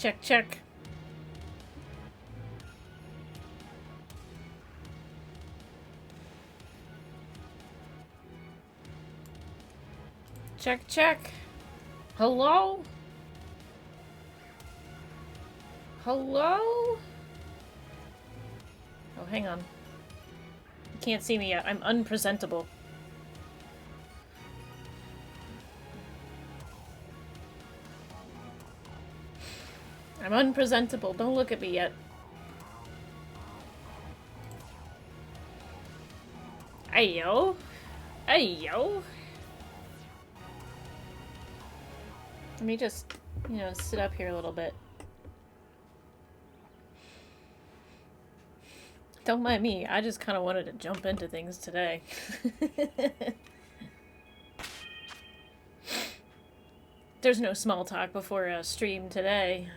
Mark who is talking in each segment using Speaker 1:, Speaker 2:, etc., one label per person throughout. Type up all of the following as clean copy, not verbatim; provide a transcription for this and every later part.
Speaker 1: Check, check. Check, check. Hello? Hello? Oh, hang on. You can't see me yet. I'm unpresentable. I'm unpresentable. Don't look at me yet. Ayo. Ayo. Let me just, you know, sit up here a little bit. Don't mind me. I just kind of wanted to jump into things today. There's no small talk before a stream today.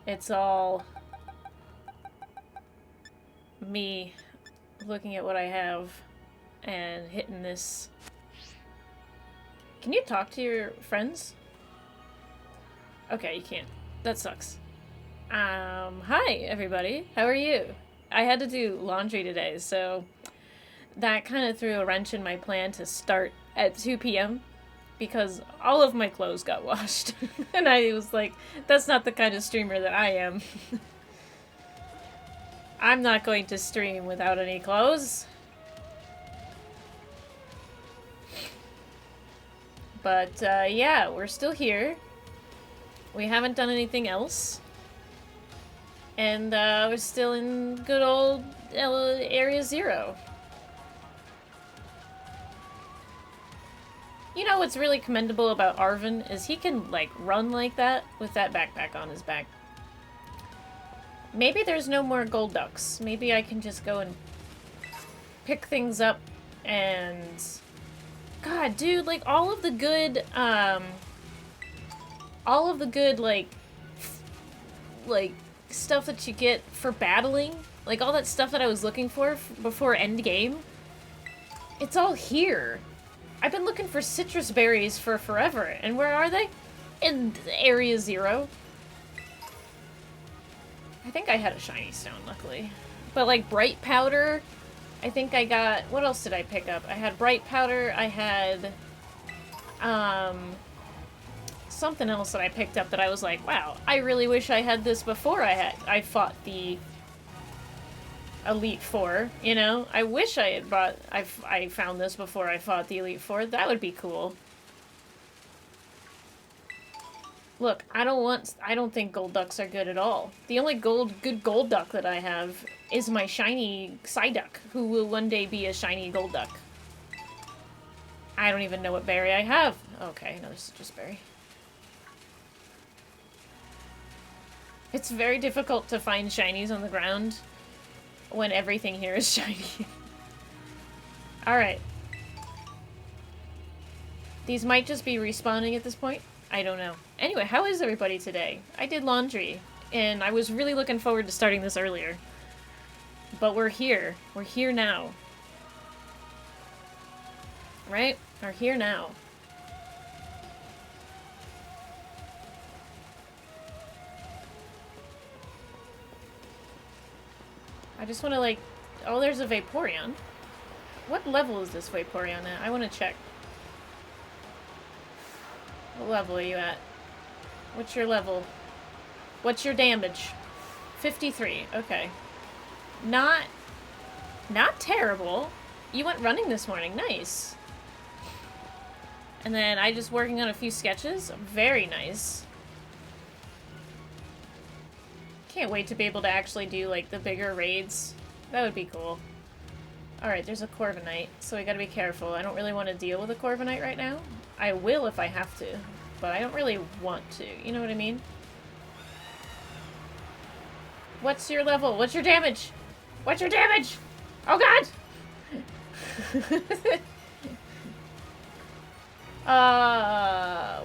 Speaker 1: It's all me looking at what I have and hitting this. Can you talk to your friends? Okay, you can't. That sucks. Hi everybody. How are you? I had to do laundry today, so that kind of threw a wrench in my plan to start at 2 p.m. because all of my clothes got washed. And I was like, that's not the kind of streamer that I am. I'm not going to stream without any clothes. But, yeah, we're still here. We haven't done anything else. And, we're still in good old Area 0. You know what's really commendable about Arvin is he can, like, run like that with that backpack on his back. Maybe there's no more gold ducks. Maybe I can just go and pick things up and... God, dude, like, all of the good, like, stuff that you get for battling, like, all that stuff that I was looking for before endgame, it's all here. I've been looking for citrus berries for forever, and where are they? In Area 0. I think I had a shiny stone, luckily. But, like, bright powder... I think I got... What else did I pick up? I had bright powder, I had... something else that I picked up that I was like, wow, I really wish I had this before I fought the Elite Four, you know? I wish I had I found this before I fought the Elite Four. That would be cool. Look, I don't think gold ducks are good at all. The only good gold duck that I have is my shiny Psyduck, who will one day be a shiny gold duck. I don't even know what berry I have. Okay, another citrus berry. It's very difficult to find shinies on the ground when everything here is shiny. Alright. These might just be respawning at this point. I don't know. Anyway, how is everybody today? I did laundry, and I was really looking forward to starting this earlier. But we're here. We're here now. Right? We're here now. I just want to, like... Oh, there's a Vaporeon. What level is this Vaporeon at? I want to check. What level are you at? What's your level? What's your damage? 53. Okay. Not terrible. You went running this morning. Nice. And then I just working on a few sketches. Very nice. Can't wait to be able to actually do, like, the bigger raids. That would be cool. Alright, there's a Corviknight, so I gotta be careful. I don't really want to deal with a Corviknight right now. I will if I have to, but I don't really want to. You know what I mean? What's your level? What's your damage? What's your damage? Oh god!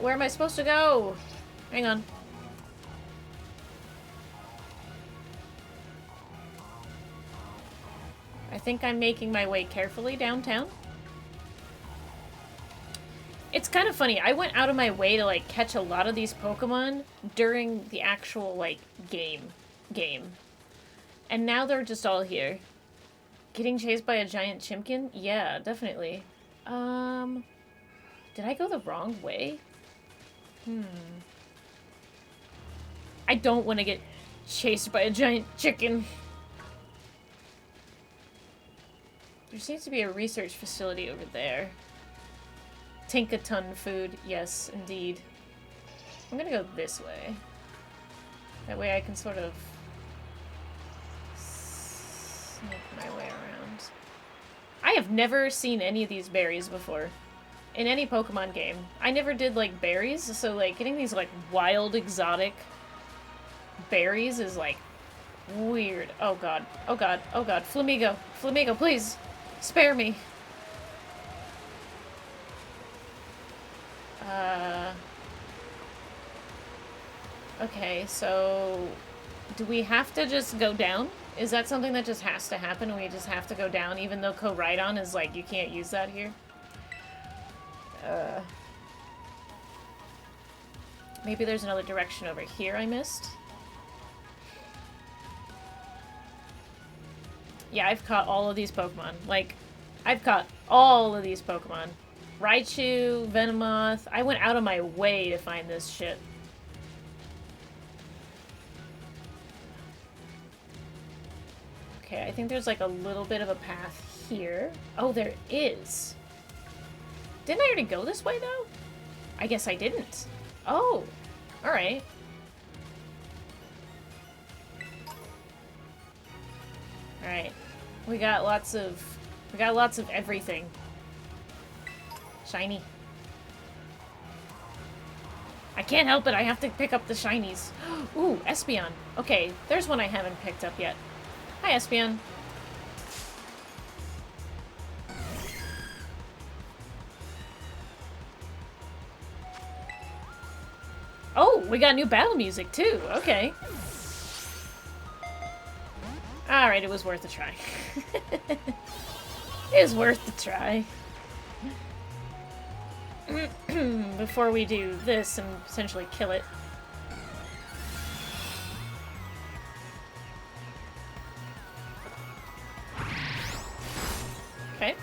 Speaker 1: Where am I supposed to go? Hang on. I think I'm making my way carefully downtown. It's kind of funny. I went out of my way to, like, catch a lot of these Pokemon during the actual, like, game. And now they're just all here. Getting chased by a giant chimkin? Yeah, definitely. Did I go the wrong way? I don't want to get chased by a giant chicken. There seems to be a research facility over there. Tinkaton food. Yes, indeed. I'm gonna go this way. That way I can sort of sneak my way around. I have never seen any of these berries before. In any Pokemon game. I never did, like, berries, so, like, getting these, like, wild, exotic berries is, like, weird. Oh god. Oh god. Oh god. Flamigo. Flamigo, please! Spare me! Okay, so... do we have to just go down? Is that something that just has to happen and we just have to go down even though Koraidon is like, you can't use that here? Maybe there's another direction over here I missed? Yeah, I've caught all of these Pokemon. Like, I've caught all of these Pokemon. Raichu, Venomoth. I went out of my way to find this shit. Okay, I think there's like a little bit of a path here. Oh, there is. Didn't I already go this way, though? I guess I didn't. Oh, alright. Alright. We got lots of everything. Shiny. I can't help it, I have to pick up the shinies. Ooh, Espeon. Okay, there's one I haven't picked up yet. Hi, Espeon. Oh, we got new battle music, too. Okay. Alright, it was worth a try. It was worth the try. Before we do this and essentially kill it. Okay.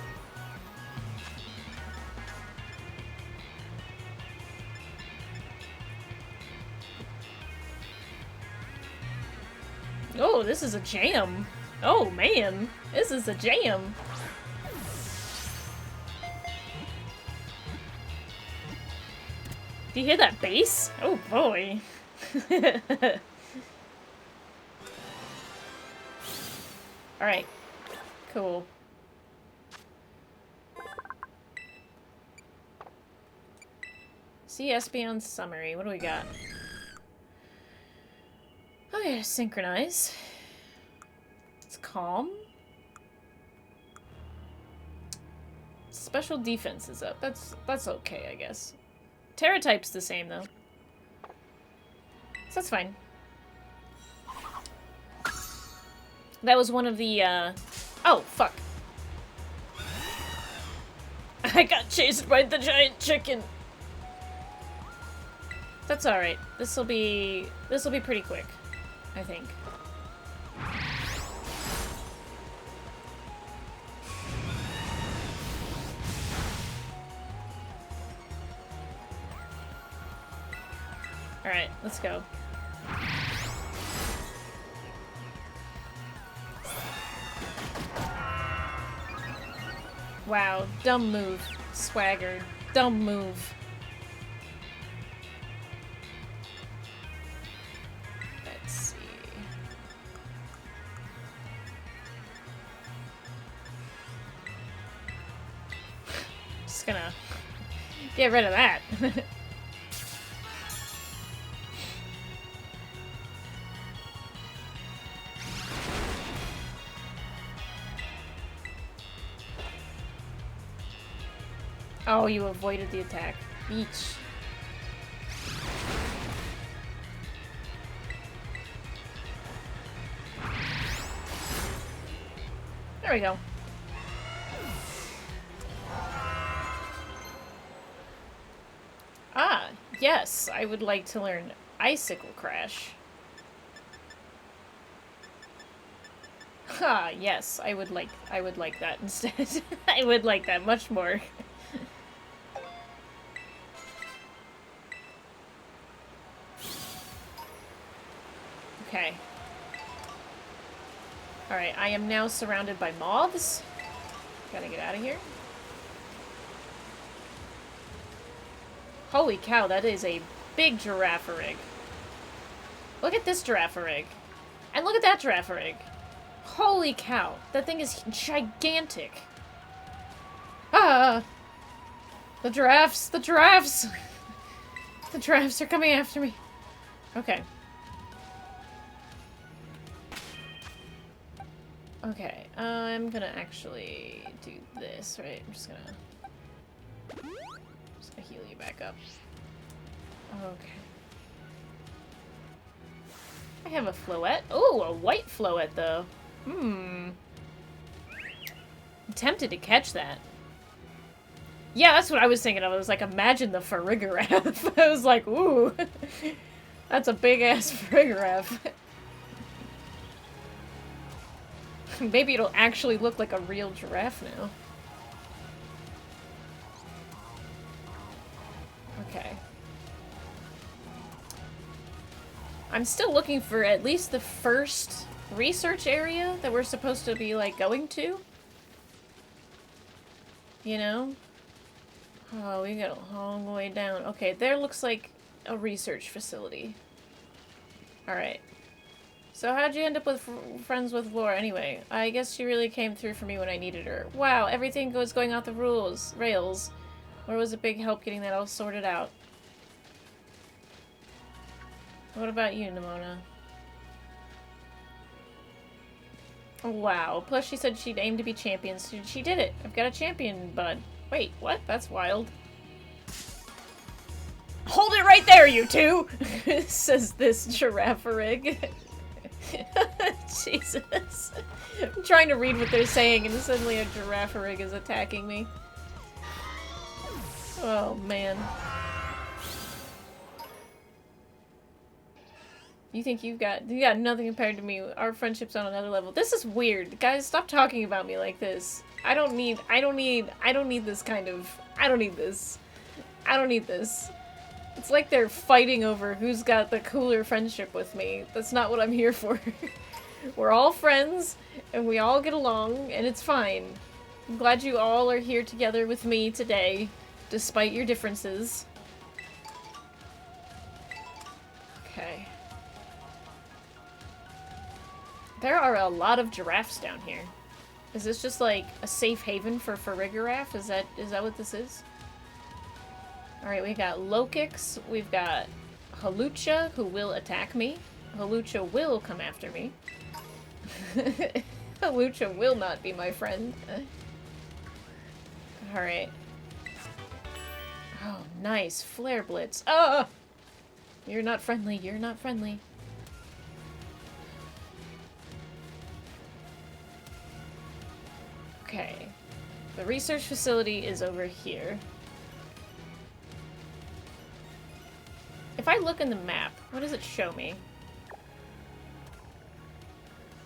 Speaker 1: Oh, this is a jam. Oh, man. This is a jam. Do you hear that bass? Oh, boy. Alright. Cool. See Espeon's summary. What do we got? Oh yeah, synchronize. It's calm. Special defense is up. That's okay, I guess. Terra type's the same though. So that's fine. That was one of the oh, fuck. I got chased by the giant chicken. That's alright. This'll be pretty quick, I think. Alright, let's go. Wow, dumb move. Swagger. Dumb move. Let's see. Just gonna get rid of that. Oh, you avoided the attack. Beach. There we go. Yes, I would like to learn Icicle Crash. Ha, yes, I would like that instead. I would like that much more. Okay. Alright, I am now surrounded by moths. Gotta get out of here. Holy cow, that is a big giraffe-rig. Look at this giraffe-rig. And look at that giraffe-rig. Holy cow, that thing is gigantic. Ah! The giraffes! The giraffes! The giraffes are coming after me. Okay. Okay, I'm gonna actually do this, right? I'm just gonna heal you back up. Okay. I have a floette. Oh, a white floette, though. I'm tempted to catch that. Yeah, that's what I was thinking of. I was like, imagine the Farigiraffe. I was like, ooh. That's a big-ass Farigiraffe. Maybe it'll actually look like a real giraffe now. Okay. I'm still looking for at least the first research area that we're supposed to be, like, going to. You know? Oh, we got a long way down. Okay, there looks like a research facility. Alright. So how'd you end up with friends with Laura anyway? I guess she really came through for me when I needed her. Wow, everything was going off the rails. Laura was a big help getting that all sorted out. What about you, Nimona? Wow, plus she said she'd aim to be champion, so she did it. I've got a champion, bud. Wait, what? That's wild. Hold it right there, you two! Says this giraffe-rig. Jesus. I'm trying to read what they're saying, and suddenly a giraffe-rig is attacking me. Oh, man. You think you got nothing compared to me. Our friendship's on another level. This is weird. Guys, stop talking about me like this. I don't need this kind of... I don't need this. It's like they're fighting over who's got the cooler friendship with me. That's not what I'm here for. We're all friends, and we all get along, and it's fine. I'm glad you all are here together with me today, despite your differences. Okay. There are a lot of giraffes down here. Is this just like a safe haven for Farigiraffe? Is that what this is? Alright, we got Lokix, we've got Halucha, who will attack me. Halucha will come after me. Halucha will not be my friend. Alright. Oh, nice. Flare Blitz. Oh! You're not friendly, you're not friendly. Okay. The research facility is over here. If I look in the map, what does it show me?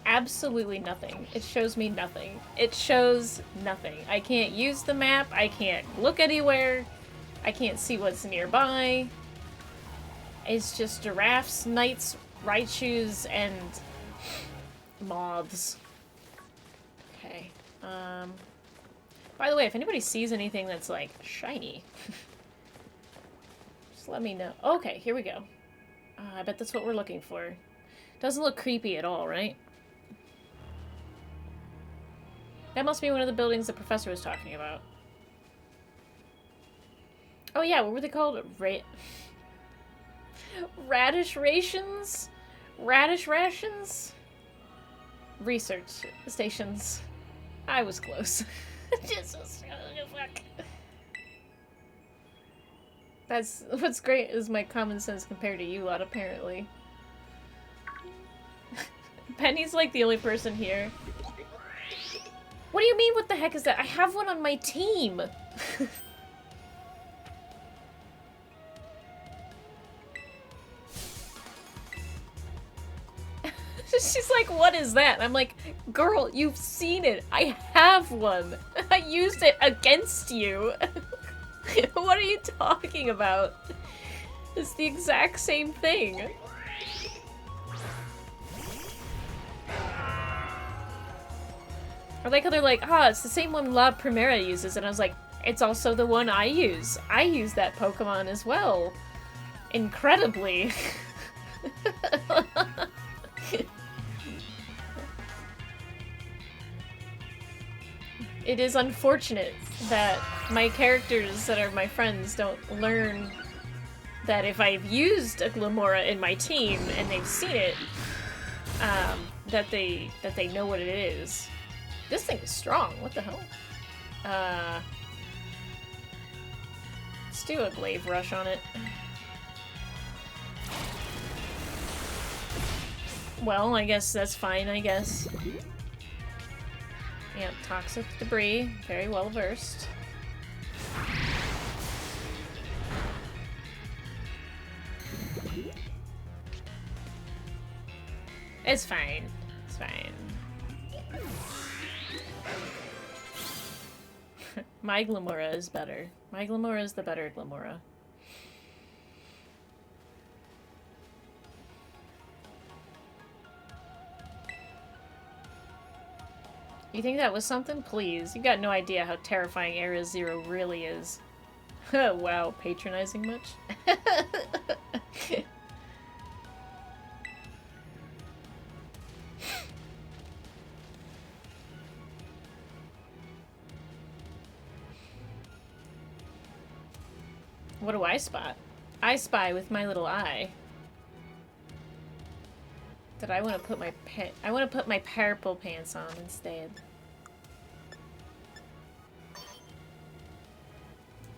Speaker 1: Absolutely nothing. It shows me nothing. It shows nothing. I can't use the map. I can't look anywhere. I can't see what's nearby. It's just giraffes, knights, Raichus, and moths. Okay. By the way, if anybody sees anything that's, like, shiny... let me know. Okay, here we go. I bet that's what we're looking for. Doesn't look creepy at all, right? That must be one of the buildings the professor was talking about. Oh yeah, what were they called? Radish rations? Radish rations? Research stations. I was close. Jesus, fuck. That's what's great is my common sense compared to you lot, apparently. Penny's like the only person here. What do you mean, what the heck is that? I have one on my team! She's like, what is that? And I'm like, girl, you've seen it. I have one. I used it against you. What are you talking about? It's the exact same thing. I like how they're like, it's the same one La Primera uses. And I was like, it's also the one I use. I use that Pokemon as well. Incredibly. It is unfortunate that my characters that are my friends don't learn that if I've used a Glamora in my team and they've seen it, that they know what it is. This thing is strong. What the hell? Let's do a Glaive Rush on it. Well, I guess that's fine, I guess. Yep, toxic debris. Very well versed. It's fine. It's fine. My Glamora is better. My Glamora is the better Glamora. You think that was something? Please. You got no idea how terrifying Area Zero really is. Wow, patronizing much? What do I spot? I spy with my little eye. That I want to put my I want to put my purple pants on instead.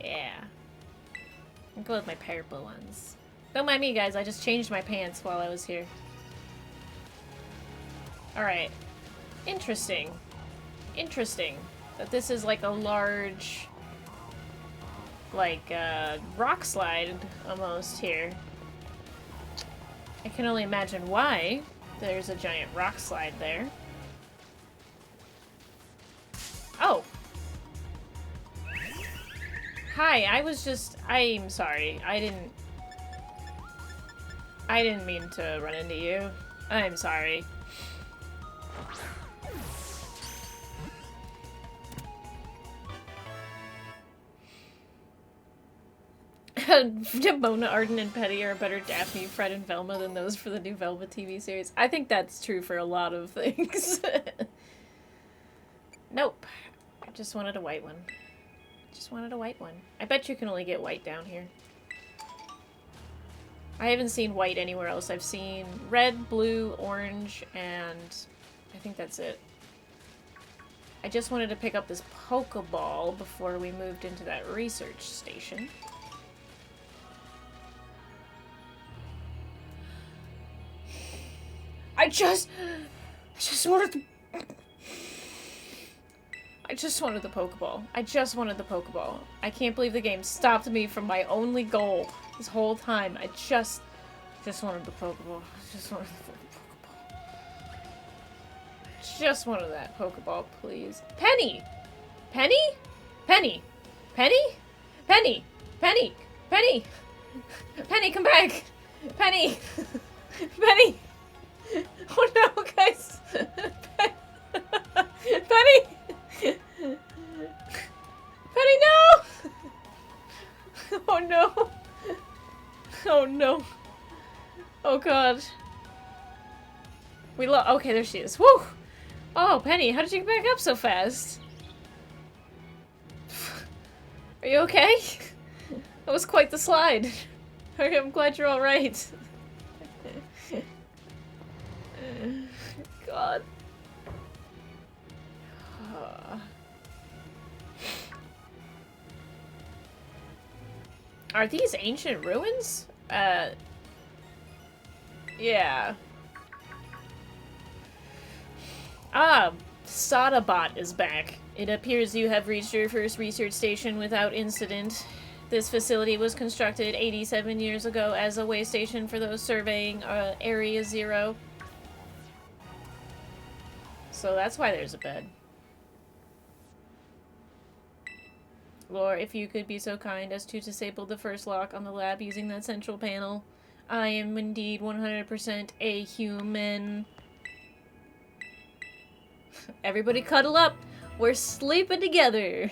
Speaker 1: Yeah. I'll go with my purple ones. Don't mind me, guys. I just changed my pants while I was here. Alright. Interesting. Interesting. That this is like a large... like, rock slide almost here. I can only imagine why there's a giant rock slide there. Oh! Hi, I'm sorry. I didn't mean to run into you. I'm sorry. Mona, Arden, and Petty are better Daphne, Fred, and Velma than those for the new Velma TV series. I think that's true for a lot of things. Nope. I just wanted a white one. Just wanted a white one. I bet you can only get white down here. I haven't seen white anywhere else. I've seen red, blue, orange, and I think that's it. I just wanted to pick up this Pokeball before we moved into that research station. I just wanted the Pokeball. I just wanted the Pokeball. I can't believe the game stopped me from my only goal this whole time. I just wanted the Pokeball. I just wanted the Pokeball. Just wanted that Pokeball, please. Penny! Penny? Penny! Penny? Penny! Penny! Penny! Penny, come back! Penny! Penny! Oh no, guys! Penny! Penny, no! Oh no! Oh no! Oh god. Okay, there she is. Woo! Oh, Penny, how did you get back up so fast? Are you okay? That was quite the slide. I'm glad you're alright. God. Are these ancient ruins? Yeah. Sadabot is back. It appears you have reached your first research station without incident. This facility was constructed 87 years ago as a way station for those surveying Area Zero. So that's why there's a bed. Or if you could be so kind as to disable the first lock on the lab using that central panel. I am indeed 100% a human. Everybody cuddle up. We're sleeping together.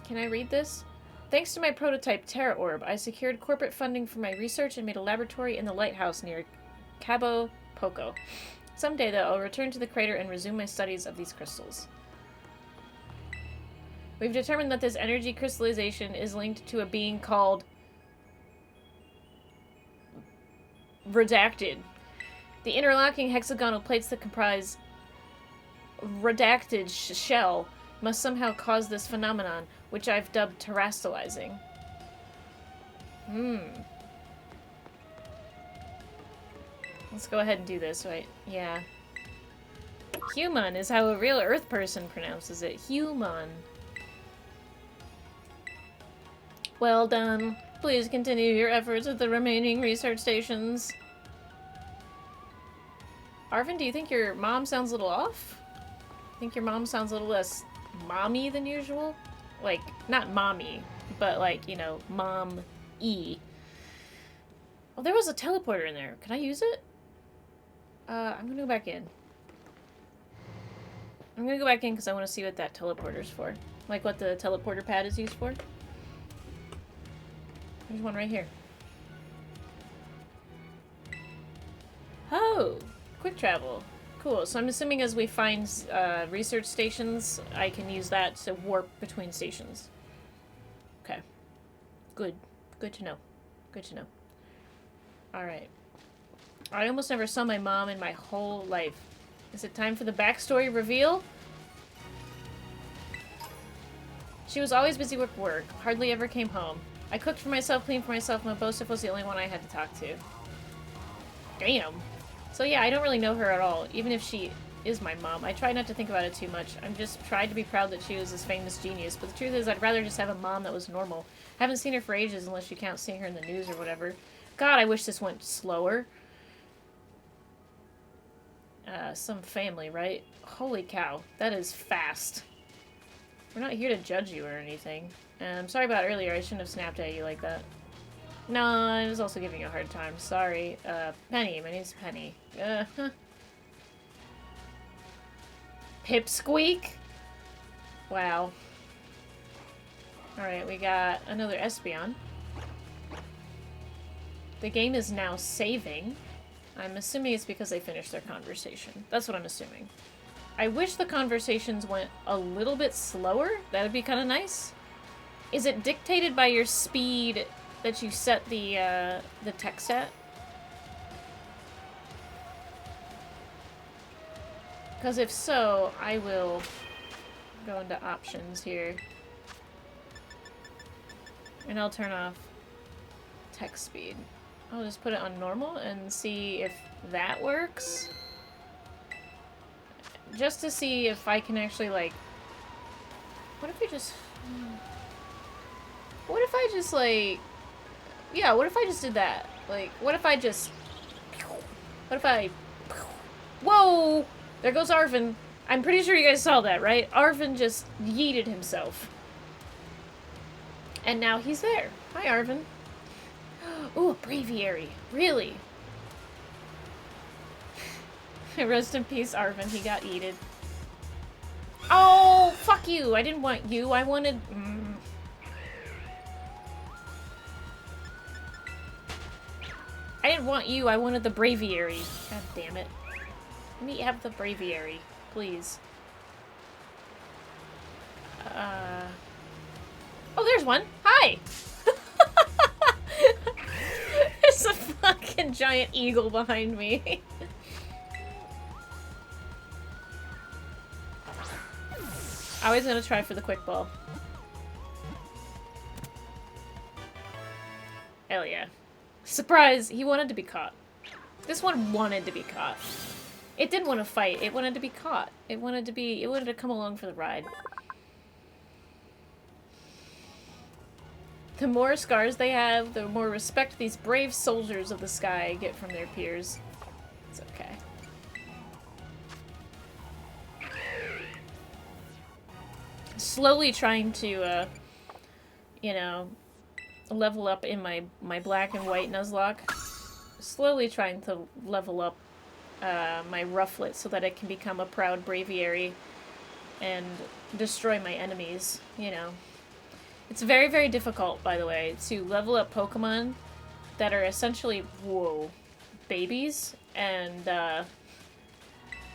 Speaker 1: Can I read this? Thanks to my prototype Terra Orb, I secured corporate funding for my research and made a laboratory in the lighthouse near Cabo Poco. Someday, though, I'll return to the crater and resume my studies of these crystals. We've determined that this energy crystallization is linked to a being called Redacted. The interlocking hexagonal plates that comprise Redacted shell must somehow cause this phenomenon, which I've dubbed terastallizing. Let's go ahead and do this, right? Yeah. Human is how a real Earth person pronounces it. Human. Well done. Please continue your efforts at the remaining research stations. Arvin, do you think your mom sounds a little off? I think your mom sounds a little less mommy than usual? Like, not mommy, but like, you know, mom-y. Oh, there was a teleporter in there. Can I use it? I'm gonna go back in. I'm gonna go back in because I want to see what that teleporter's for. Like what the teleporter pad is used for. There's one right here. Oh! Quick travel. Cool. So I'm assuming as we find research stations, I can use that to warp between stations. Okay. Good. Good to know. Good to know. Alright. I almost never saw my mom in my whole life. Is it time for the backstory reveal? She was always busy with work, hardly ever came home. I cooked for myself, cleaned for myself, and Mabosif was the only one I had to talk to. Damn. So yeah, I don't really know her at all, even if she is my mom. I try not to think about it too much. I'm just tried to be proud that she was this famous genius, but the truth is I'd rather just have a mom that was normal. Haven't seen her for ages unless you count seeing her in the news or whatever. God, I wish this went slower. Some family, right? Holy cow, that is fast. We're not here to judge you or anything. I'm sorry about earlier, I shouldn't have snapped at you like that. No, I was also giving you a hard time, sorry. Penny, my name's Penny. Pipsqueak? Wow. Alright, we got another Espeon. The game is now saving. I'm assuming it's because they finished their conversation. That's what I'm assuming. I wish the conversations went a little bit slower. That would be kind of nice. Is it dictated by your speed that you set the text at? Because if so, I will go into options here. And I'll turn off text speed. I'll just put it on normal and see if that works. Just to see if I can actually, like... What if we just... What if I just, like... Yeah, what if I just did that? Like, what if I just... What if I... Whoa! There goes Arvin. I'm pretty sure you guys saw that, right? Arvin just yeeted himself. And now he's there. Hi, Arvin. Ooh, a breviary. Really? Rest in peace, Arvin. He got yeeted. Oh, fuck you. I didn't want you. I wanted... I didn't want you. I wanted the breviary. God damn it. Let me have the breviary, please. Oh, there's one. Hi! There's a fucking giant eagle behind me. I was gonna try for the quick ball. Hell yeah. Surprise! He wanted to be caught. This one wanted to be caught. It didn't want to fight. It wanted to be caught. It wanted to come along for the ride. The more scars they have, the more respect these brave soldiers of the sky get from their peers. It's okay. Slowly trying to, you know, level up in my black and white Nuzlocke. Slowly trying to level up my Rufflet so that it can become a proud braviary and destroy my enemies, you know. It's very, very difficult, by the way, to level up Pokemon that are essentially, whoa, babies, and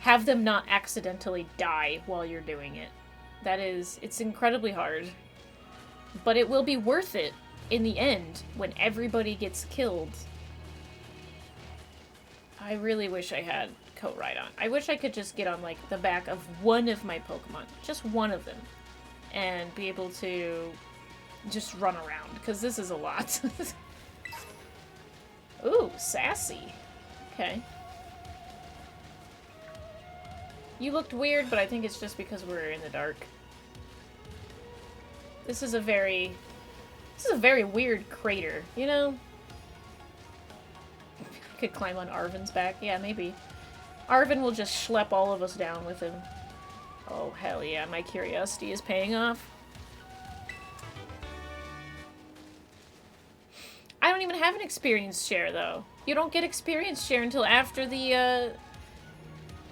Speaker 1: have them not accidentally die while you're doing it. It's incredibly hard. But it will be worth it in the end when everybody gets killed. I really wish I had Coat Rhydon. I wish I could just get on, like, the back of one of my Pokemon. Just one of them. And be able to just run around, because this is a lot. Ooh, sassy. Okay. You looked weird, but I think it's just because we're in the dark. This is a very weird crater, you know? I could climb on Arven's back. Yeah, maybe. Arven will just schlep all of us down with him. Oh, hell yeah, my curiosity is paying off. I don't even have an experience share, though. You don't get experience share until after the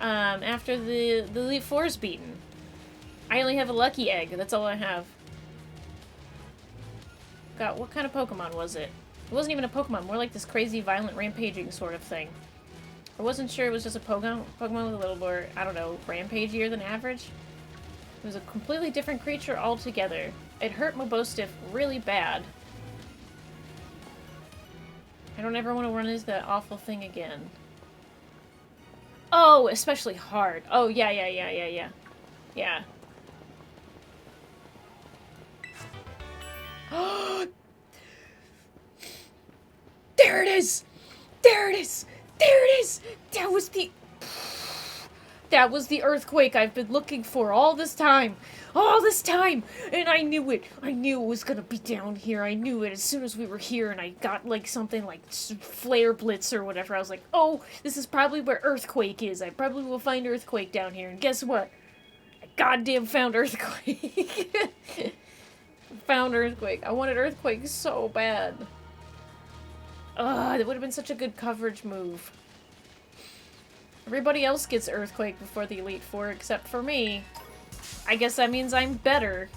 Speaker 1: Elite Four's beaten. I only have a lucky egg. That's all I have. God, what kind of Pokemon was it? It wasn't even a Pokemon. More like this crazy, violent, rampaging sort of thing. I wasn't sure it was just a Pokemon with a little more, I don't know, rampagier than average. It was a completely different creature altogether. It hurt Mobostiff really bad. I don't ever want to run into that awful thing again. Oh, especially hard. Oh, yeah. Yeah. There it is! There it is! There it is! That was the earthquake I've been looking for all this time! All this time! And I knew it! I knew it was gonna be down here. I knew it as soon as we were here and I got, like, something like Flare Blitz or whatever. I was like, oh, this is probably where Earthquake is. I probably will find Earthquake down here. And guess what? I goddamn found Earthquake. Found Earthquake. I wanted Earthquake so bad. Ugh, that would have been such a good coverage move. Everybody else gets Earthquake before the Elite Four except for me. I guess that means I'm better.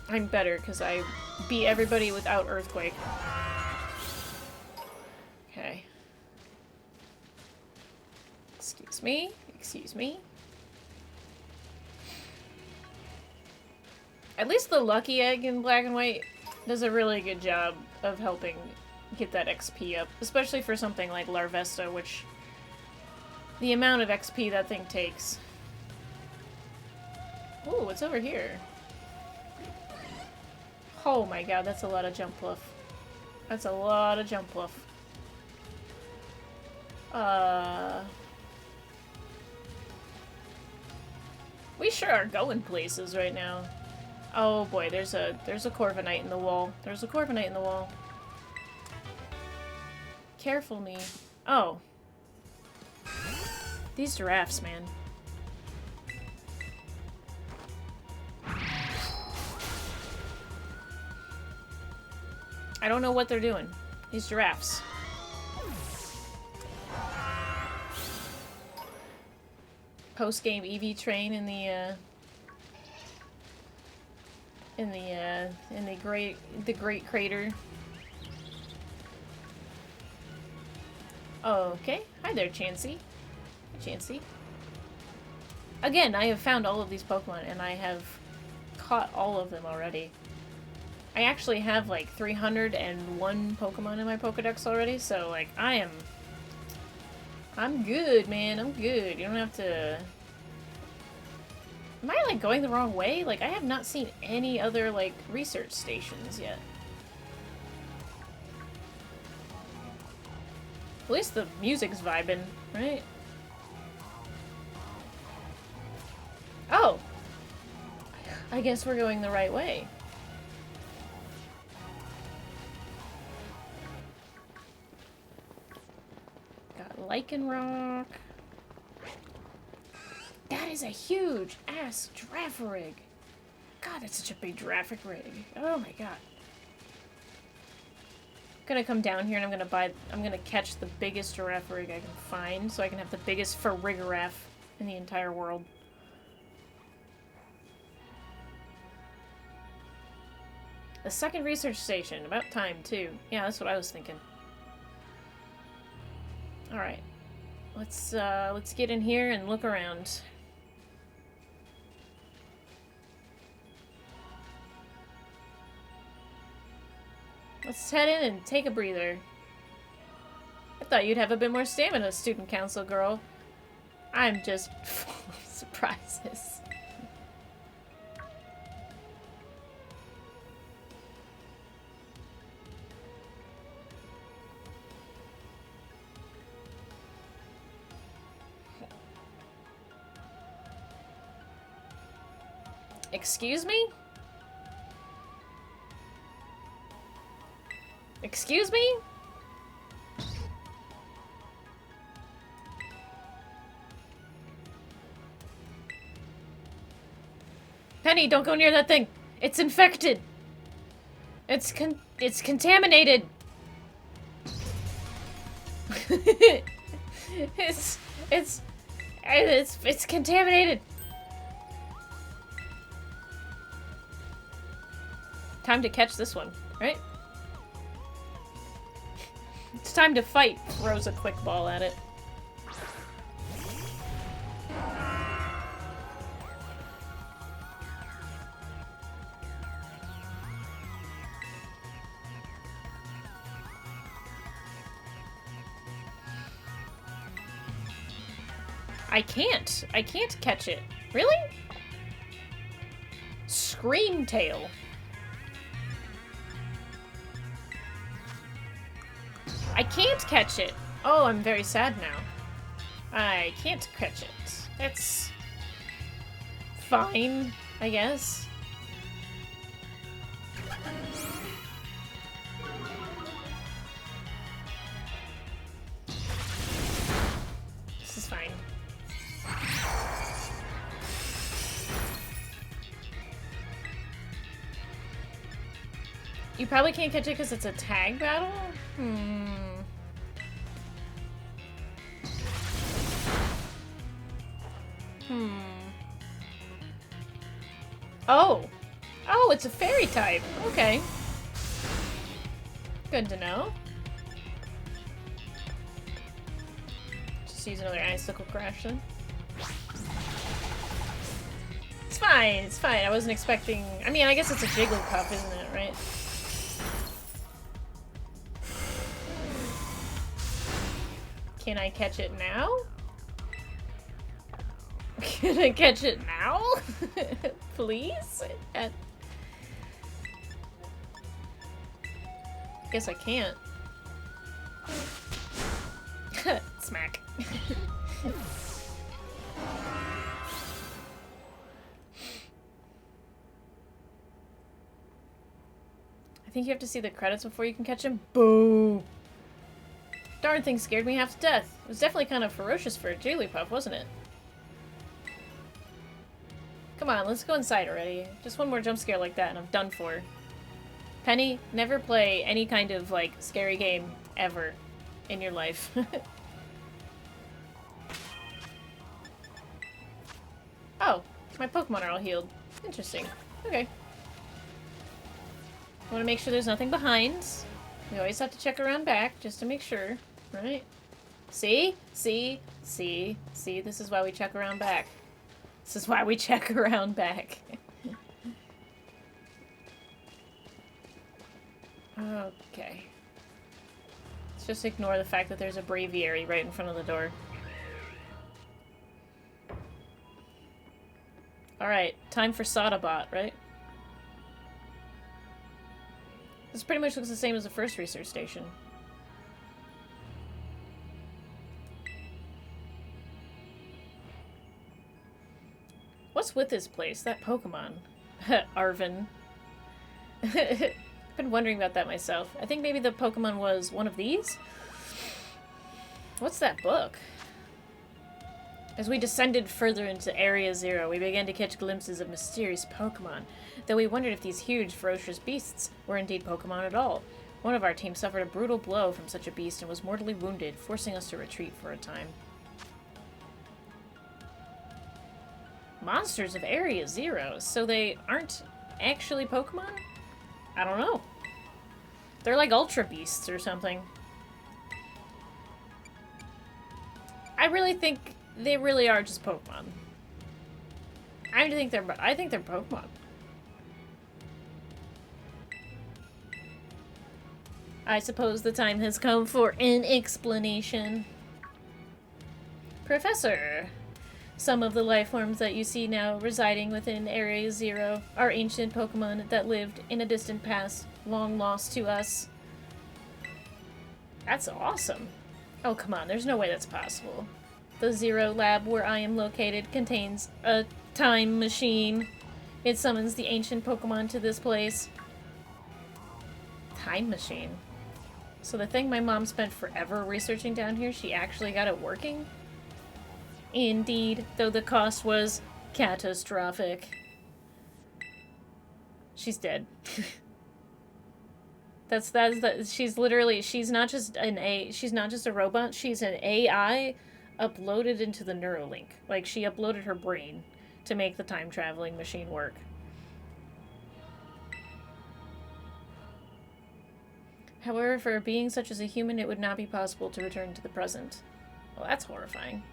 Speaker 1: I'm better because I beat everybody without Earthquake. Okay. Excuse me. Excuse me. At least the Lucky Egg in Black and White does a really good job of helping get that XP up. Especially for something like Larvesta, which the amount of XP that thing takes. Ooh, what's over here? Oh my god, that's a lot of jump fluff. That's a lot of jump fluff. We sure are going places right now. Oh boy, there's a Corviknight in the wall. There's a Corviknight in the wall. Careful me. Oh. These giraffes, man. I don't know what they're doing. These giraffes. Post-game EV train in the great crater. Okay. Hi there, Chansey. Hi, Chansey. Again, I have found all of these Pokemon, and I have caught all of them already. I actually have, like, 301 Pokemon in my Pokedex already, so, like, I'm good, man. I'm good. You don't have to... Am I, like, going the wrong way? Like, I have not seen any other, like, research stations yet. At least the music's vibing, right? I guess we're going the right way. Got lichen rock. That is a huge ass giraffe rig. God, that's such a big giraffe rig. Oh my god. I'm gonna come down here and I'm gonna catch the biggest giraffe rig I can find so I can have the biggest farigiraffe in the entire world. A second research station. About time, too. Yeah, that's what I was thinking. Alright. Let's get in here and look around. Let's head in and take a breather. I thought you'd have a bit more stamina, student council girl. I'm just full of surprises. Excuse me? Excuse me? Penny, don't go near that thing. It's infected. It's contaminated. it's contaminated. Time to catch this one, right? It's time to fight. Throws a quick ball at it. I can't catch it. Really? Scream tail. I can't catch it. Oh, I'm very sad now. I can't catch it. It's fine, I guess. This is fine. You probably can't catch it because it's a tag battle? Oh. Oh, it's a fairy type. Okay. Good to know. Just use another icicle crash then. It's fine, it's fine. I wasn't expecting... I mean, I guess it's a Jigglypuff, isn't it, right? Can I catch it now? Can I catch it now? Please? Guess I can't. Smack. I think you have to see the credits before you can catch him. Boo! Darn thing scared me half to death. It was definitely kind of ferocious for a Jigglypuff, wasn't it? Come on, let's go inside already. Just one more jump scare like that and I'm done for. Penny, never play any kind of, like, scary game ever in your life. Oh, my Pokemon are all healed. Interesting. Okay. I want to make sure there's nothing behind. We always have to check around back, just to make sure. Right? See? See? See? See? This is why we check around back. This is why we check around back. Okay. Let's just ignore the fact that there's a Braviary right in front of the door. Alright, time for Sodabot, right? This pretty much looks the same as the first research station. What's with this place? That Pokemon. Arvin. Been wondering about that myself. I think maybe the Pokemon was one of these? What's that book? As we descended further into Area Zero, we began to catch glimpses of mysterious Pokemon, though we wondered if these huge, ferocious beasts were indeed Pokemon at all. One of our team suffered a brutal blow from such a beast and was mortally wounded, forcing us to retreat for a time. Monsters of Area Zero, so they aren't actually Pokemon? I don't know. They're like Ultra Beasts or something. I really think they really are just Pokemon. I think they're Pokemon. I suppose the time has come for an explanation. Professor, some of the life forms that you see now residing within Area Zero are ancient Pokemon that lived in a distant past, long lost to us. That's awesome. Oh, come on, there's no way that's possible. The Zero Lab where I am located contains a time machine. It summons the ancient Pokemon to this place. Time machine? So the thing my mom spent forever researching down here, she actually got it working? Indeed, though the cost was catastrophic. She's dead. She's not just a robot, she's an AI uploaded into the Neuralink. Like, she uploaded her brain to make the time-traveling machine work. However, for a being such as a human, it would not be possible to return to the present. Well, that's horrifying.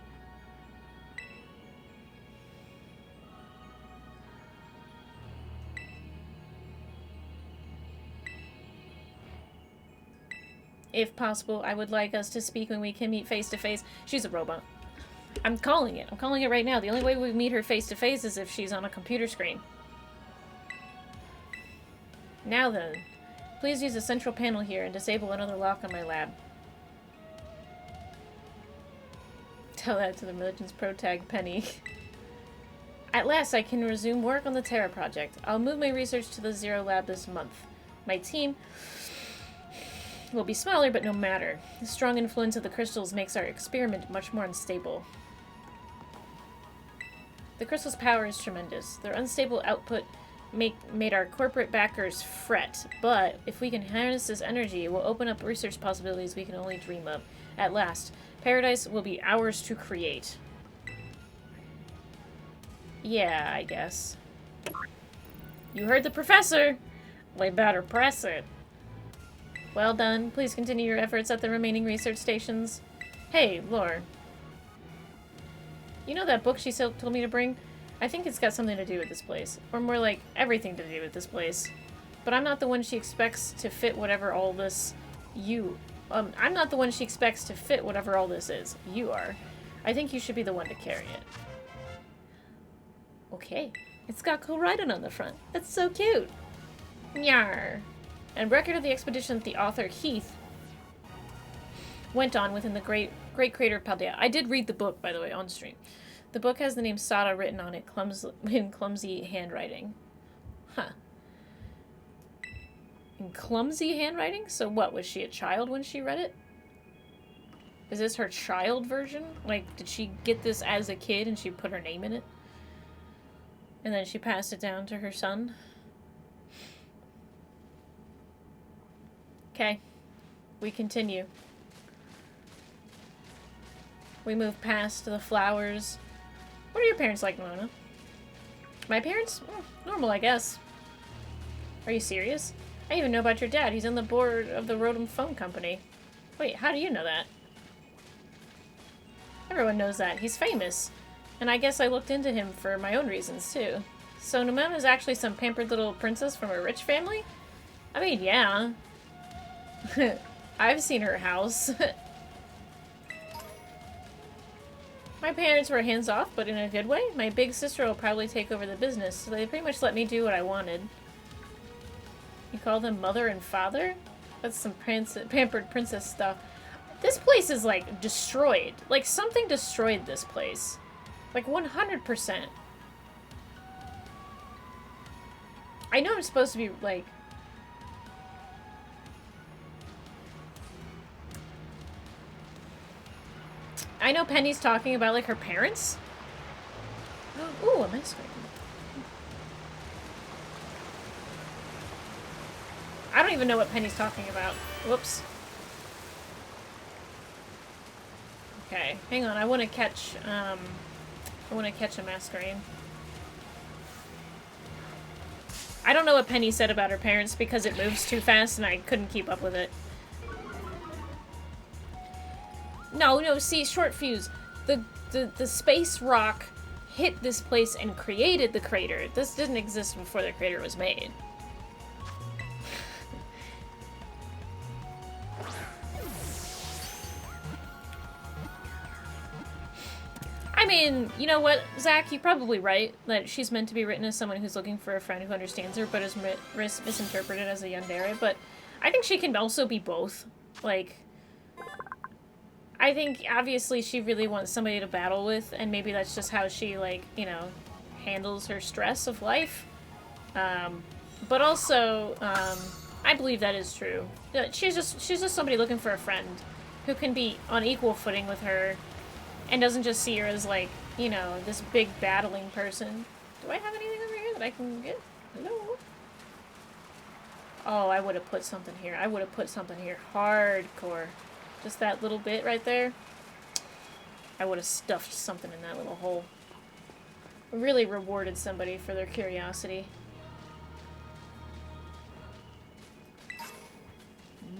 Speaker 1: If possible, I would like us to speak when we can meet face to face. She's a robot. I'm calling it. I'm calling it right now. The only way we meet her face to face is if she's on a computer screen. Now then, please use the central panel here and disable another lock on my lab. Tell that to the Religion's Protag Penny. At last, I can resume work on the Terra project. I'll move my research to the Zero Lab this month. My team will be smaller, but no matter. The strong influence of the crystals makes our experiment much more unstable. The crystal's power is tremendous. Their unstable output made our corporate backers fret, but if we can harness this energy, it will open up research possibilities we can only dream of. At last, paradise will be ours to create. Yeah, I guess. You heard the professor! We better press it. Well done. Please continue your efforts at the remaining research stations. Hey, Lore. You know that book she told me to bring? I think it's got something to do with this place. Or more like, everything to do with this place. But I'm not the one she expects to fit whatever all this... I'm not the one she expects to fit whatever all this is. You are. I think you should be the one to carry it. Okay. It's got cool writing on the front. That's so cute. Nyar. And record of the expedition that the author Heath went on within the great crater of Paldea. I did read the book, by the way, on stream. The book has the name Sada written on it in clumsy handwriting. Huh. In clumsy handwriting? So what, was she a child when she read it? Is this her child version? Like, did she get this as a kid and she put her name in it? And then she passed it down to her son? Okay. We continue. We move past the flowers. What are your parents like, Mona? My parents? Normal, I guess. Are you serious? I even know about your dad. He's on the board of the Rotom Phone Company. Wait, how do you know that? Everyone knows that. He's famous. And I guess I looked into him for my own reasons, too. So Nomona's actually some pampered little princess from a rich family? I mean, yeah. I've seen her house. My parents were hands-off, but in a good way. My big sister will probably take over the business, so they pretty much let me do what I wanted. You call them mother and father? That's some pampered princess stuff. This place is, like, destroyed. Like, something destroyed this place. Like, 100%. I know I'm supposed to be, like... I know Penny's talking about, like, her parents. Ooh, a mask ring. I don't even know what Penny's talking about. Whoops. Okay, hang on. I want to catch a masquerade. I don't know what Penny said about her parents because it moves too fast and I couldn't keep up with it. No, see, short fuse. The space rock hit this place and created the crater. This didn't exist before the crater was made. I mean, you know what, Zach? You're probably right that she's meant to be written as someone who's looking for a friend who understands her, but is misinterpreted as a yandere. But I think she can also be both. Like, I think obviously she really wants somebody to battle with, and maybe that's just how she, like, you know, handles her stress of life. But also, I believe that is true. She's just somebody looking for a friend who can be on equal footing with her. And doesn't just see her as, like, you know, this big battling person. Do I have anything over here that I can get? Hello? Oh, I would have put something here. I would have put something here. Hardcore. Just that little bit right there. I would have stuffed something in that little hole. Really rewarded somebody for their curiosity.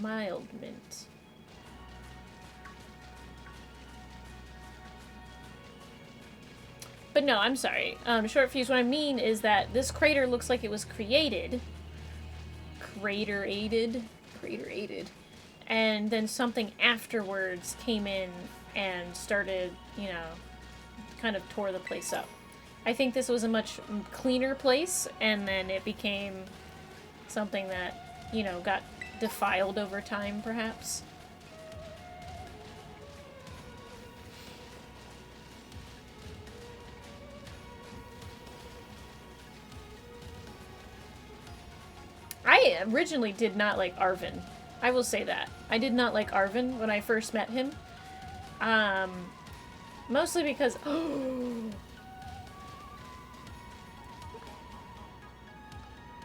Speaker 1: Mild mint. But no, I'm sorry. Short fuse, what I mean is that this crater looks like it was created. Crater-aided. And then something afterwards came in and started, you know, kind of tore the place up. I think this was a much cleaner place, and then it became something that, you know, got defiled over time, perhaps. I originally did not like Arvin. I will say that. I did not like Arvin when I first met him. Mostly because...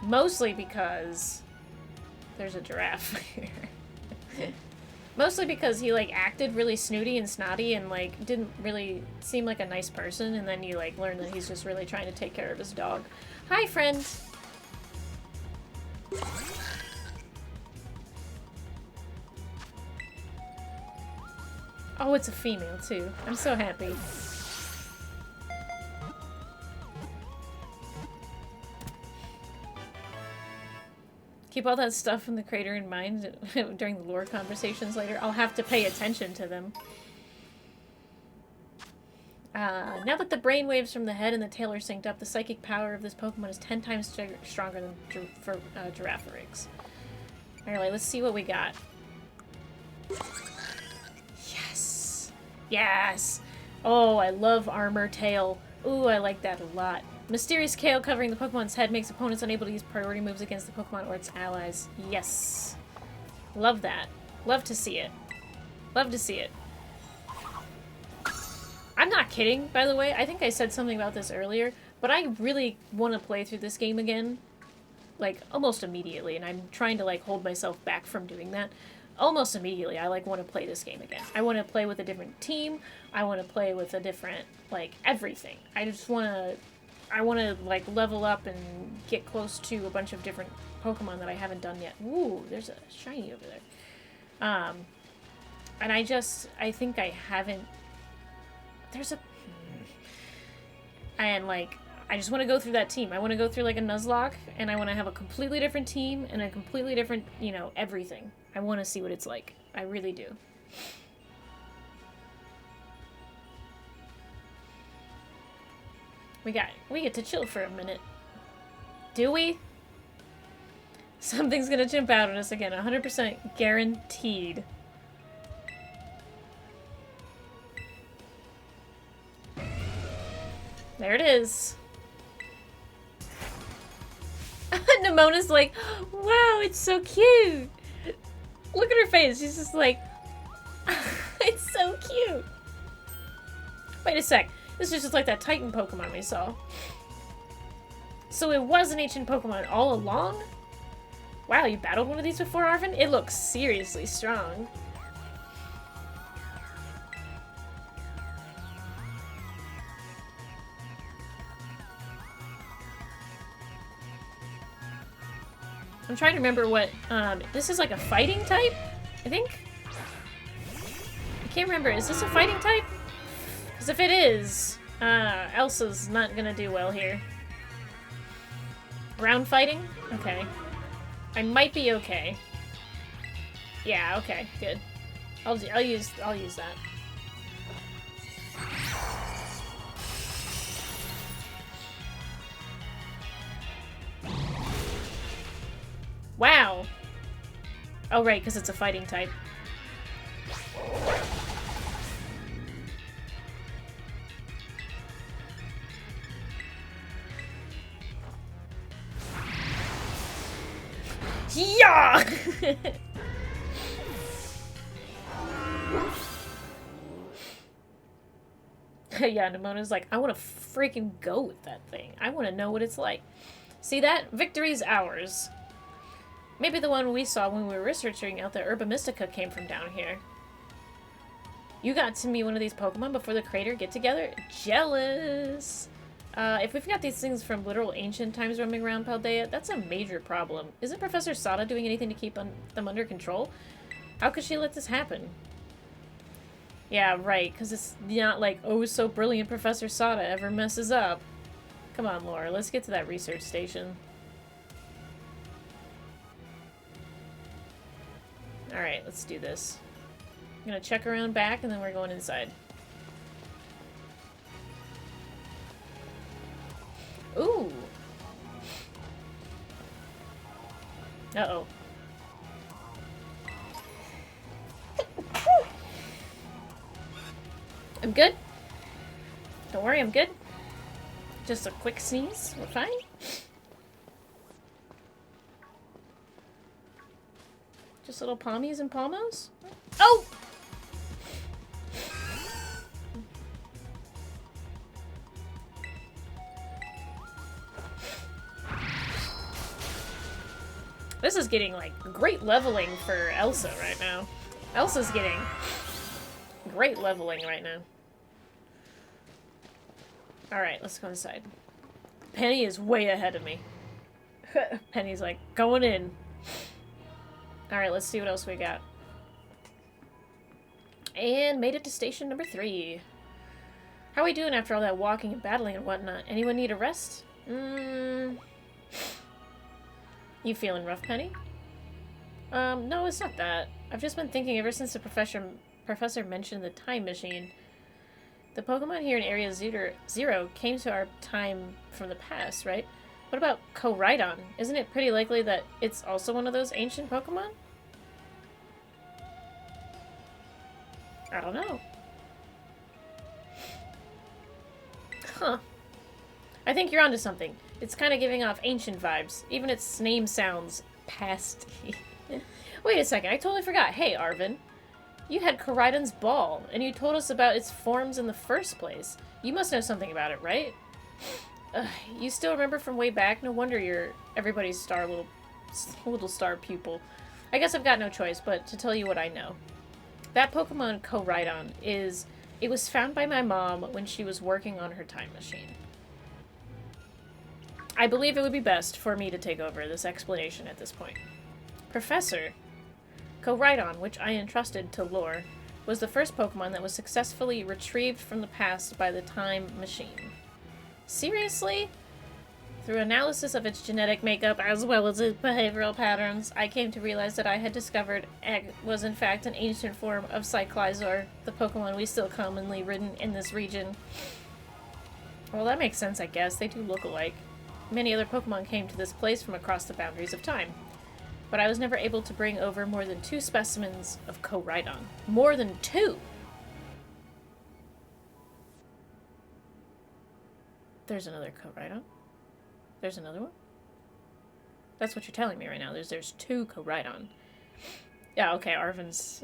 Speaker 1: Mostly because... There's a giraffe here. Mostly because he, like, acted really snooty and snotty and, like, didn't really seem like a nice person, and then you, like, learn that he's just really trying to take care of his dog. Hi, friend! Oh, it's a female, too. I'm so happy. Keep all that stuff in the crater in mind during the lore conversations later. I'll have to pay attention to them. Now that the brainwaves from the head and the tail are synced up, the psychic power of this Pokemon is 10 times stronger than Giraffarigs. Alright, let's see what we got. Yes! Yes! Oh, I love Armor Tail. Ooh, I like that a lot. Mysterious Kale covering the Pokemon's head makes opponents unable to use priority moves against the Pokemon or its allies. Yes. Love that. Love to see it. Love to see it. I'm not kidding, by the way. I think I said something about this earlier, but I really want to play through this game again. Like, almost immediately, and I'm trying to, like, hold myself back from doing that. Almost immediately, I, like, want to play this game again. I want to play with a different team. I want to play with a different, like, everything. I just want to... I want to, like, level up and get close to a bunch of different Pokemon that I haven't done yet. Ooh, there's a shiny over there. And I think I haven't... There's a... And, like, I just want to go through that team. I want to go through, like, a Nuzlocke, and I want to have a completely different team and a completely different, you know, everything. I want to see what it's like. I really do. We get to chill for a minute. Do we? Something's gonna jump out at us again. 100% guaranteed. There it is. Mona's like, wow, it's so cute. Look at her face. She's just like, it's so cute. Wait a sec. This is just like that Titan Pokemon we saw. So it was an ancient Pokemon all along? Wow, you battled one of these before, Arvin? It looks seriously strong. I'm trying to remember what, this is like a fighting type, I think? I can't remember, is this a fighting type? Because if it is, Elsa's not gonna do well here. Ground fighting? Okay. I might be okay. Yeah, okay, good. I'll use that. Wow! Oh, right, because it's a fighting type. Yeah! Yeah, Nemona's like, I want to freaking go with that thing. I want to know what it's like. See that? Victory's ours. Maybe the one we saw when we were researching out the Herba Mystica came from down here. You got to meet one of these Pokemon before the Crater get-together? Jealous! If we've got these things from literal ancient times roaming around Paldea, that's a major problem. Isn't Professor Sada doing anything to keep them under control? How could she let this happen? Yeah, right, because it's not like, oh, so brilliant Professor Sada ever messes up. Come on, Laura, let's get to that research station. Alright, let's do this. I'm gonna check around back and then we're going inside. Ooh! Uh-oh. I'm good. Don't worry, I'm good. Just a quick sneeze. We're fine. Just little pommies and palmos? Oh! This is getting, like, great leveling for Elsa right now. Elsa's getting great leveling right now. Alright, let's go inside. Penny is way ahead of me. Penny's like, going in. Alright, let's see what else we got. And made it to station number 3. How are we doing after all that walking and battling and whatnot? Anyone need a rest? You feeling rough, Penny? No, it's not that. I've just been thinking ever since the professor mentioned the time machine. The Pokemon here in Area Zero came to our time from the past, right? What about Koraidon? Isn't it pretty likely that it's also one of those ancient Pokemon? I don't know. Huh. I think you're onto something. It's kind of giving off ancient vibes. Even its name sounds pasty. Wait a second, I totally forgot. Hey, Arvin. You had Koraidon's ball, and you told us about its forms in the first place. You must know something about it, right? You still remember from way back? No wonder you're everybody's little star pupil. I guess I've got no choice but to tell you what I know. That Pokemon Koraidon it was found by my mom when she was working on her time machine. I believe it would be best for me to take over this explanation at this point. Professor, Koraidon, which I entrusted to Lore, was the first Pokemon that was successfully retrieved from the past by the time machine. Seriously? Through analysis of its genetic makeup as well as its behavioral patterns, I came to realize that I had discovered Egg was in fact an ancient form of Cyclizar, the Pokemon we still commonly ridden in this region. Well, that makes sense, I guess. They do look alike. Many other Pokemon came to this place from across the boundaries of time, but I was never able to bring over more than 2 specimens of Koraidon. More than 2! There's another Koraidon. There's another one. That's what you're telling me right now. There's 2 Koraidon. Yeah, okay, Arvin's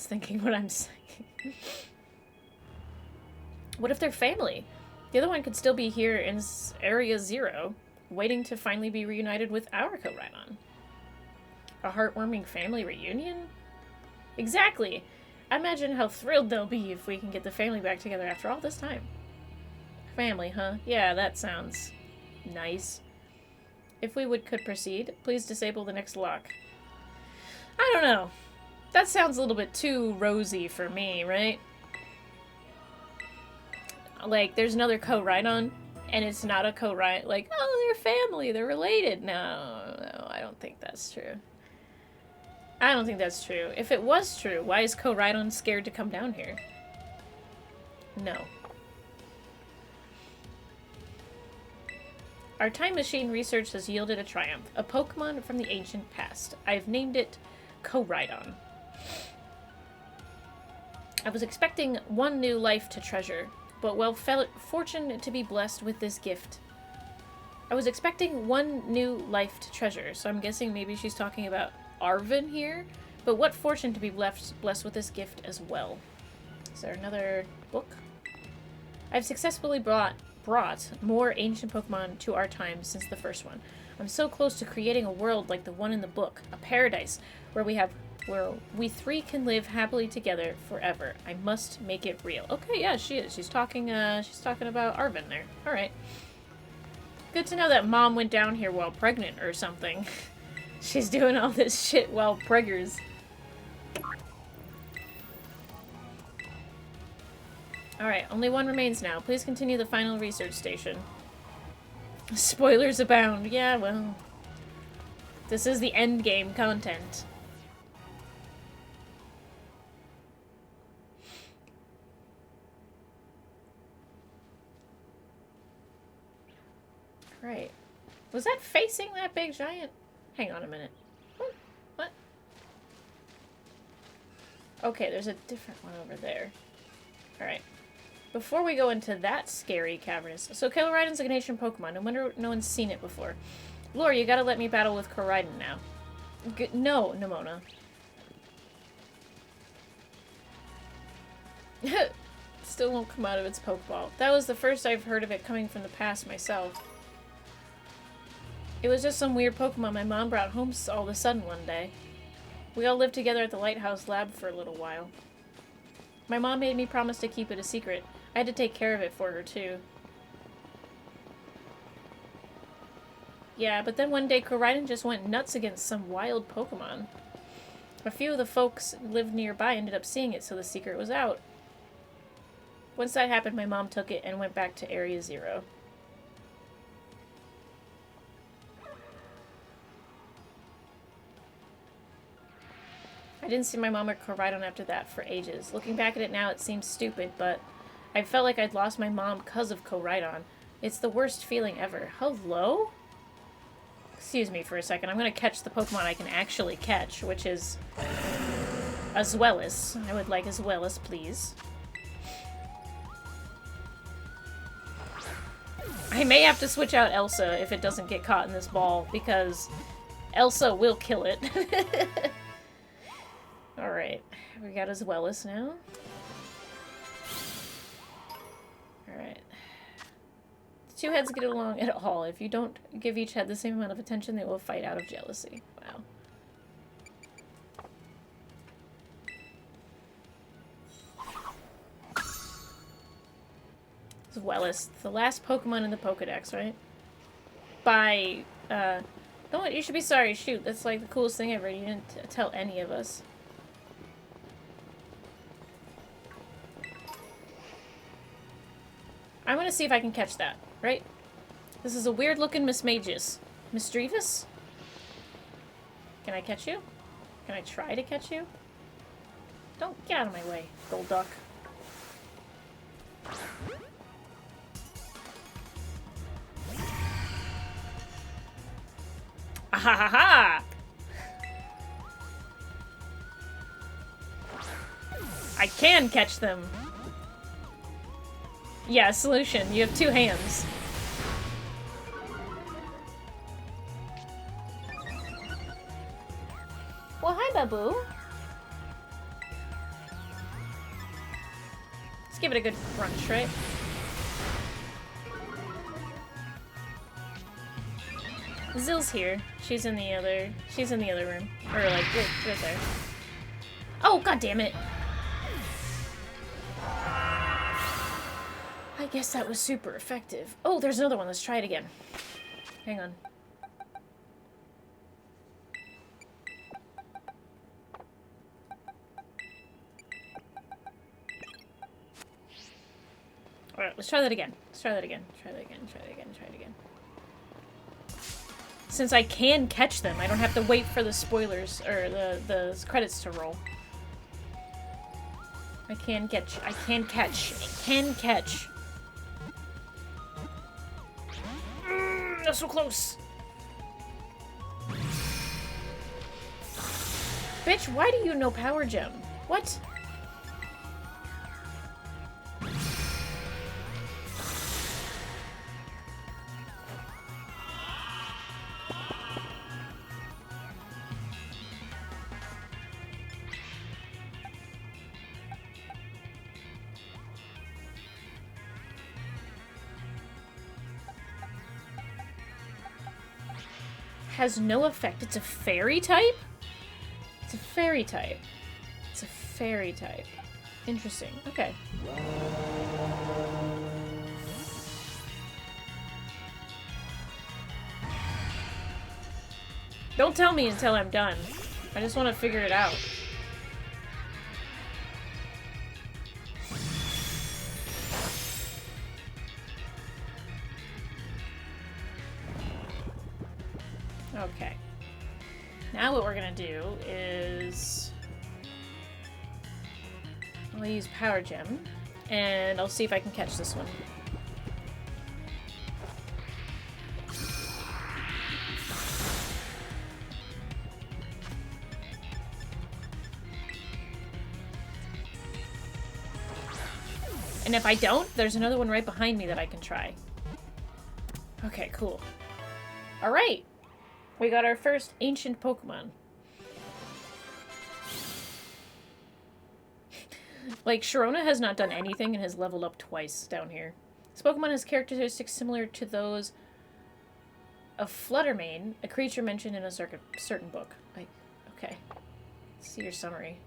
Speaker 1: thinking what I'm saying. What if they're family? The other one could still be here in Area 0, waiting to finally be reunited with our Koraidon. A heartwarming family reunion? Exactly! Imagine how thrilled they'll be if we can get the family back together after all this time. Family, huh? Yeah, that sounds nice. If we could proceed, please disable the next lock. I don't know. That sounds a little bit too rosy for me, right? Like, there's another Koraidon, and it's not a Koraidon. Like, oh, they're family, they're related. No, I don't think that's true. I don't think that's true. If it was true, why is Koraidon scared to come down here? No. Our time machine research has yielded a triumph. A Pokemon from the ancient past. I've named it Koraidon. I was expecting one new life to treasure, but well, felt fortunate to be blessed with this gift. I was expecting one new life to treasure, so I'm guessing maybe she's talking about Arvin here, but what fortune to be blessed with this gift as well. Is there another book? I've successfully brought more ancient Pokemon to our time since the first one. I'm so close to creating a world like the one in the book, a paradise where we 3 can live happily together forever. I must make it real. Okay, yeah, she is. She's talking about Arvin there. All right. Good to know that Mom went down here while pregnant or something. She's doing all this shit while preggers. Alright, only one remains now. Please continue the final research station. Spoilers abound. Yeah, well. This is the endgame content. Right. Was that facing that big giant? Hang on a minute. What? Okay, there's a different one over there. Alright. Before we go into that scary cavernous... So Koraidon's an ancient Pokemon. I wonder no one's seen it before. Lore, you gotta let me battle with Koraidon now. No, Nimona. Still won't come out of its Pokeball. That was the first I've heard of it coming from the past myself. It was just some weird Pokemon my mom brought home all of a sudden one day. We all lived together at the Lighthouse Lab for a little while. My mom made me promise to keep it a secret. I had to take care of it for her, too. Yeah, but then one day Koraidon just went nuts against some wild Pokemon. A few of the folks lived nearby ended up seeing it, so the secret was out. Once that happened, my mom took it and went back to Area 0. I didn't see my mom or Koraidon after that for ages. Looking back at it now, it seems stupid, but I felt like I'd lost my mom because of Koraidon. It's the worst feeling ever. Hello? Excuse me for a second. I'm going to catch the Pokemon I can actually catch, which is a Zweilous. I would like a Zweilous, please. I may have to switch out Elsa if it doesn't get caught in this ball, because Elsa will kill it. Alright, we got a Zweilous now. Alright. The 2 heads get along at all. If you don't give each head the same amount of attention, they will fight out of jealousy. Wow. Zweilous, the last Pokemon in the Pokedex, right? By, no, you should be sorry. Shoot, that's like the coolest thing ever. You didn't tell any of us. I want to see if I can catch that, right? This is a weird-looking Mismagius. Misdreavus? Can I catch you? Can I try to catch you? Don't get out of my way, Golduck. Ahahaha! I can catch them. Yeah, solution. You have 2 hands. boo. Let's give it a good crunch, right? Zill's here. She's in the other room. Or like right there. Oh, god damn it. I guess that was super effective. Oh, there's another one. Let's try it again. Hang on. Alright, let's try that again. Let's try that again. Try that again. Try it again. Try it again. Since I can catch them, I don't have to wait for the spoilers or the credits to roll. I can catch. I can catch. I can catch. That's so close. Bitch, why do you know Power Gem? What? Has no effect. It's a fairy type? It's a fairy type. It's a fairy type. Interesting. Okay. Don't tell me until I'm done. I just want to figure it out. Okay. Now what we're gonna do is I'll use Power Gem, and I'll see if I can catch this one. And if I don't, there's another one right behind me that I can try. Okay, cool. Alright! We got our first ancient Pokemon. Like, Sharona has not done anything and has leveled up twice down here. This Pokemon has characteristics similar to those of Fluttermane, a creature mentioned in a certain book. Okay. Let's see your summary.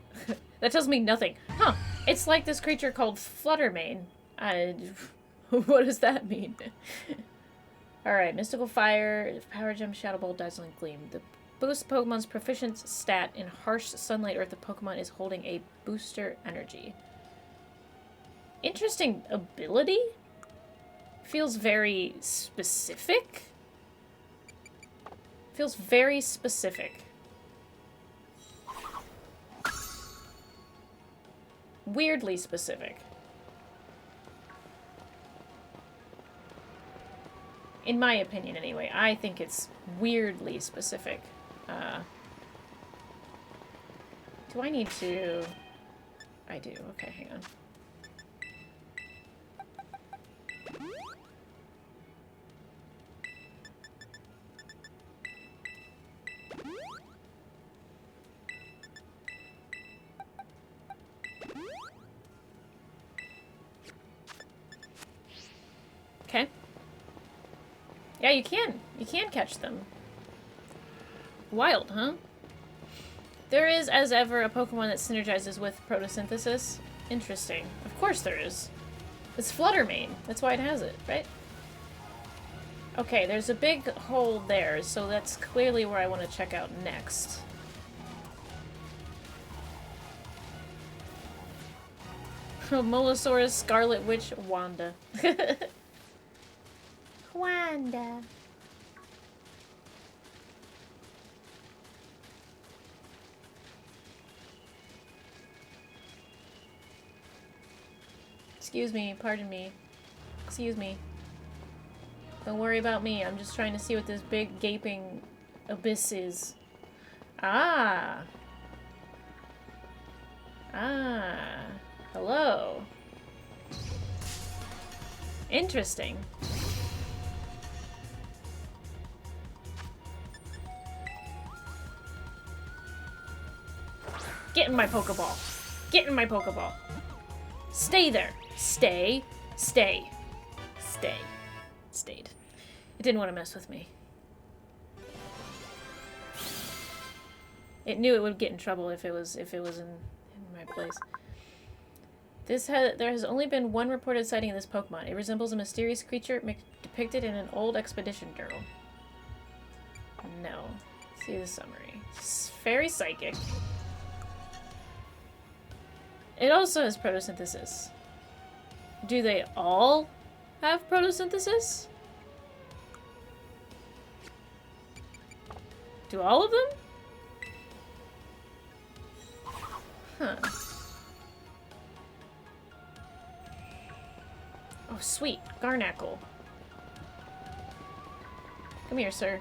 Speaker 1: That tells me nothing. Huh. It's like this creature called Fluttermane. What does that mean? Alright, Mystical Fire, Power Gem, Shadow Ball, Dazzling Gleam. The boost Pokemon's proficient stat in harsh sunlight or if the Pokemon is holding a booster energy. Interesting ability? Feels very specific? Feels very specific. Weirdly specific. In my opinion, anyway. I think it's weirdly specific. Do I need to... I do. Okay, hang on. Okay. Yeah, you can. You can catch them. Wild, huh? There is, as ever, a Pokemon that synergizes with photosynthesis. Interesting. Of course there is. It's Fluttermane. That's why it has it, right? Okay, there's a big hole there, so that's clearly where I want to check out next. Molosaurus, Scarlet Witch, Wanda. Wanda. Excuse me, pardon me. Excuse me. Don't worry about me, I'm just trying to see what this big gaping abyss is. Ah! Ah. Hello. Interesting. Get in my Pokeball. Get in my Pokeball. Stay there. Stay. Stay. Stay. Stayed. It didn't want to mess with me. It knew it would get in trouble if it was in my place. There has only been one reported sighting of this Pokemon. It resembles a mysterious creature depicted in an old expedition journal. No. Let's see the summary. It's very psychic. It also has photosynthesis. Do they all have photosynthesis? Do all of them? Huh. Oh, sweet. Garnackle. Come here, sir.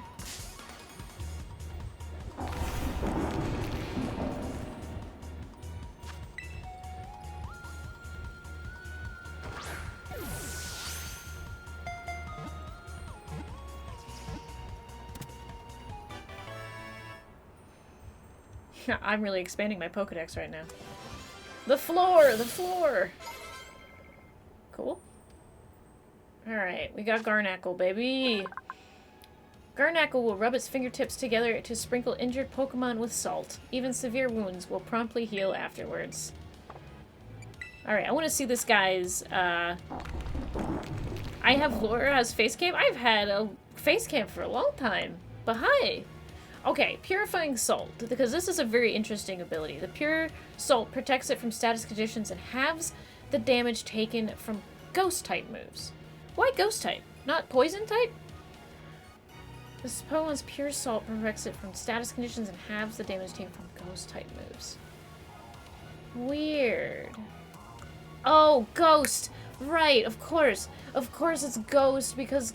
Speaker 1: I'm really expanding my Pokedex right now. The floor! The floor! Cool. Alright, we got Garnackle, baby! Garnackle will rub its fingertips together to sprinkle injured Pokemon with salt. Even severe wounds will promptly heal afterwards. Alright, I want to see this guy's, I have Laura as face cam? I've had a face cam for a long time. But hi! Okay, Purifying Salt, because this is a very interesting ability. The Pure Salt protects it from status conditions and halves the damage taken from Ghost-type moves. Why Ghost-type? Not Poison-type? This Pokemon's Pure Salt protects it from status conditions and halves the damage taken from Ghost-type moves. Weird. Oh, Ghost! Right, of course. Of course it's Ghost, because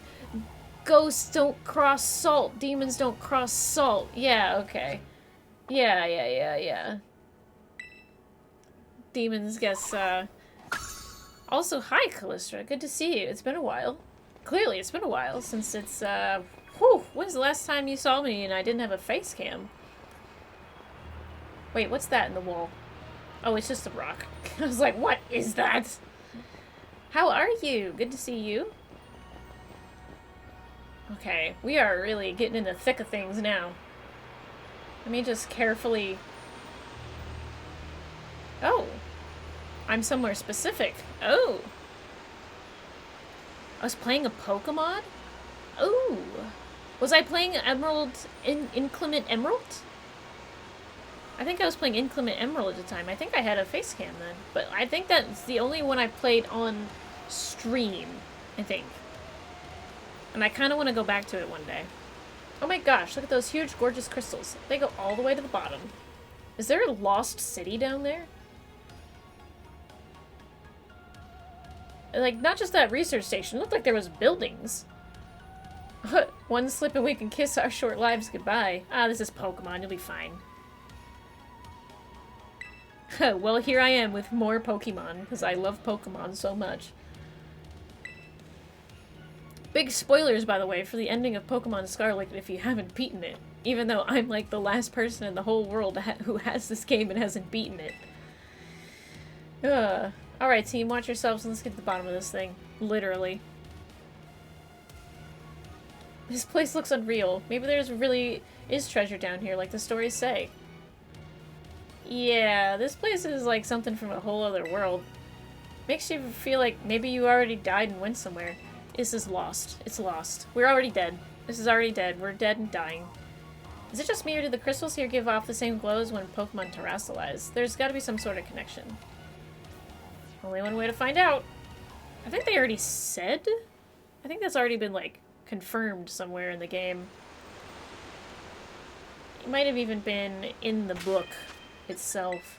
Speaker 1: ghosts don't cross salt. Demons don't cross salt. Yeah, okay. Yeah. Demons, guess, Also, hi, Callistra. Good to see you. It's been a while. Clearly, it's been a while since it's, when's the last time you saw me and I didn't have a face cam? Wait, what's that in the wall? Oh, it's just a rock. I was like, what is that? How are you? Good to see you. Okay, we are really getting in the thick of things now. Let me just carefully... Oh. I'm somewhere specific. Oh. I was playing a Pokemon? Oh. Was I playing Inclement Emerald? I think I was playing Inclement Emerald at the time. I think I had a face cam then. But I think that's the only one I played on stream, I think. And I kind of want to go back to it one day. Oh my gosh, look at those huge, gorgeous crystals. They go all the way to the bottom. Is there a lost city down there? Like, not just that research station. It looked like there was buildings. One slip and we can kiss our short lives goodbye. Ah, this is Pokemon. You'll be fine. Well, here I am with more Pokemon, because I love Pokemon so much. Big spoilers, by the way, for the ending of Pokemon Scarlet if you haven't beaten it. Even though I'm like the last person in the whole world who has this game and hasn't beaten it. Alright, team, watch yourselves and let's get to the bottom of this thing. Literally. This place looks unreal. Maybe there's really is treasure down here, like the stories say. Yeah, this place is like something from a whole other world. Makes you feel like maybe you already died and went somewhere. This is lost. It's lost. We're already dead. This is already dead. We're dead and dying. Is it just me or do the crystals here give off the same glows when Pokemon terrestrialize? There's gotta be some sort of connection. Only one way to find out. I think they already said? I think that's already been, like, confirmed somewhere in the game. It might have even been in the book itself.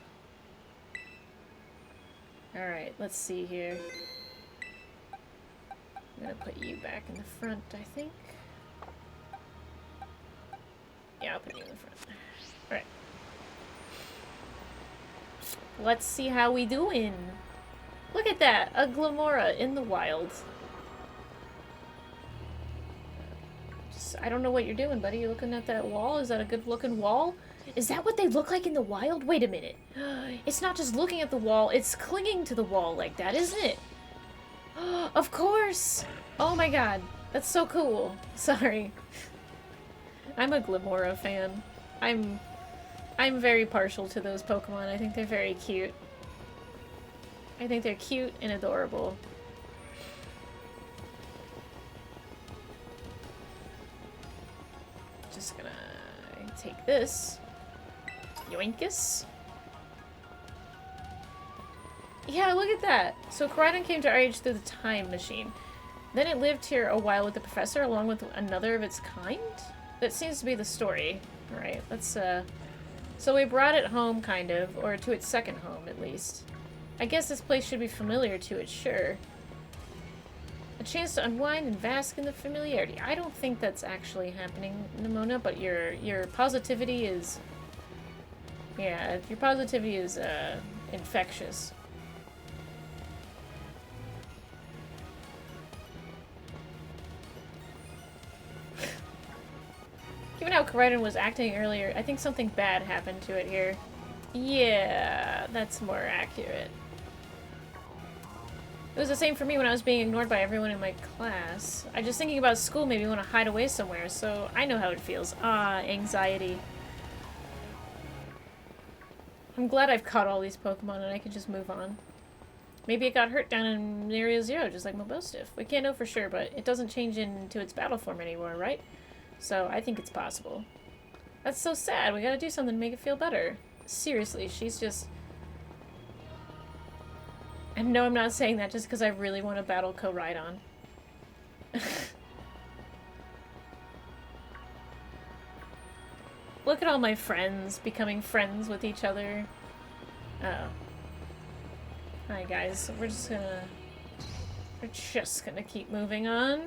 Speaker 1: Alright, let's see here. I'm gonna put you back in the front, I think. Yeah, I'll put you in the front. Alright. Let's see how we doing. Look at that! A Glamora in the wild. I don't know what you're doing, buddy. You looking at that wall? Is that a good looking wall? Is that what they look like in the wild? Wait a minute. It's not just looking at the wall, it's clinging to the wall like that, isn't it? Of course! Oh my god. That's so cool. Sorry. I'm a Glimora fan. I'm very partial to those Pokemon. I think they're very cute. I think they're cute and adorable. Just gonna take this. Yoinkus. Yeah, look at that. So Koraidon came to our age through the time machine. Then it lived here a while with the professor along with another of its kind? That seems to be the story. Alright, let's so we brought it home, kind of, or to its second home, at least. I guess this place should be familiar to it, sure. A chance to unwind and bask in the familiarity. I don't think that's actually happening, Nimona, but your positivity is... Yeah, your positivity is, infectious. Given how Koraidon was acting earlier, I think something bad happened to it here. Yeah, that's more accurate. It was the same for me when I was being ignored by everyone in my class. I just thinking about school made me want to hide away somewhere, so I know how it feels. Ah, anxiety. I'm glad I've caught all these Pokemon and I can just move on. Maybe it got hurt down in Area 0, just like Mobostiff. We can't know for sure, but it doesn't change into its battle form anymore, right? So I think it's possible. That's so sad. We gotta do something to make it feel better. Seriously, she's just... And no, I'm not saying that just because I really want to battle Koraidon. Look at all my friends becoming friends with each other. Uh-oh. Hi guys, we're just gonna keep moving on.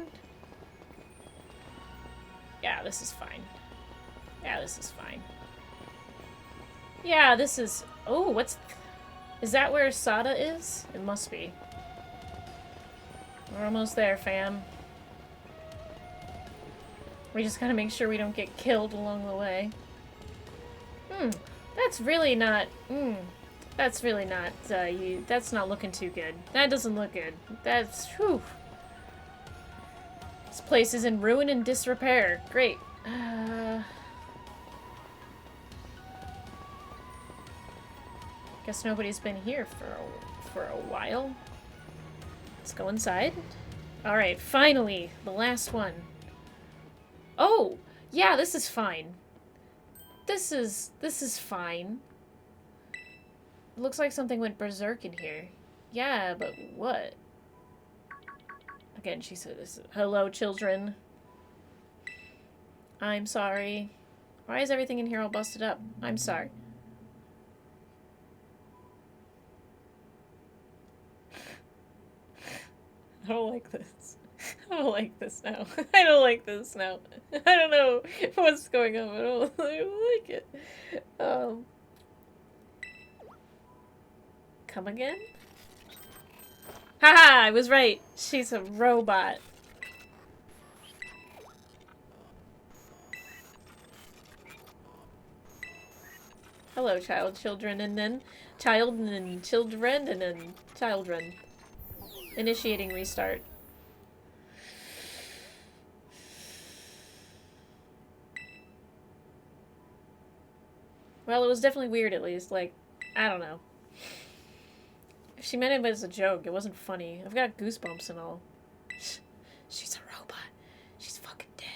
Speaker 1: Yeah, this is fine. Yeah, this is fine. Yeah, this is... Oh, what's... Is that where Sada is? It must be. We're almost there, fam. We just gotta make sure we don't get killed along the way. That's really not... That's really not, that's not looking too good. That doesn't look good. That's... Whew. This place is in ruin and disrepair. Great. Guess nobody's been here for a while. Let's go inside. Alright, finally! The last one. Oh! Yeah, this is fine. This is fine. It looks like something went berserk in here. Yeah, but what? Again, she said this. Hello, children. I'm sorry. Why is everything in here all busted up? I'm sorry. I don't like this. I don't like this now. I don't like this now. I don't know what's going on, but I don't like it. Come again? Haha, I was right. She's a robot. Hello, children, and then children, and then children. Initiating restart. Well, it was definitely weird, at least. Like, I don't know. If she meant it as a joke, it wasn't funny. I've got goosebumps and all. She's a robot. She's fucking dead.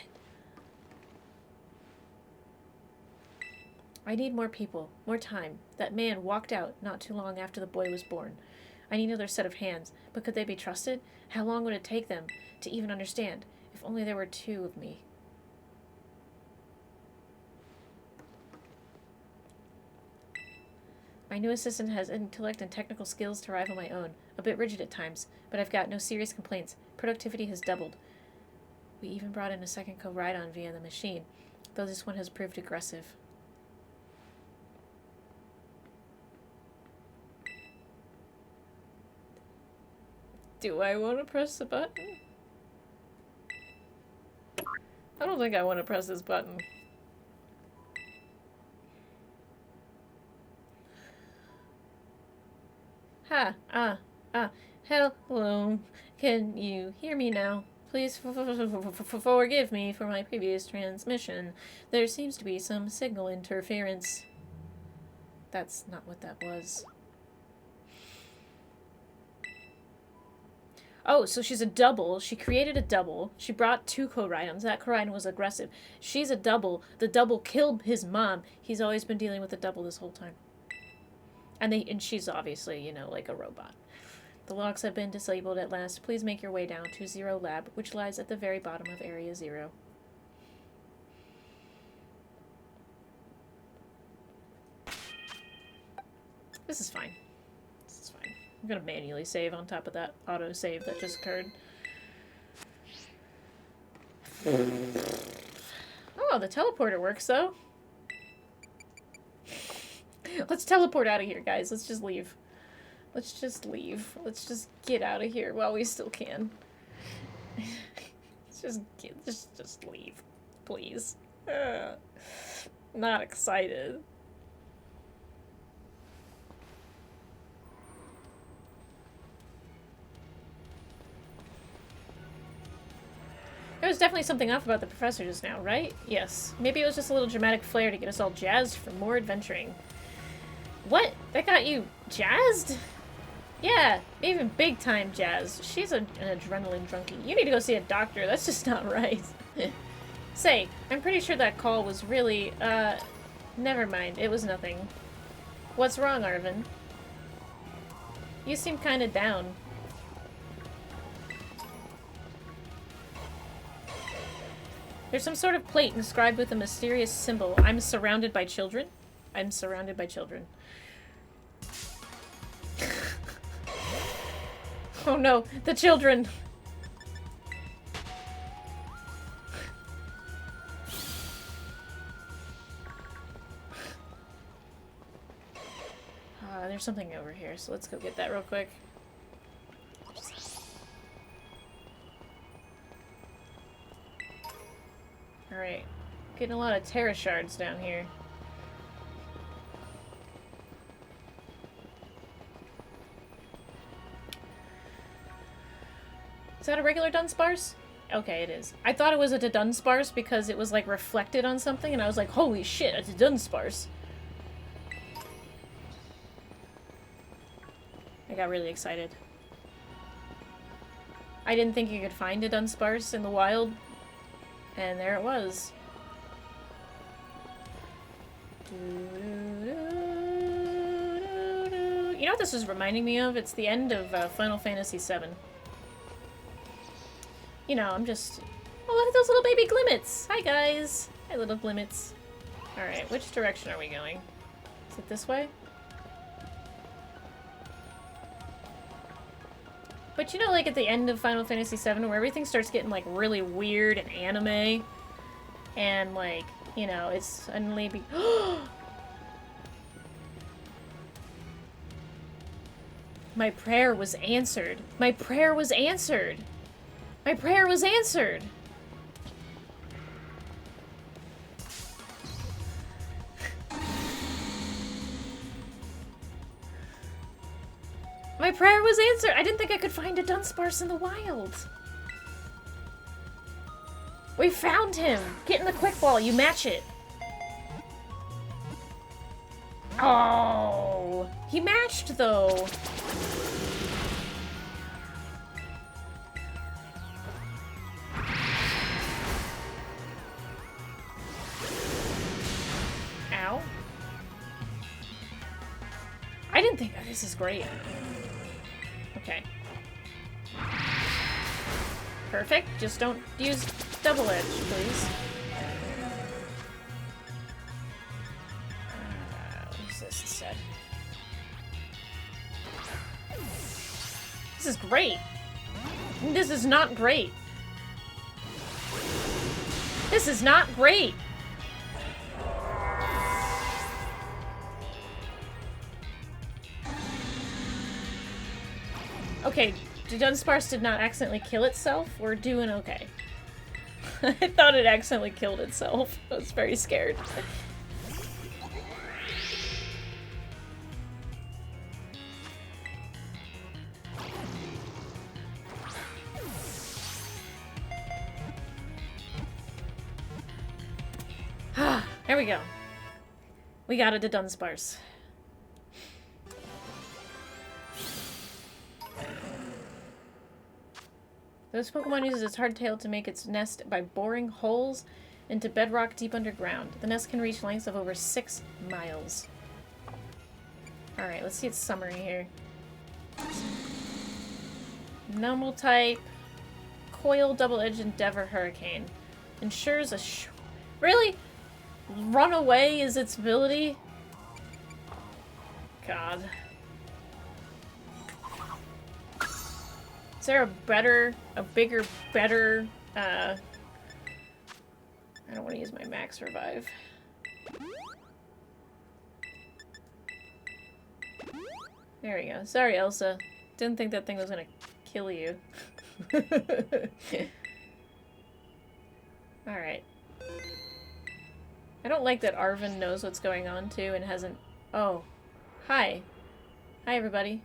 Speaker 1: I need more people. More time. That man walked out not too long after the boy was born. I need another set of hands. But could they be trusted? How long would it take them to even understand? If only there were two of me. My new assistant has intellect and technical skills to rival my own. A bit rigid at times, but I've got no serious complaints. Productivity has doubled. We even brought in a second Koraidon via the machine, though this one has proved aggressive. Do I want to press the button? I don't think I want to press this button. Ah, ah, ah. Hello. Can you hear me now? Please forgive me for my previous transmission. There seems to be some signal interference. That's not what that was. Oh, so she's a double. She created a double. She brought 2 Koraidons. That Koraidon was aggressive. She's a double. The double killed his mom. He's always been dealing with the double this whole time. And she's obviously, you know, like a robot. The locks have been disabled at last. Please make your way down to Zero Lab, which lies at the very bottom of Area 0. This is fine. This is fine. I'm gonna manually save on top of that auto-save that just occurred. Oh, the teleporter works, though. Let's teleport out of here, guys. Let's just leave. Let's just leave. Let's just get out of here while we still can. Let's just leave. Please. Not excited. There was definitely something off about the professor just now, right? Yes. Maybe it was just a little dramatic flair to get us all jazzed for more adventuring. What? That got you jazzed? Yeah, even big time jazzed. She's an adrenaline junkie. You need to go see a doctor. That's just not right. Say, I'm pretty sure that call was really, never mind. It was nothing. What's wrong, Arvin? You seem kinda down. There's some sort of plate inscribed with a mysterious symbol. I'm surrounded by children. I'm surrounded by children. Oh no, the children! There's something over here, so let's go get that real quick. Alright. Getting a lot of Terra shards down here. Is that a regular Dunsparce? Okay, it is. I thought it was a Dunsparce because it was like reflected on something and I was like, holy shit, it's a Dunsparce. I got really excited. I didn't think you could find a Dunsparce in the wild. And there it was. You know what this is reminding me of? It's the end of Final Fantasy VII. You know, I'm just... Oh, look at those little baby Glimmets! Hi, guys! Hi, little Glimmets. Alright, which direction are we going? Is it this way? But you know, like, at the end of Final Fantasy VII, where everything starts getting, like, really weird and anime, and, like, you know, it's suddenly be- My prayer was answered. My prayer was answered. My prayer was answered. My prayer was answered. I didn't think I could find a Dunsparce in the wild. We found him. Get in the quick ball. You match it. Oh, he matched though. Ow. I didn't think, oh, this is great. Okay. Perfect. Just don't use double edge, please. What's this instead? This is great. This is not great. This is not great. Okay, Dunsparce did not accidentally kill itself. We're doing okay. I thought it accidentally killed itself. I was very scared. we go. We got it to Dunsparce. This Pokemon uses its hardtail to make its nest by boring holes into bedrock deep underground. The nest can reach lengths of over 6 miles. Alright, let's see its summary here. Normal type. Coil, double-edged, Endeavor, Hurricane. Ensures a really? Run away is its ability? God. Is there a bigger, better, I don't want to use my max revive. There we go. Sorry, Elsa. Didn't think that thing was gonna kill you. Alright. I don't like that Arven knows what's going on, too, and hasn't... Oh. Hi. Hi, everybody.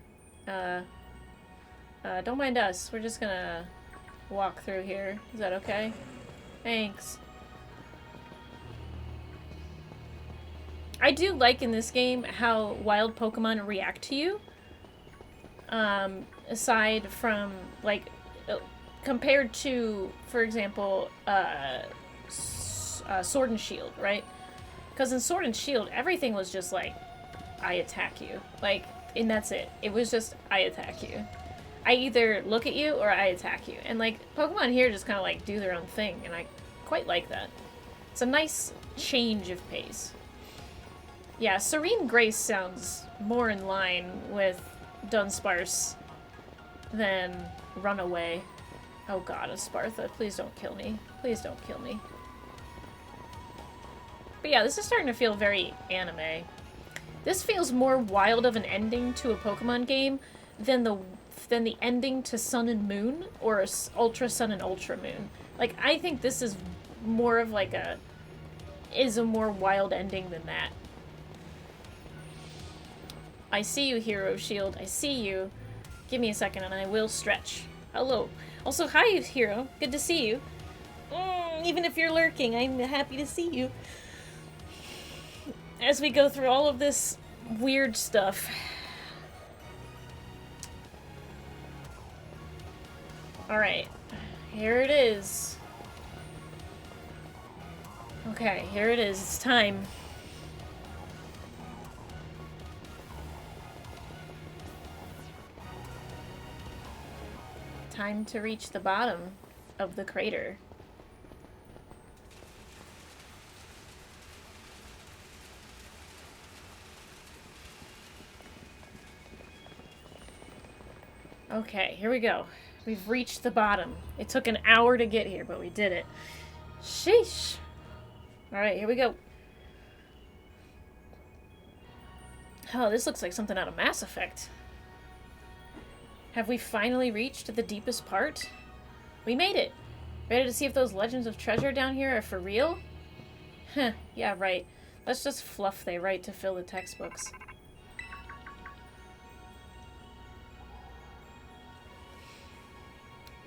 Speaker 1: Don't mind us. We're just gonna walk through here. Is that okay? Thanks. I do like in this game how wild Pokemon react to you. Aside from, like, compared to, for example, Sword and Shield, right? Because in Sword and Shield, everything was just like, I attack you. Like, and that's it. It was just, I attack you. I either look at you or I attack you. And, like, Pokemon here just kind of, like, do their own thing, and I quite like that. It's a nice change of pace. Yeah, Serene Grace sounds more in line with Dunsparce than Runaway. Oh god, Espartha, please don't kill me. Please don't kill me. But yeah, this is starting to feel very anime. This feels more wild of an ending to a Pokemon game than the ending to Sun and Moon or Ultra Sun and Ultra Moon. Like, I think this is more of like a more wild ending than that. I see you, Hero Shield. I see you. Give me a second and I will stretch. Hello. Also, hi, Hero. Good to see you. Even if you're lurking, I'm happy to see you. As we go through all of this weird stuff. Alright. Here it is. Okay, here it is. It's time. Time to reach the bottom of the crater. Okay, here we go. We've reached the bottom. It took an hour to get here, but we did it. Sheesh. Alright, here we go. Oh, this looks like something out of Mass Effect. Have we finally reached the deepest part? We made it! Ready to see if those legends of treasure down here are for real? Heh, yeah, right. That's just fluff they write to fill the textbooks.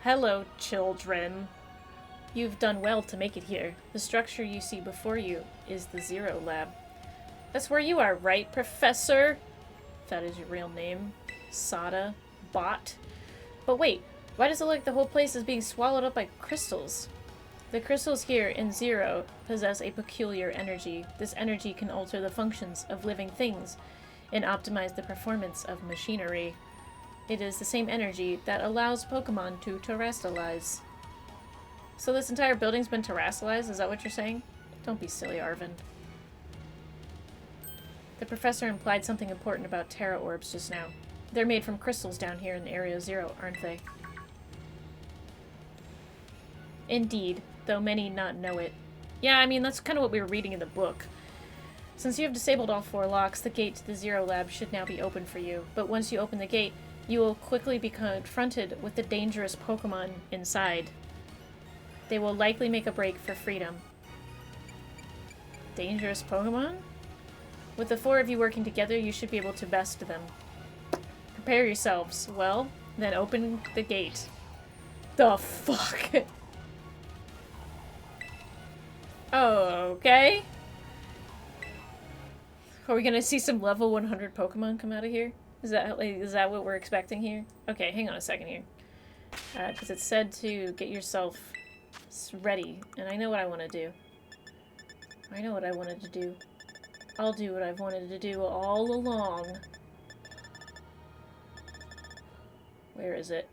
Speaker 1: Hello, children. You've done well to make it here. The structure you see before you is the Zero Lab. That's where you are, right, Professor? If that is your real name. Sada. Bot. But wait, why does it look like the whole place is being swallowed up by crystals? The crystals here in Zero possess a peculiar energy. This energy can alter the functions of living things and optimize the performance of machinery. It is the same energy that allows Pokemon to terrestrialize. So this entire building's been terrestrialized? Is that what you're saying? Don't be silly, Arven. The professor implied something important about Terra Orbs just now. They're made from crystals down here in Area Zero, aren't they? Indeed, though many not know it. Yeah, I mean, that's kind of what we were reading in the book. Since you have disabled all 4 locks, the gate to the Zero Lab should now be open for you. But once you open the gate, you will quickly be confronted with the dangerous Pokemon inside. They will likely make a break for freedom. Dangerous Pokemon? With the 4 of you working together, you should be able to best them. Prepare yourselves. Well, then open the gate. The fuck? Oh, okay. Are we gonna see some level 100 Pokemon come out of here? Is that what we're expecting here? Okay, hang on a second here. Because it said to get yourself ready, and I know what I want to do. I know what I wanted to do. I'll do what I've wanted to do all along. Where is it?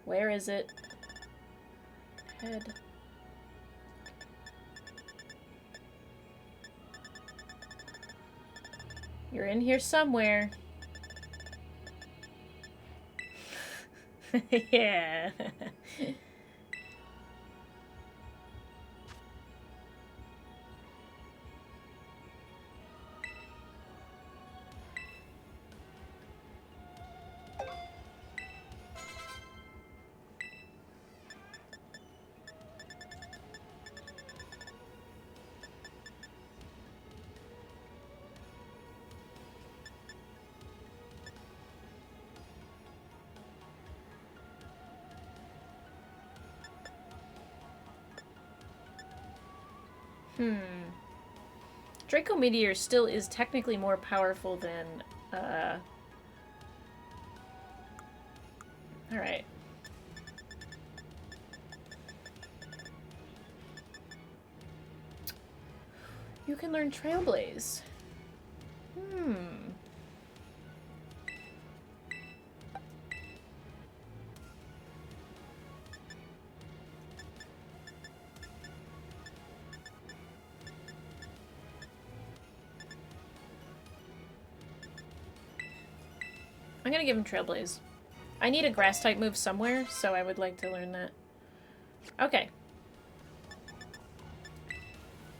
Speaker 1: Where is it? Head. You're in here somewhere. Yeah. Draco Meteor still is technically more powerful than, Alright. You can learn Trailblaze. I'm gonna give him Trailblaze. I need a grass-type move somewhere, so I would like to learn that. Okay.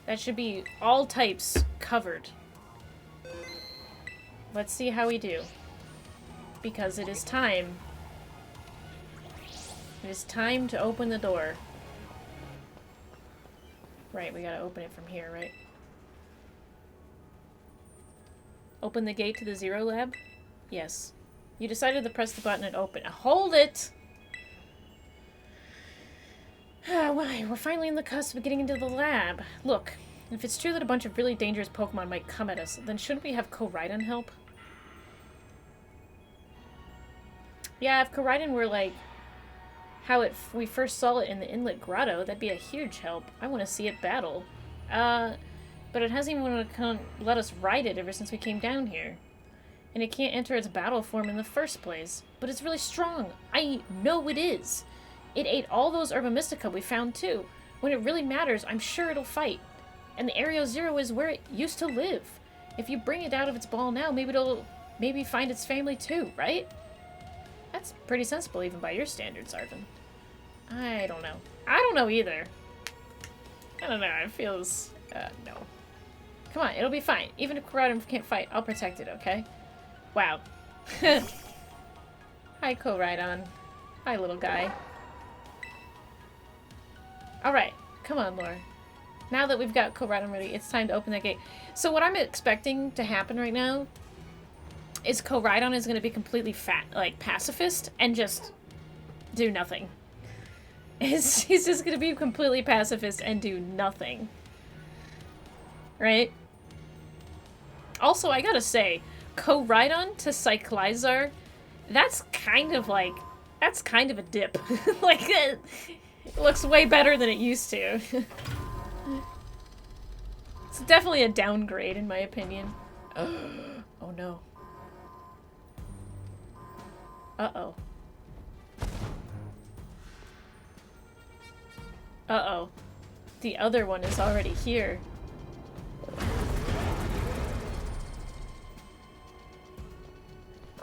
Speaker 1: That should be all types covered. Let's see how we do. Because it is time. It is time to open the door. Right, we gotta open it from here, right? Open the gate to the Zero Lab? Yes. You decided to press the button and open. Hold it! Why? We're finally in the cusp of getting into the lab. Look, if it's true that a bunch of really dangerous Pokemon might come at us, then shouldn't we have Koraidon help? Yeah, if Koraidon were like how we first saw it in the Inlet Grotto, that'd be a huge help. I want to see it battle. But it hasn't even wanted to let us ride it ever since we came down here. And it can't enter its battle form in the first place. But it's really strong. I know it is. It ate all those Herba Mystica we found too. When it really matters, I'm sure it'll fight. And the Area Zero is where it used to live. If you bring it out of its ball now, maybe it'll find its family too, right? That's pretty sensible even by your standards, Arvin. I don't know. I don't know either. I don't know. It feels... no. Come on, it'll be fine. Even if Koraidon can't fight, I'll protect it, okay? Wow. Hi, Koraidon. Hi, little guy. Alright. Come on, Laura. Now that we've got Koraidon ready, it's time to open that gate. So what I'm expecting to happen right now is Koraidon is going to be completely pacifist and just do nothing. He's just going to be completely pacifist and do nothing. Right? Also, I gotta say, Koraidon to Cyclizar, that's kind of a dip. Like, it looks way better than it used to. It's definitely a downgrade, in my opinion. Oh no. Uh-oh. Uh-oh. The other one is already here.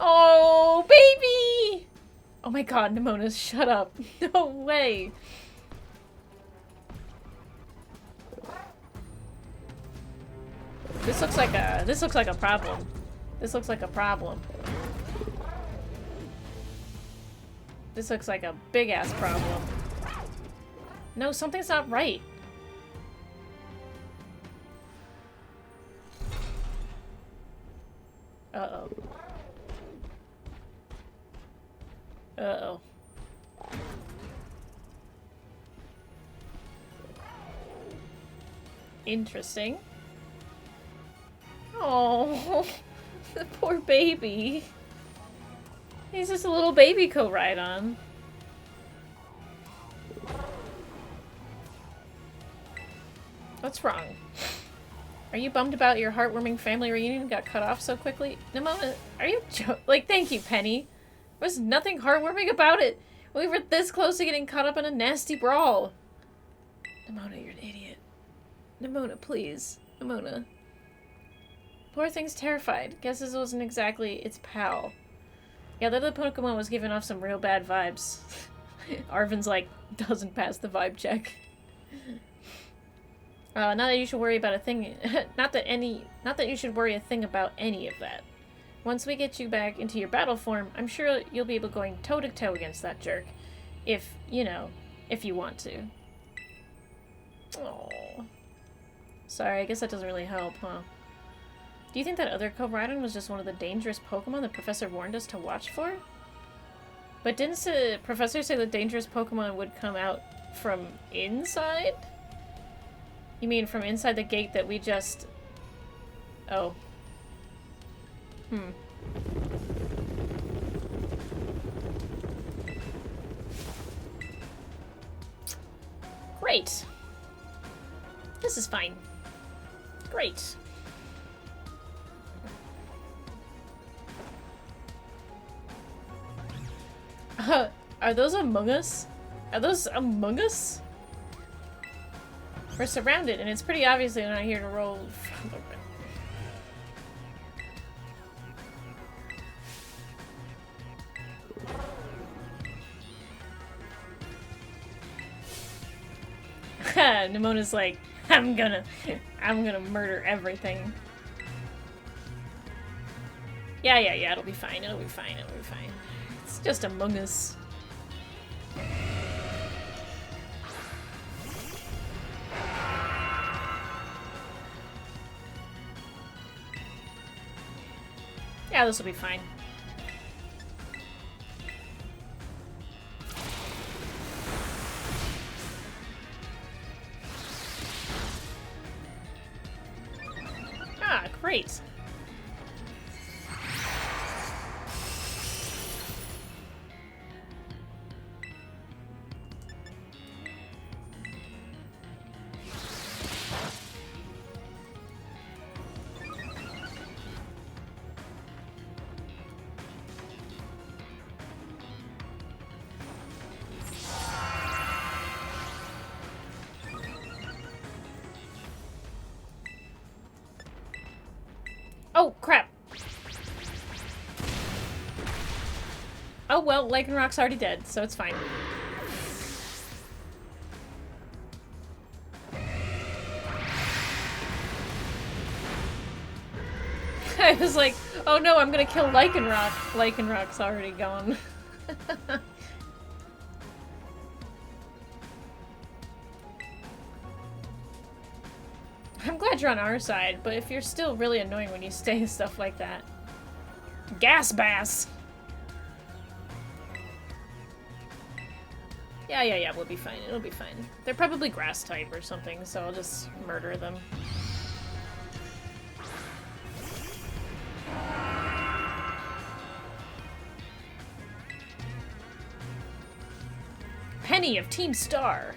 Speaker 1: Oh, baby! Oh my god, Nimona, shut up. No way. This looks like a problem. This looks like a problem. This looks like a big-ass problem. No, something's not right. Uh-oh. Uh-oh. Interesting. Oh, the poor baby. He's just a little baby Koraidon. What's wrong? Are you bummed about your heartwarming family reunion got cut off so quickly? Nimona, are you like, thank you, Penny. There was nothing heartwarming about it. We were this close to getting caught up in a nasty brawl. Nimona, you're an idiot. Nimona, please. Nimona. Poor thing's terrified. Guess this wasn't exactly its pal. Yeah, the other Pokemon was giving off some real bad vibes. Arvin's like, doesn't pass the vibe check. Not that you should worry about a thing. Not that you should worry a thing about any of that. Once we get you back into your battle form, I'm sure you'll be able going toe to toe against that jerk. If, you know, if you want to. Oh. Sorry, I guess that doesn't really help, huh? Do you think that other Koraidon was just one of the dangerous Pokemon the professor warned us to watch for? But didn't the professor say that dangerous Pokemon would come out from inside? You mean from inside the gate that we just... Oh. Great. This is fine. Great. Are those Among Us? Are those Among Us? We're surrounded, and it's pretty obvious they're not here to roll. Nimona's like, I'm gonna murder everything. Yeah, it'll be fine, it'll be fine. It's just Among Us. Yeah, this will be fine. Ah, great. Oh, crap. Oh, well, Lycanroc's already dead, so it's fine. I was like, oh no, I'm gonna kill Lycanroc. Lycanroc's already gone. I'm glad you're on our side, but if you're still really annoying when you say stuff like that. Gas Bass! Yeah, we'll be fine. It'll be fine. They're probably grass type or something, so I'll just murder them. Penny of Team Star!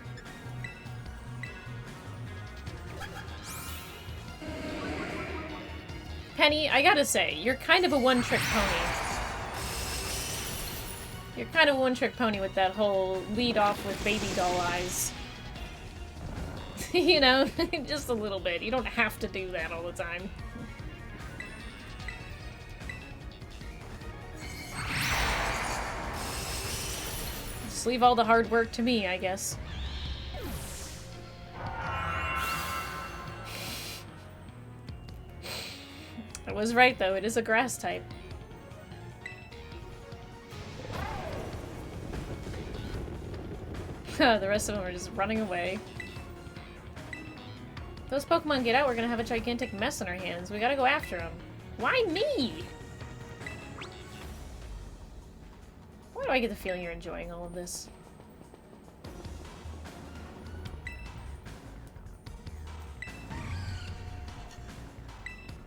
Speaker 1: Penny, I gotta say, you're kind of a one-trick pony. You're kind of a one-trick pony with that whole lead off with baby doll eyes. You know, just a little bit. You don't have to do that all the time. Just leave all the hard work to me, I guess. I was right, though. It is a grass type. The rest of them are just running away. If those Pokemon get out, we're gonna have a gigantic mess on our hands. We gotta go after them. Why me? Why do I get the feeling you're enjoying all of this?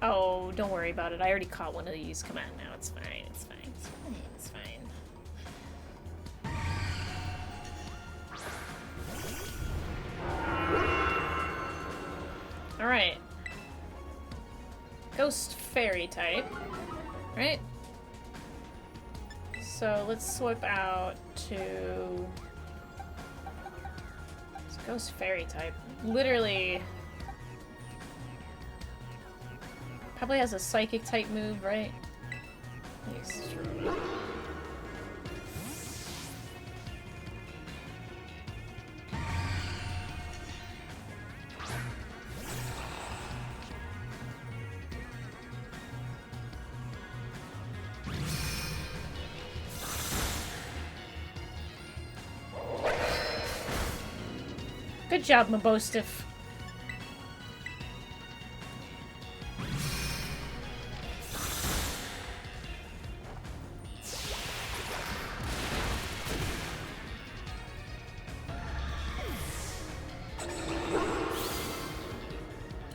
Speaker 1: Oh, don't worry about it. I already caught one of these. Come on now. It's fine. It's fine. It's fine. It's fine. Alright. Ghost fairy type. Right? So let's swap out to ghost fairy type. Literally probably has a psychic type move, right? Yes, true. Good job, Mabostiff.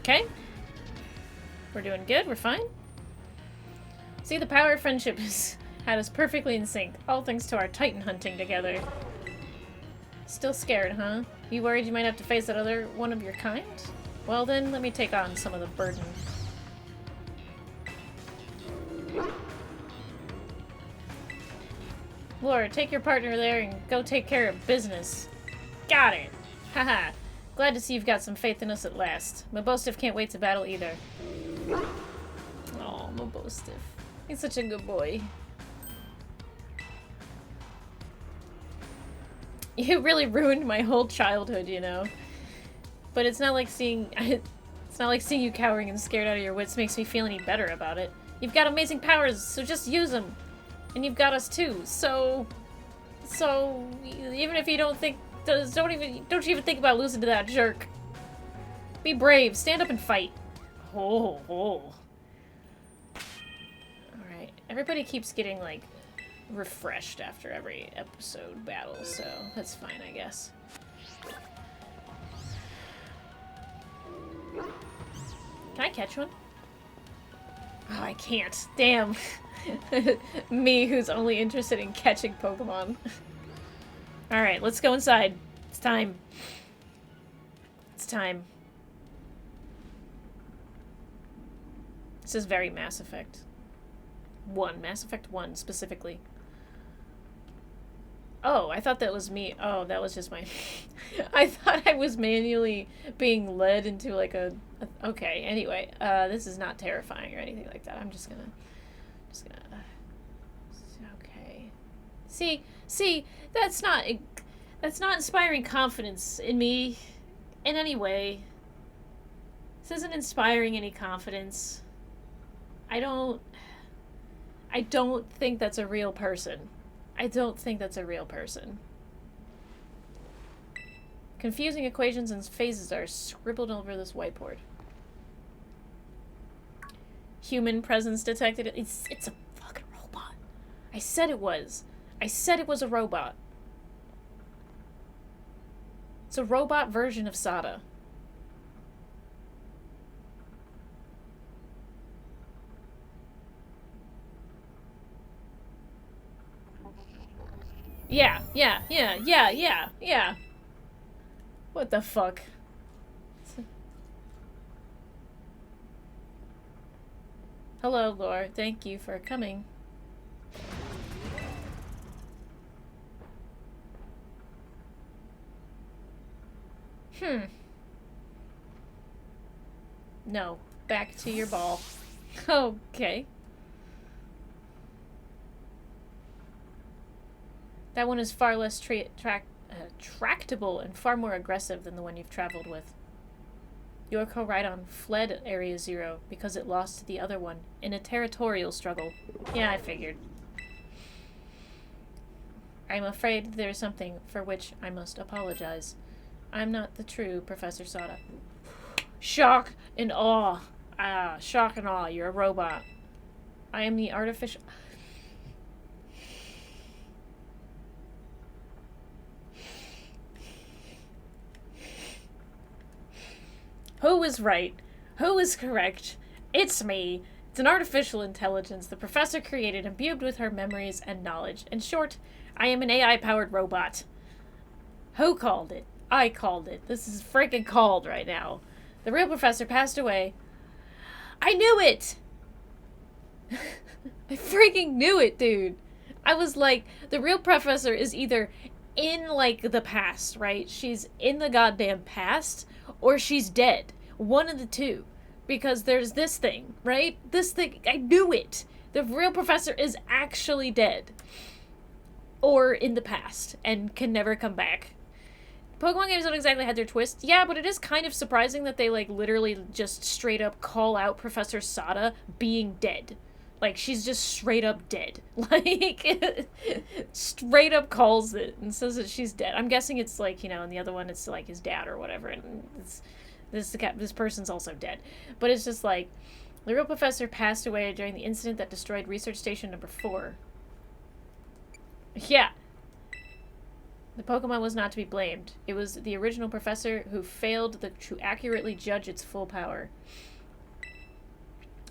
Speaker 1: Okay. We're doing good, we're fine. See, the power of friendship has had us perfectly in sync, all thanks to our Titan hunting together. Still scared, huh? You worried you might have to face that other one of your kind? Well then, let me take on some of the burden. Lord, take your partner there and go take care of business. Got it! Haha. Glad to see you've got some faith in us at last. Mabostiff can't wait to battle either. Oh, Mabostiff. He's such a good boy. You really ruined my whole childhood, you know. But it's not like seeing you cowering and scared out of your wits makes me feel any better about it. You've got amazing powers, so just use them. And you've got us too. So even if you don't you even think about losing to that jerk. Be brave, stand up and fight. Oh. All right. Everybody keeps getting like refreshed after every episode battle, so that's fine, I guess. Can I catch one? Oh, I can't. Damn. Me, who's only interested in catching Pokemon. Alright, let's go inside. It's time. It's time. This is very Mass Effect 1. Mass Effect 1, specifically. Oh, I thought that was me. Oh, that was just my... I thought I was manually being led into like a... Okay, anyway. This is not terrifying or anything like that. I'm just gonna... Okay. See, that's not inspiring confidence in me in any way. This isn't inspiring any confidence. I don't think that's a real person. I don't think that's a real person. Confusing equations and phases are scribbled over this whiteboard. Human presence detected. It's a fucking robot. I said it was. I said it was a robot. It's a robot version of Sada. Yeah. What the fuck? Hello, Lore. Thank you for coming. No. Back to your ball. Okay. That one is far less tractable and far more aggressive than the one you've traveled with. Your co-Rhydon fled Area Zero because it lost to the other one in a territorial struggle. Yeah, I figured. I'm afraid there's something for which I must apologize. I'm not the true Professor Sada. Shock and awe. Shock and awe. You're a robot. I am the artificial... Who was right? Who was correct? It's me. It's an artificial intelligence the professor created, imbued with her memories and knowledge. In short, I am an AI-powered robot. Who called it? I called it. This is freaking called right now. The real professor passed away. I knew it! I freaking knew it, dude. I was like, the real professor is either in, like, the past, right? She's in the goddamn past, or she's dead. One of the two. Because there's this thing, right? This thing, I knew it. The real professor is actually dead. Or in the past, and can never come back. Pokemon games don't exactly have their twist. Yeah, but it is kind of surprising that they, like, literally just straight up call out Professor Sada being dead. Like, she's just straight up dead. Like, straight up calls it and says that she's dead. I'm guessing it's, like, you know, and the other one it's, like, his dad or whatever, and this person's also dead. But it's just, like, the real professor passed away during the incident that destroyed Research Station number 4. Yeah. The Pokemon was not to be blamed. It was the original professor who failed to accurately judge its full power.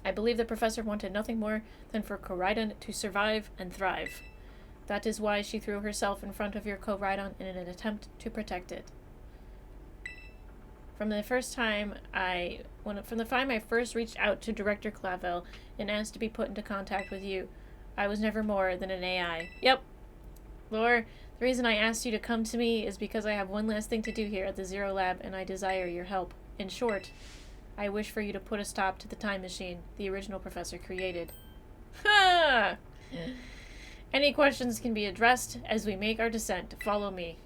Speaker 1: I believe the professor wanted nothing more than for Koraidon to survive and thrive. That is why she threw herself in front of your Koraidon in an attempt to protect it. From the time I first reached out to Director Clavel and asked to be put into contact with you, I was never more than an AI. Yep. Lore, the reason I asked you to come to me is because I have one last thing to do here at the Zero Lab, and I desire your help. In short, I wish for you to put a stop to the time machine the original professor created. Ha! Any questions can be addressed as we make our descent. Follow me.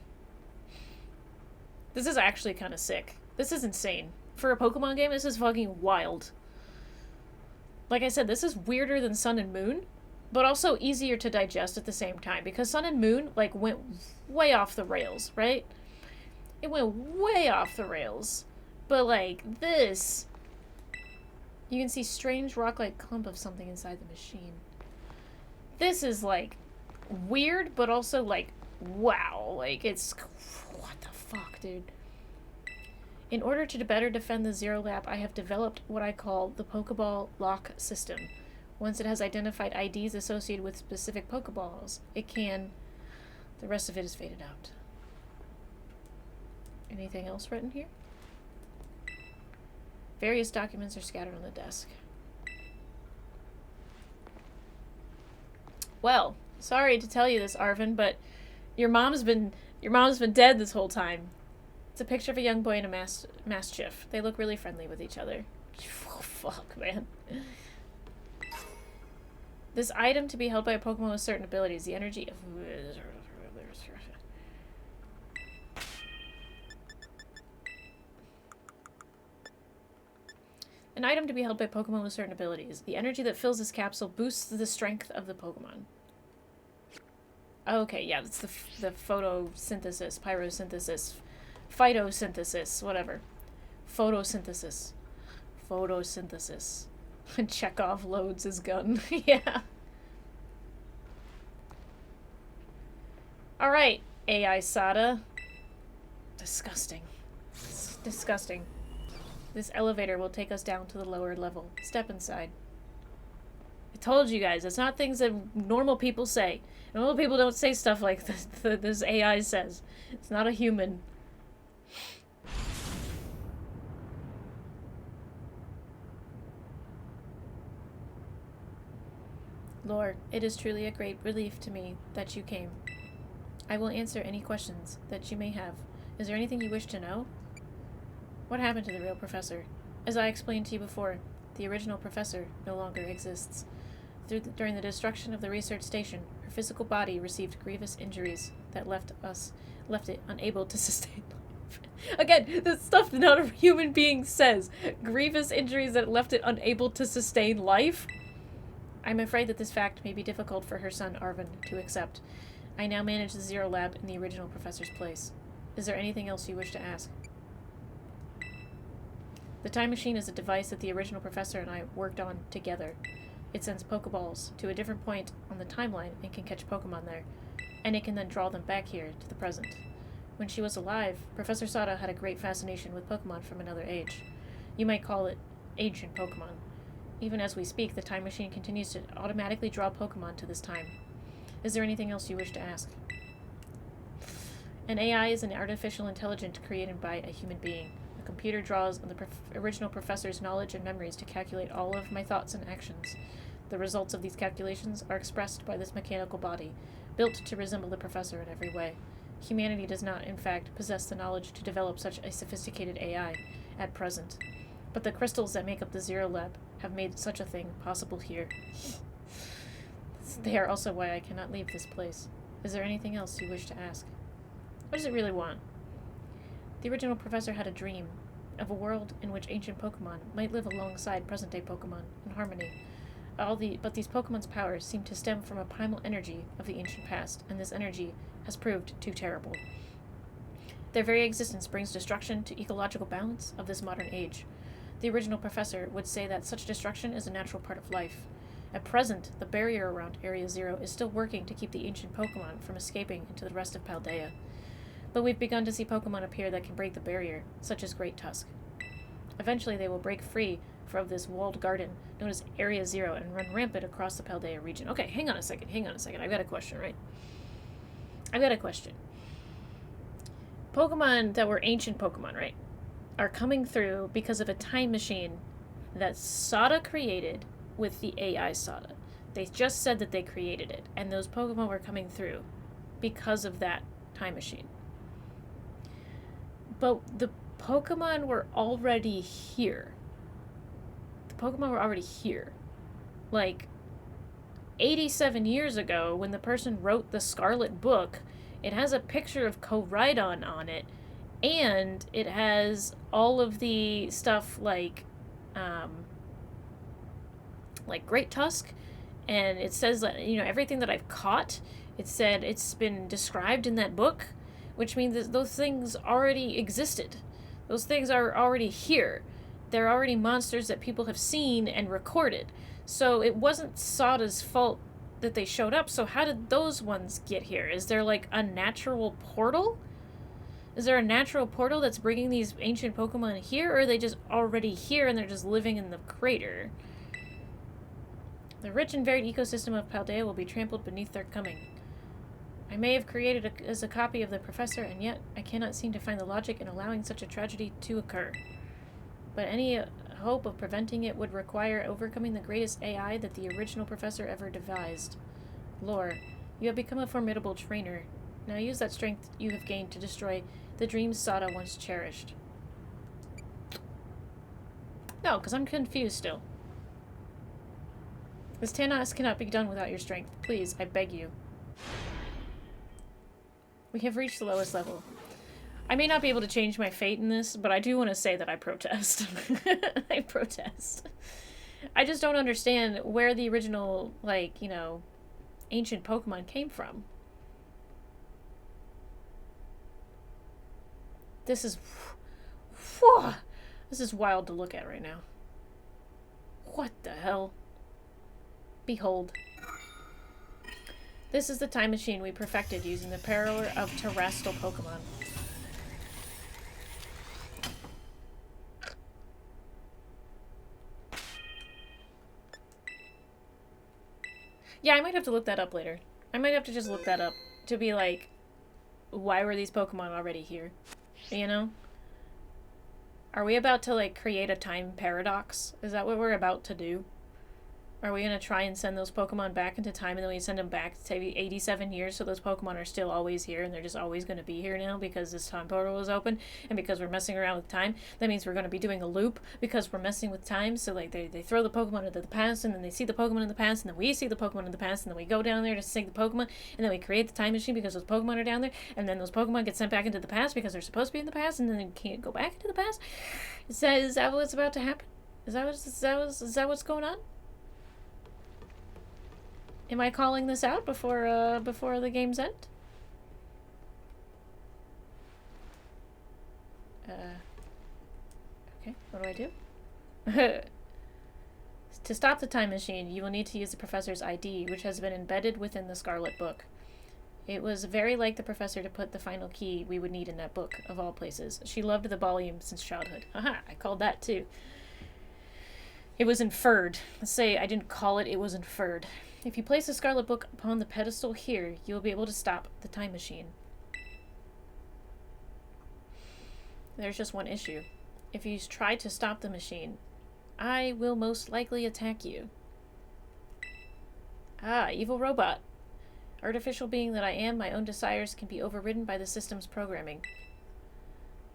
Speaker 1: This is actually kind of sick. This is insane. For a Pokemon game, this is fucking wild. Like I said, this is weirder than Sun and Moon, but also easier to digest at the same time, because Sun and Moon, like, went way off the rails, right? It went way off the rails. But, like, this... You can see strange rock-like clump of something inside the machine. This is, like, weird, but also, like, wow. Like, it's... What the fuck, dude? In order to better defend the Zero Lab, I have developed what I call the Pokeball Lock System. Once it has identified IDs associated with specific Pokeballs, it can... The rest of it is faded out. Anything else written here? Various documents are scattered on the desk. Well, sorry to tell you this, Arvin, but your mom's been dead this whole time. It's a picture of a young boy and a Mastiff. They look really friendly with each other. Oh, fuck, man. This item to be held by a Pokemon with certain abilities. The energy of... An item to be held by Pokemon with certain abilities. The energy that fills this capsule boosts the strength of the Pokemon. Okay, yeah, that's the photosynthesis, pyrosynthesis, phytosynthesis, whatever. Photosynthesis. Photosynthesis. Chekhov loads his gun. Yeah. Alright, AI Sada. Disgusting. It's disgusting. This elevator will take us down to the lower level. Step inside. I told you guys, it's not things that normal people say. Normal people don't say stuff like this AI says. It's not a human. Lord, it is truly a great relief to me that you came. I will answer any questions that you may have. Is there anything you wish to know? What happened to the real professor? As I explained to you before, the original professor no longer exists. During the destruction of the research station, her physical body received grievous injuries that left it unable to sustain life. Again, this stuff not a human being says. Grievous injuries that left it unable to sustain life? I'm afraid that this fact may be difficult for her son, Arvin, to accept. I now manage the Zero Lab in the original professor's place. Is there anything else you wish to ask? The time machine is a device that the original professor and I worked on together. It sends Pokeballs to a different point on the timeline and can catch Pokemon there, and it can then draw them back here to the present. When she was alive, Professor Sada had a great fascination with Pokemon from another age. You might call it ancient Pokemon. Even as we speak, the time machine continues to automatically draw Pokemon to this time. Is there anything else you wish to ask? An AI is an artificial intelligence created by a human being. The computer draws on the original professor's knowledge and memories to calculate all of my thoughts and actions. The results of these calculations are expressed by this mechanical body, built to resemble the professor in every way. Humanity does not, in fact, possess the knowledge to develop such a sophisticated AI at present. But the crystals that make up the Zero Lab have made such a thing possible here. They are also why I cannot leave this place. Is there anything else you wish to ask? What does it really want? The original professor had a dream of a world in which ancient Pokemon might live alongside present-day Pokemon in harmony. But these Pokemon's powers seem to stem from a primal energy of the ancient past, and this energy has proved too terrible. Their very existence brings destruction to ecological balance of this modern age. The original professor would say that such destruction is a natural part of life. At present, the barrier around Area Zero is still working to keep the ancient Pokemon from escaping into the rest of Paldea. But we've begun to see Pokemon appear that can break the barrier, such as Great Tusk. Eventually, they will break free from this walled garden known as Area Zero and run rampant across the Paldea region. Okay, hang on a second. I've got a question, right? Pokemon that were ancient Pokemon, right, are coming through because of a time machine that Sada created with the AI Sada. They just said that they created it, and those Pokemon were coming through because of that time machine. But the Pokemon were already here. Like, 87 years ago, when the person wrote the Scarlet book, it has a picture of Koraidon on it, and it has all of the stuff like Great Tusk, and it says that, everything that I've caught, it said it's been described in that book, which means that those things already existed. Those things are already here. They're already monsters that people have seen and recorded. So it wasn't Sada's fault that they showed up, so how did those ones get here? Is there like a natural portal? Is there a natural portal that's bringing these ancient Pokemon here, or are they just already here and they're just living in the crater? The rich and varied ecosystem of Paldea will be trampled beneath their coming. I may have created as a copy of the professor, and yet I cannot seem to find the logic in allowing such a tragedy to occur. But any hope of preventing it would require overcoming the greatest AI that the original professor ever devised. Lore, you have become a formidable trainer. Now use that strength you have gained to destroy the dreams Sada once cherished. No, because I'm confused still. This task cannot be done without your strength. Please, I beg you. We have reached the lowest level. I may not be able to change my fate in this, but I do want to say that I protest. I protest. I just don't understand where the original, ancient Pokemon came from. This is wild to look at right now. What the hell? Behold. This is the time machine we perfected using the power of terrestrial Pokemon. Yeah, I might have to look that up later. I might have to just look that up to be like, why were these Pokemon already here? You know? Are we about to, create a time paradox? Is that what we're about to do? Are we going to try and send those Pokemon back into time, and then we send them back to 87 years so those Pokemon are still always here and they're just always going to be here now because this time portal is open and because we're messing around with time? That means we're going to be doing a loop because we're messing with time. So they throw the Pokemon into the past, and then they see the Pokemon in the past, and then we see the Pokemon in the past, and then we go down there to see the Pokemon, and then we create the time machine because those Pokemon are down there, and then those Pokemon get sent back into the past because they're supposed to be in the past, and then they can't go back into the past. Is that what's about to happen? Is that what's going on? Am I calling this out before the game's end? Okay, what do I do? To stop the time machine, you will need to use the professor's ID, which has been embedded within the Scarlet book. It was very like the professor to put the final key we would need in that book, of all places. She loved the volume since childhood. Aha, I called that too. It was inferred. Let's say I didn't call it, it was inferred. If you place the Scarlet Book upon the pedestal here, you will be able to stop the time machine. There's just one issue. If you try to stop the machine, I will most likely attack you. Ah, evil robot. Artificial being that I am, my own desires can be overridden by the system's programming.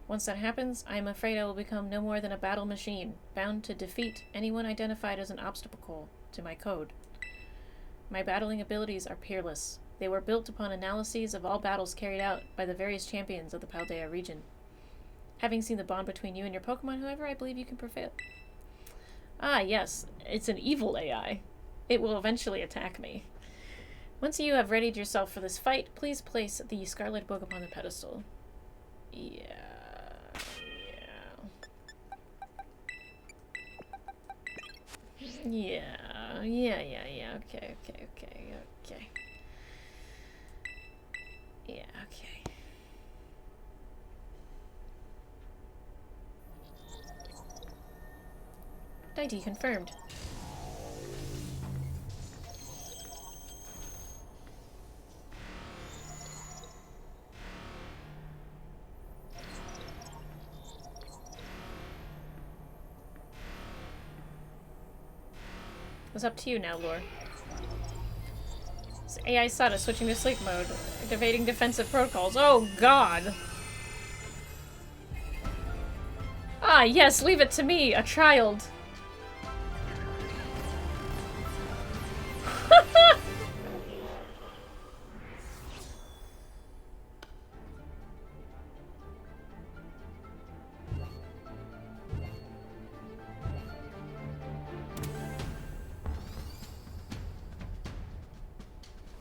Speaker 1: Once that happens, I am afraid I will become no more than a battle machine, bound to defeat anyone identified as an obstacle to my code. My battling abilities are peerless. They were built upon analyses of all battles carried out by the various champions of the Paldea region. Having seen the bond between you and your Pokemon, however, I believe you can prevail. Ah, yes. It's an evil AI. It will eventually attack me. Once you have readied yourself for this fight, please place the Scarlet Book upon the pedestal. Yeah. Okay. Yeah, okay. ID confirmed. It's up to you now, Lore. This AI SATA switching to sleep mode. Activating defensive protocols. Oh, God! Ah, yes, leave it to me, a child.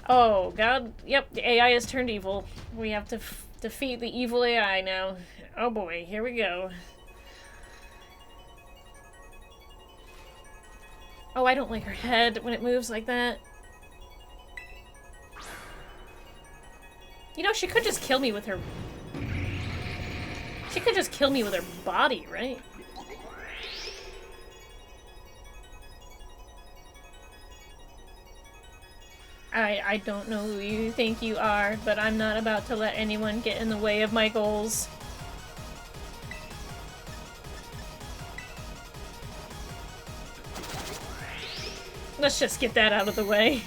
Speaker 1: Oh, God. Yep, the AI has turned evil. We have to defeat the evil AI now. Oh boy, here we go. Oh, I don't like her head when it moves like that. You know, she could just kill me with her... She could just kill me with her body, right? I don't know who you think you are, but I'm not about to let anyone get in the way of my goals. Let's just get that out of the way.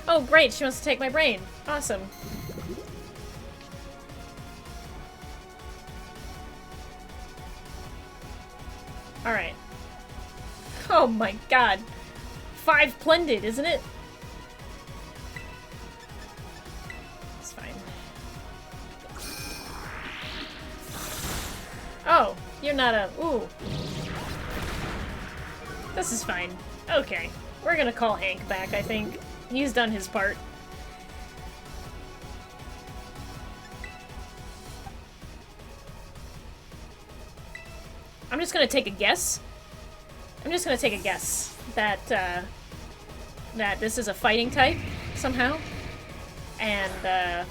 Speaker 1: Oh, great, she wants to take my brain. Awesome. Alright. Oh my god. 5 Splendid, isn't it? It's fine. Oh, you're not a... Ooh. This is fine. Okay. We're gonna call Hank back, I think. He's done his part. I'm just gonna take a guess. That, that this is a fighting type, somehow. And,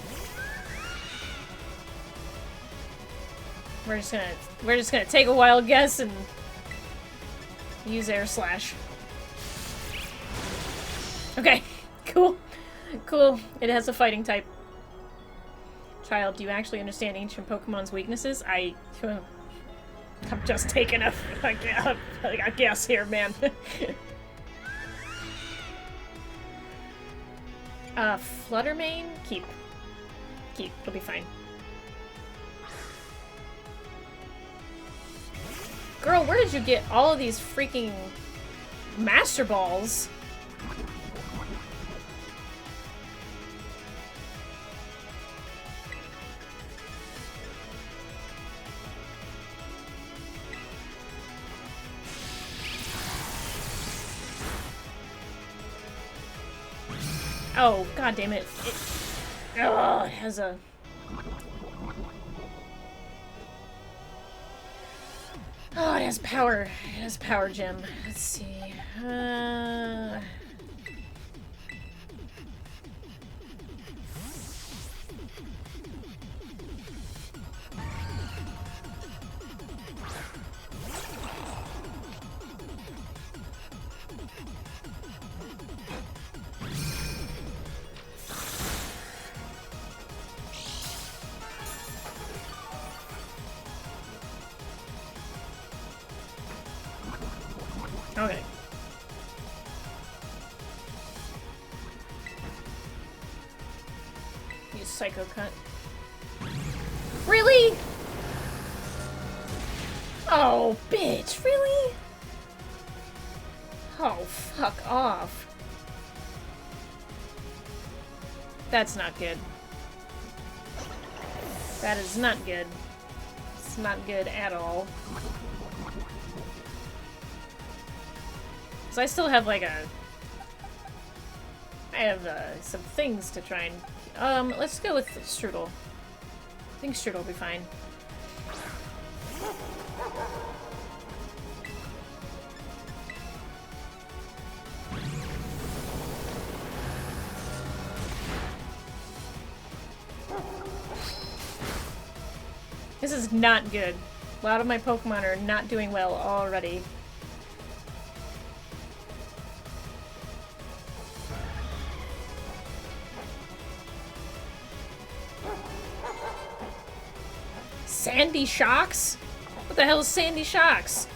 Speaker 1: we're just gonna take a wild guess and use Air Slash. Okay, cool. Cool. It has a fighting type. Child, do you actually understand ancient Pokemon's weaknesses? I'm just taking a guess here, man. Fluttermane? Keep. It'll be fine. Girl, where did you get all of these freaking Master Balls? Oh, god damn it. It has a... Oh, it has power. It has power gem. Let's see. Okay. Use Psycho Cut. Really? Oh, bitch, really? Oh, fuck off. That's not good. That is not good. It's not good at all. So I still have like a... I have some things to try and... let's go with Strudel. I think Strudel will be fine. This is not good. A lot of my Pokemon are not doing well already. Sandy Shocks? What the hell is Sandy Shocks?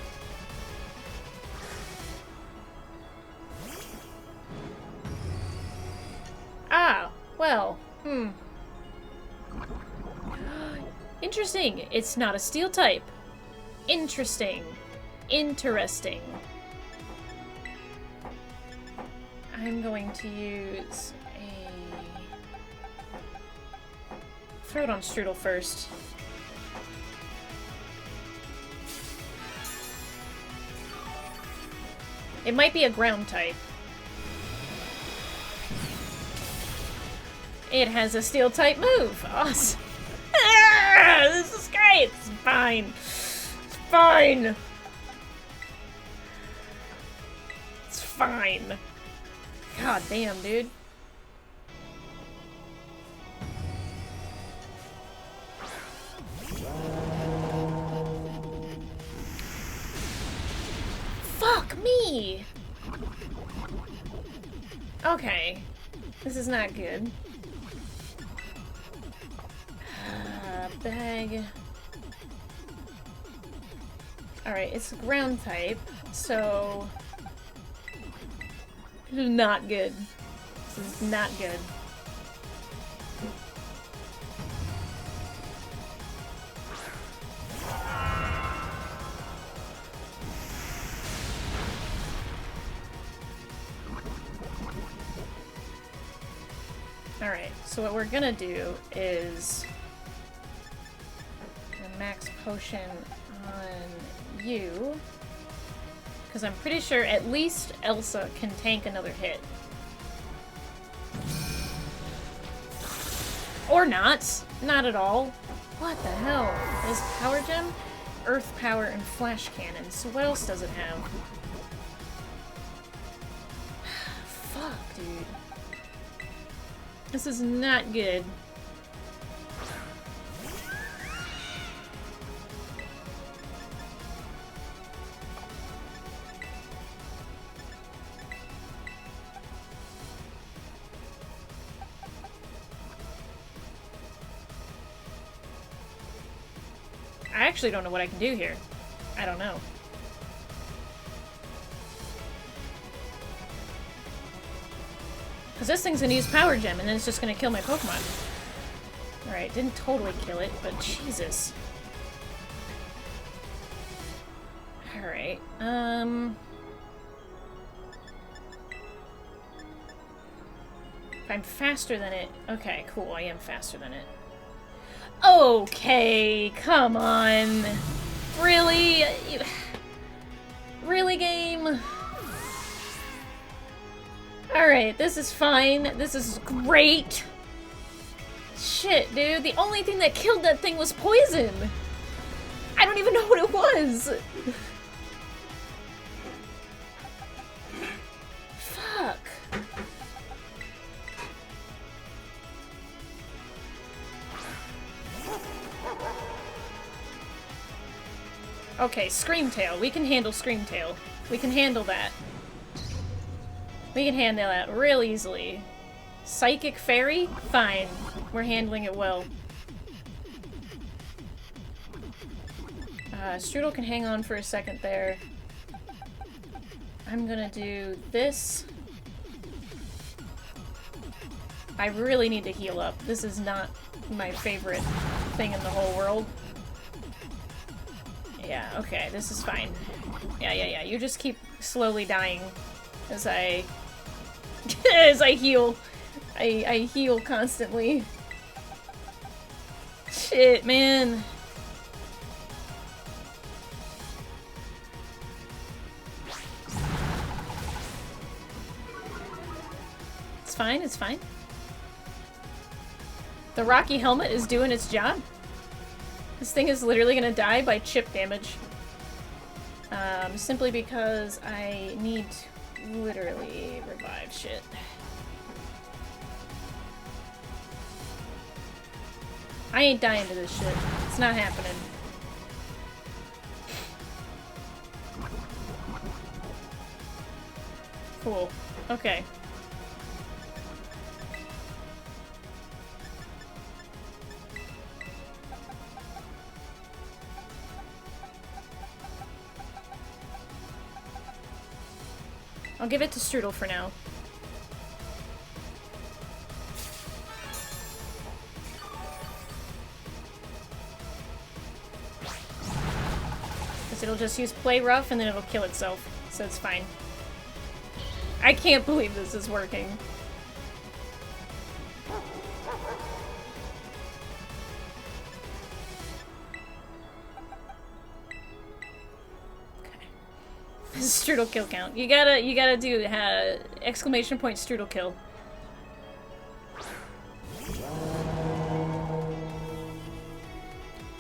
Speaker 1: Ah, well, Interesting. It's not a steel type. Interesting. Interesting. I'm going to use a... Throw it on Strudel first. It might be a ground type. It has a steel type move. Awesome. Ah, this is great. It's fine. It's fine. It's fine. God damn, dude. Fuck me. Okay. This is not good. Bag. Alright, it's a ground type, so... This is not good. This is not good. Alright, so what we're gonna do is... max potion on you, because I'm pretty sure at least Elsa can tank another hit. Or not. Not at all. What the hell? Is Power Gem? Earth Power and Flash Cannon. So what else does it have? Fuck, dude. This is not good. I actually don't know what I can do here. I don't know. Because this thing's gonna use Power Gem and then it's just gonna kill my Pokemon. Alright, didn't totally kill it, but Jesus. Alright, if I'm faster than it... Okay, cool, I am faster than it. Okay, come on. Really? Really, game? Alright, this is fine. This is great. Shit, dude. The only thing that killed that thing was poison. I don't even know what it was. Fuck. Okay, Screamtail. We can handle Screamtail. We can handle that. We can handle that real easily. Psychic Fairy? Fine. We're handling it well. Strudel can hang on for a second there. I'm gonna do this. I really need to heal up. This is not my favorite thing in the whole world. Yeah, okay, this is fine. Yeah. You just keep slowly dying as I... as I heal. I heal constantly. Shit, man. It's fine, it's fine. The rocky helmet is doing its job. This thing is literally gonna die by chip damage. Simply because I need to literally revive shit. I ain't dying to this shit. It's not happening. Cool. Okay. I'll give it to Strudel for now. Because it'll just use Play Rough and then it'll kill itself, so it's fine. I can't believe this is working. Strudel kill count. You gotta do exclamation point Strudel kill.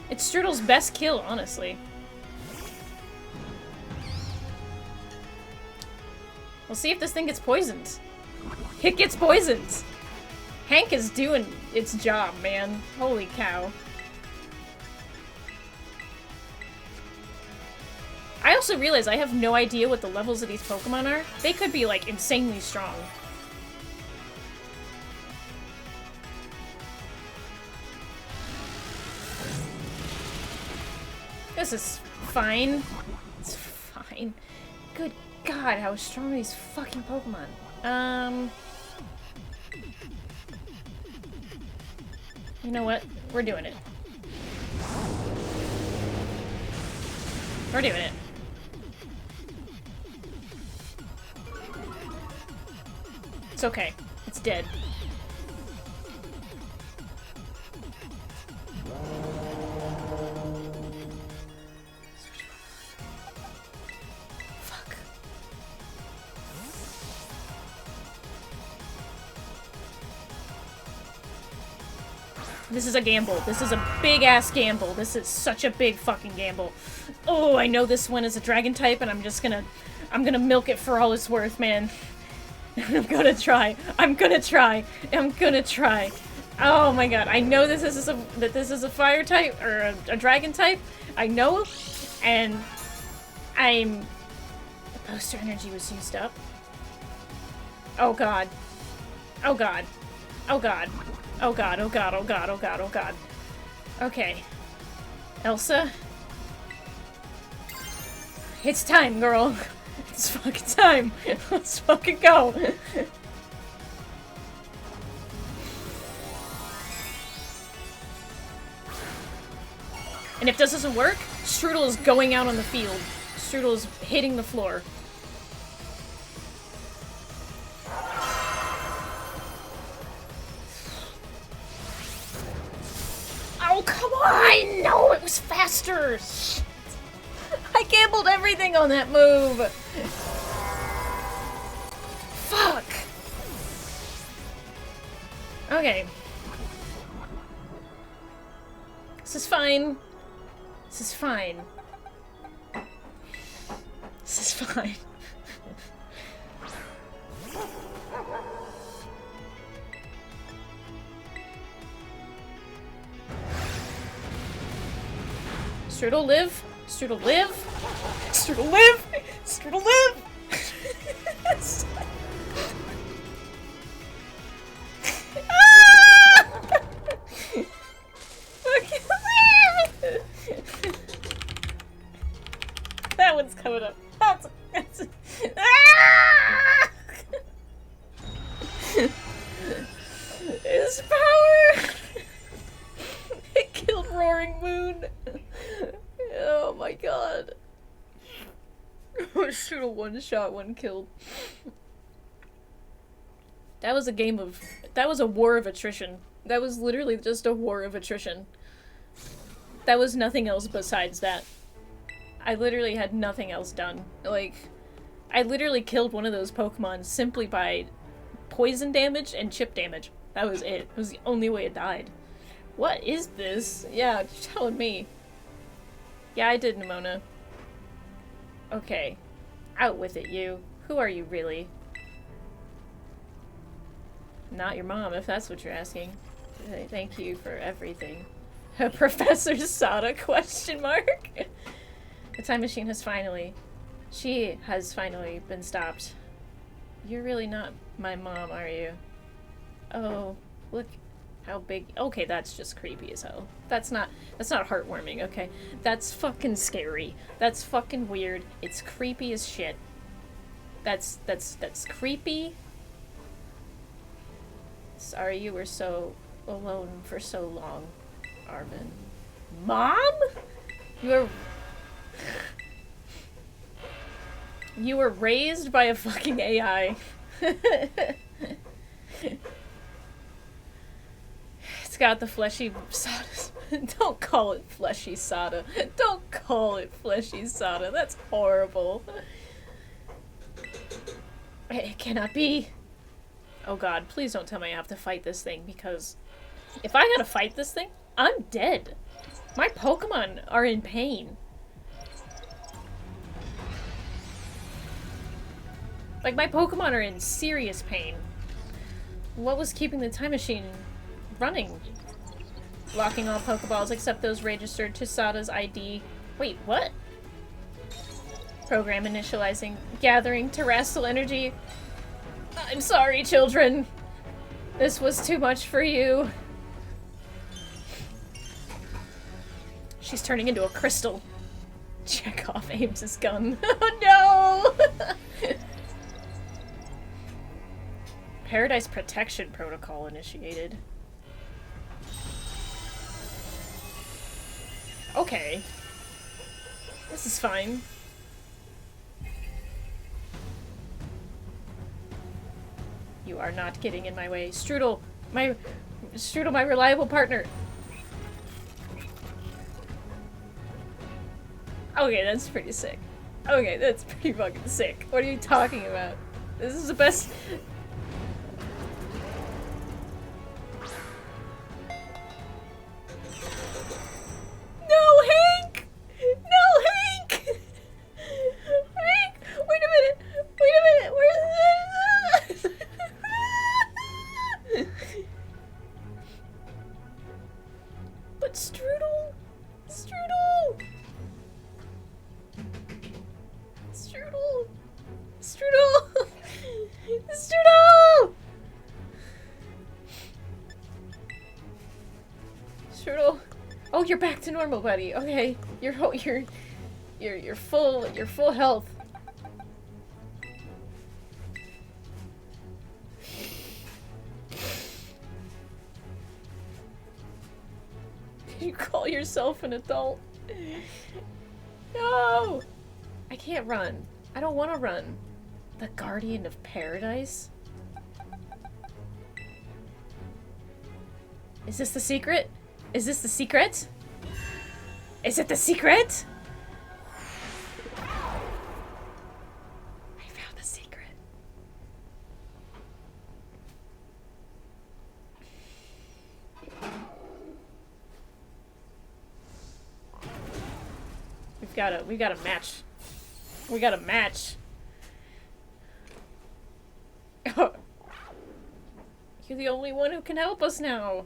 Speaker 1: It's Strudel's best kill, honestly. We'll see if this thing gets poisoned. It gets poisoned! Hank is doing its job, man. Holy cow. I also realize I have no idea what the levels of these Pokemon are. They could be, like, insanely strong. This is fine. It's fine. Good God, how strong are these fucking Pokemon? You know what? We're doing it. We're doing it. It's okay. It's dead. Fuck. This is a gamble. This is a big-ass gamble. This is such a big fucking gamble. Oh, I know this one is a dragon type, and I'm gonna milk it for all it's worth, man. I'm gonna try. I'm gonna try. I'm gonna try. Oh my god. I know this is that this is a fire type or a dragon type. I know, and the poster energy was used up. Oh god. Oh god. Oh god. Oh god. Oh god. Oh god. Oh god. Oh god. Okay. Elsa. It's time, girl. It's fucking time. Let's fucking go. And if this doesn't work, Strudel is going out on the field. Strudel is hitting the floor. Oh, come on! No, it was faster! Shit. I gambled everything on that move! Fuck! Okay. This is fine. This is fine. This is fine. Strudel live? Strudel live? Strudel live? Strudel live? That one's coming up. Ah! His power! It killed Roaring Moon. Oh my god. Shoot, a one shot, one killed. That was a game of... That was a war of attrition. That was literally just a war of attrition. That was nothing else besides that. I literally had nothing else done. Like, I literally killed one of those Pokemon simply by poison damage and chip damage. That was it. It was the only way it died. What is this? Yeah, you're telling me. Yeah, I did, Nimona. Okay. Out with it, you. Who are you, really? Not your mom, if that's what you're asking. Thank you for everything. Professor Sada, question mark? The time machine has finally... She has finally been stopped. You're really not my mom, are you? Oh, look how big... Okay, that's just creepy as hell. That's not heartwarming, okay? That's fucking scary. That's fucking weird. It's creepy as shit. That's creepy. Sorry you were so alone for so long, Armin. Mom? You were raised by a fucking AI. It's got the fleshy Sada. Don't call it fleshy Sada. Don't call it fleshy Sada. That's horrible. It cannot be. Oh god, please don't tell me I have to fight this thing, because if I gotta fight this thing, I'm dead. My Pokemon are in pain. Like, my Pokemon are in serious pain. What was keeping the time machine running? Locking all Pokeballs except those registered to Sada's ID. Wait, what? Program initializing. Gathering terrestrial energy. I'm sorry, children. This was too much for you. She's turning into a crystal. Chekhov aims his gun. Oh no! Paradise Protection Protocol initiated. Okay. This is fine. You are not getting in my way. Strudel, my reliable partner. Okay, that's pretty sick. Okay, that's pretty fucking sick. What are you talking about? This is the best... No, Hank! No, Hank! Hank! Wait a minute! Wait a minute! Where's this? But Strudel! Strudel! Strudel! Strudel! Strudel! Strudel! Oh, you're back to normal, buddy. Okay, you're full health. You call yourself an adult? No! I can't run. I don't want to run. The Guardian of Paradise? Is this the secret? Is this the secret? Is it the secret? I found the secret. We got a match. We got a match. You're the only one who can help us now.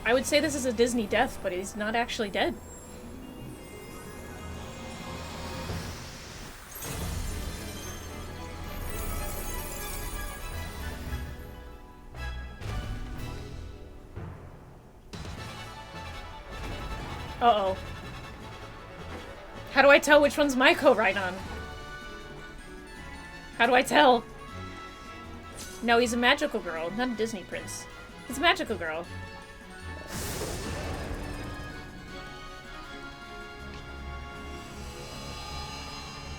Speaker 1: I would say this is a Disney death, but he's not actually dead. Uh-oh. How do I tell which one's my co-Rhydon? How do I tell? No, he's a magical girl, not a Disney prince. He's a magical girl.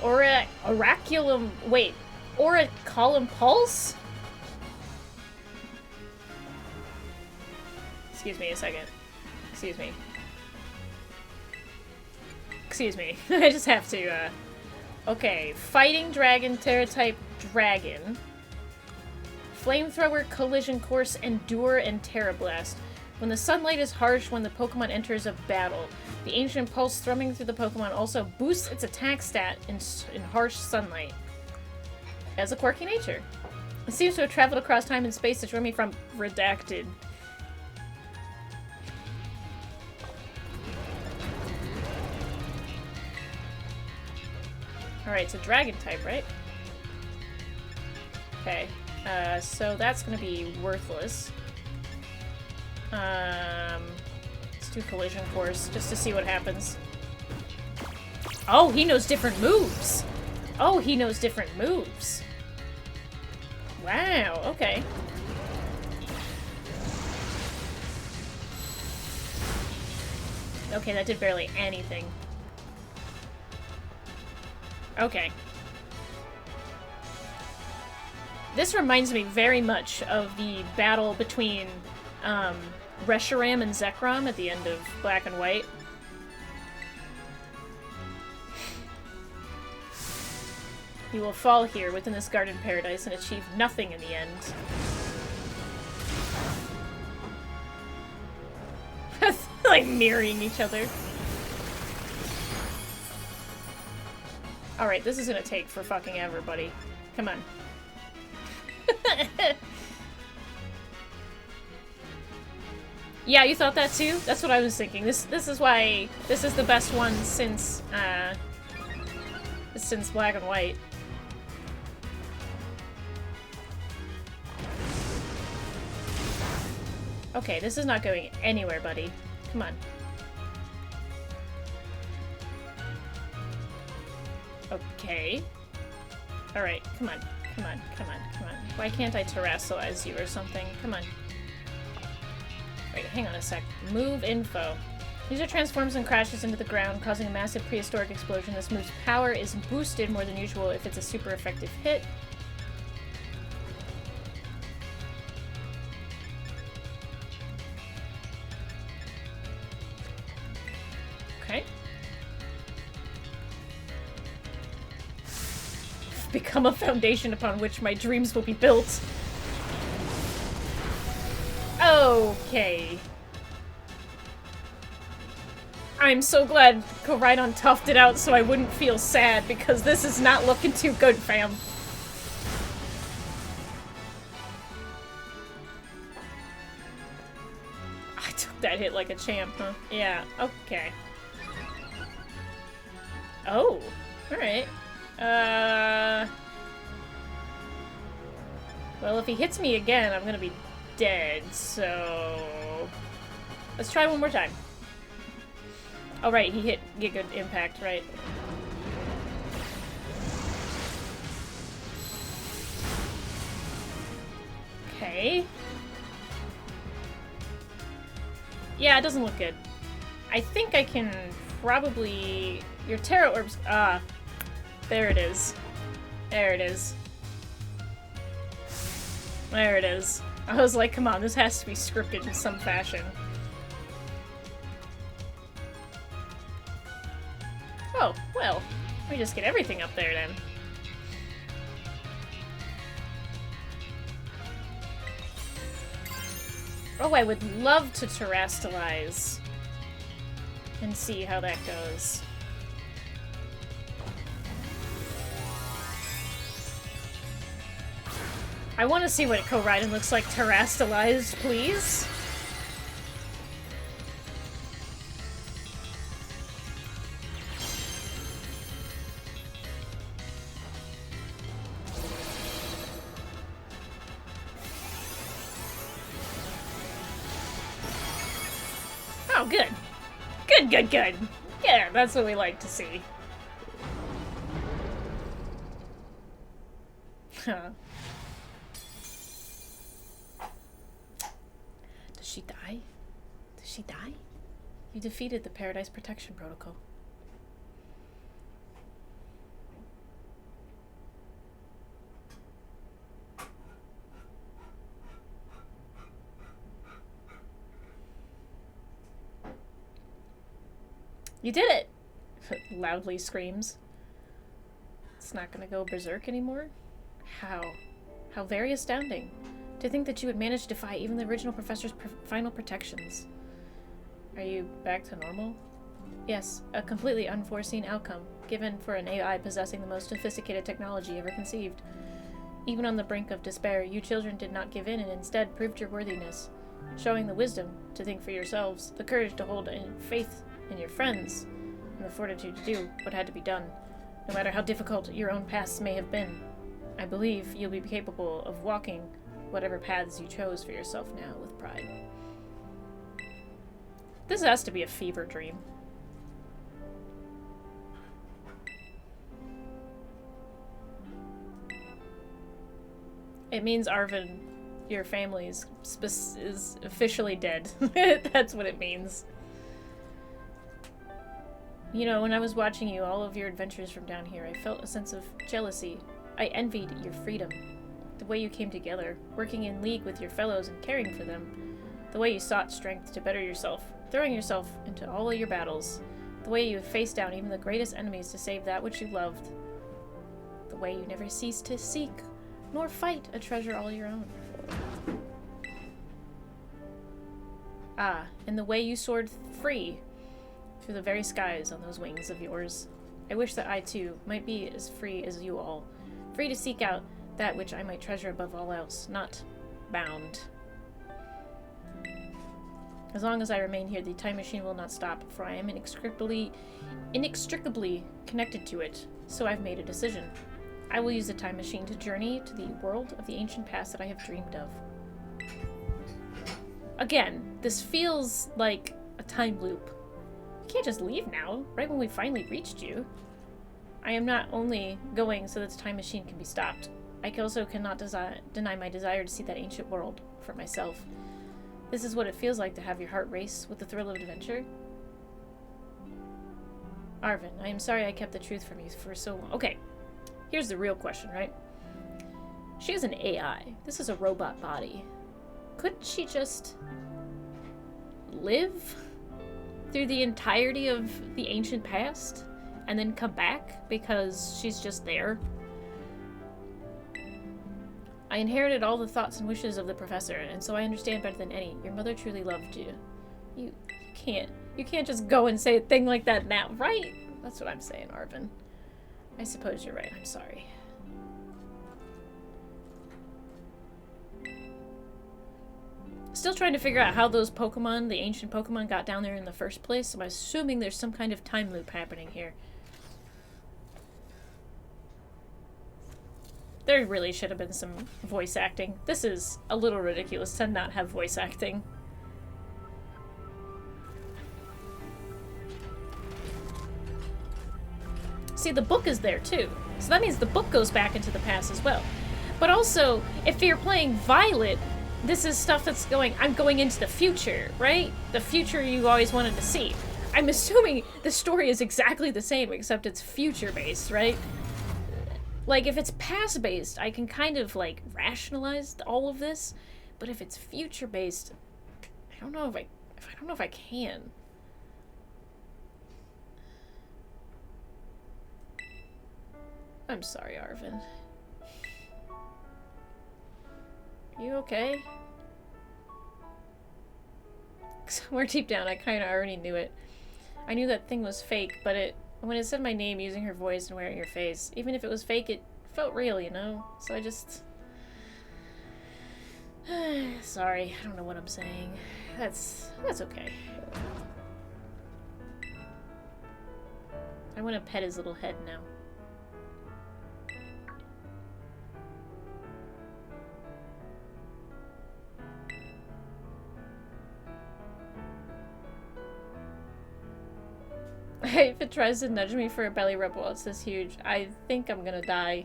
Speaker 1: Oraculum... Wait. Oraculum Pulse? Excuse me a second. Excuse me. Excuse me. I just have to, Okay. Fighting Dragon, Terra-type Dragon. Flamethrower, Collision Course, Endure, and Terra Blast. When the sunlight is harsh when the Pokemon enters a battle. The ancient pulse thrumming through the Pokemon also boosts its attack stat in harsh sunlight. It has a quirky nature. It seems to have traveled across time and space to draw me from Redacted. Alright, it's a dragon type, right? Okay. So that's gonna be worthless. Let's do Collision Course, just to see what happens. Oh, he knows different moves! Oh, he knows different moves! Wow, okay. Okay, that did barely anything. Okay. This reminds me very much of the battle between Reshiram and Zekrom at the end of Black and White. You will fall here within this garden paradise and achieve nothing in the end. Like mirroring each other. Alright, this is gonna take for fucking ever, buddy. Come on. Yeah, you thought that too? That's what I was thinking. This is why this is the best one since Black and White. Okay, this is not going anywhere, buddy. Come on. Okay. Alright, come on. Come on, come on, come on. Why can't I terrestrialize you or something? Come on. Wait, hang on a sec. Move info. User transforms and crashes into the ground, causing a massive prehistoric explosion. This move's power is boosted more than usual if it's a super effective hit. Okay. Become a foundation upon which my dreams will be built. Okay. I'm so glad Koraidon toughed it out so I wouldn't feel sad, because this is not looking too good, fam. I took that hit like a champ, huh? Yeah, okay. Oh, alright. Well, if he hits me again, I'm gonna be dead, so... Let's try one more time. Oh, right, he hit Giga Impact, right. Okay. Yeah, it doesn't look good. I think I can probably... Your Terra Orbs... Ah. There it is. There it is. There it is. I was like, come on, this has to be scripted in some fashion. Oh, well, let me just get everything up there then. Oh, I would love to terrestrialize and see how that goes. I want to see what Koraidon looks like terrestrialized, please. Oh, good. Good, good, good. Yeah, that's what we like to see. Huh. Does she die? Does she die? You defeated the Paradise Protection Protocol. You did it! Loudly screams. It's not gonna go berserk anymore? How? How very astounding. To think that you would manage to defy even the original professor's final protections. Are you back to normal? Yes, a completely unforeseen outcome, given for an AI possessing the most sophisticated technology ever conceived. Even on the brink of despair, you children did not give in and instead proved your worthiness, showing the wisdom to think for yourselves, the courage to hold in faith in your friends, and the fortitude to do what had to be done, no matter how difficult your own paths may have been. I believe you'll be capable of walking whatever paths you chose for yourself now with pride. This has to be a fever dream. It means Arvin, your family is officially dead. That's what it means. You know, when I was watching you, all of your adventures from down here, I felt a sense of jealousy. I envied your freedom. The way you came together, working in league with your fellows and caring for them. The way you sought strength to better yourself, throwing yourself into all of your battles. The way you faced down even the greatest enemies to save that which you loved. The way you never ceased to seek, nor fight a treasure all your own. Ah, and the way you soared free through the very skies on those wings of yours. I wish that I, too, might be as free as you all. Free to seek out that which I might treasure above all else, not bound. As long as I remain here, the time machine will not stop, for I am inextricably connected to it, so I've made a decision. I will use the time machine to journey to the world of the ancient past that I have dreamed of. Again, this feels like a time loop. You can't just leave now, right when we finally reached you. I am not only going so that the time machine can be stopped, I also cannot deny my desire to see that ancient world for myself. This is what it feels like to have your heart race with the thrill of adventure. Arvin, I am sorry I kept the truth from you for so long. Okay, here's the real question, right? She is an AI. This is a robot body. Couldn't she just live through the entirety of the ancient past and then come back because she's just there? I inherited all the thoughts and wishes of the professor, and so I understand better than any. Your mother truly loved you. You can't just go and say a thing like that now, right? That's what I'm saying, Arvin. I suppose you're right. I'm sorry. Still trying to figure out how those Pokemon, the ancient Pokemon, got down there in the first place, so I'm assuming there's some kind of time loop happening here. There really should have been some voice acting. This is a little ridiculous to not have voice acting. See, the book is there too. So that means the book goes back into the past as well. But also, if you're playing Violet, this is stuff that's I'm going into the future, right? The future you always wanted to see. I'm assuming the story is exactly the same, except it's future-based, right? Like, if it's past-based, I can kind of, like, rationalize all of this. But if it's future-based, I don't know if I can. I'm sorry, Arvin. You okay? Somewhere deep down, I kind of already knew it. I knew that thing was fake, but when it said my name using her voice and wearing her face, even if it was fake, it felt real, you know? So I just... Sorry, I don't know what I'm saying. That's okay. I want to pet his little head now. If it tries to nudge me for a belly rub while it's this huge, I think I'm gonna die.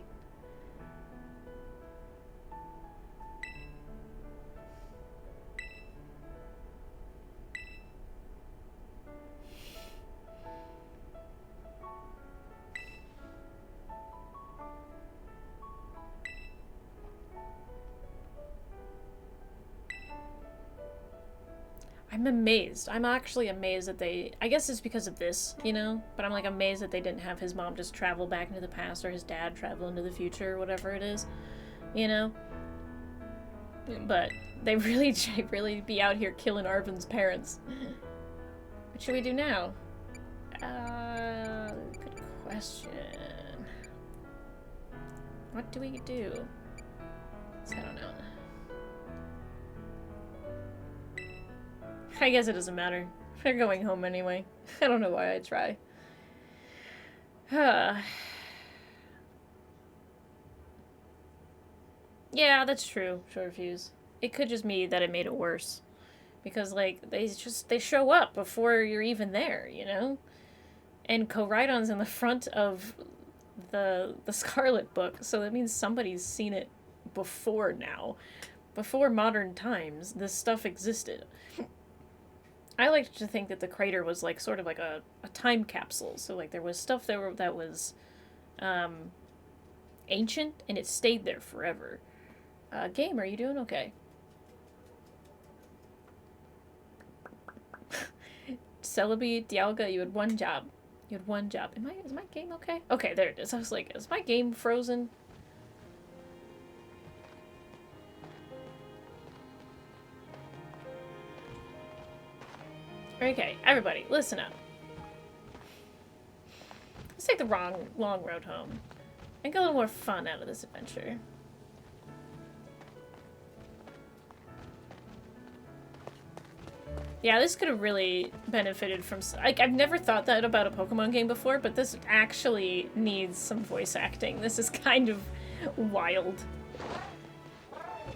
Speaker 1: I'm amazed. I'm actually amazed that they... I guess it's because of this, you know? But I'm, like, amazed that they didn't have his mom just travel back into the past or his dad travel into the future or whatever it is, you know? But they really be out here killing Arvin's parents. What should we do now? Good question. What do we do? I don't know. I guess it doesn't matter. They're going home anyway. I don't know why I try. Yeah, that's true, short fuse. It could just be that it made it worse. Because, like, they show up before you're even there, you know? And Koraidon's in the front of the Scarlet book, so that means somebody's seen it before now. Before modern times, this stuff existed. I like to think that the crater was like sort of like a time capsule. So like there was stuff that was ancient and it stayed there forever. Game, are you doing okay? Celebi, Dialga, you had one job. You had one job. Is my game okay? Okay, there it is. I was like, is my game frozen? Okay, everybody, listen up. Let's take the long road home and get a little more fun out of this adventure. Yeah, this could have really benefited from... Like, I've never thought that about a Pokemon game before, but this actually needs some voice acting. This is kind of wild.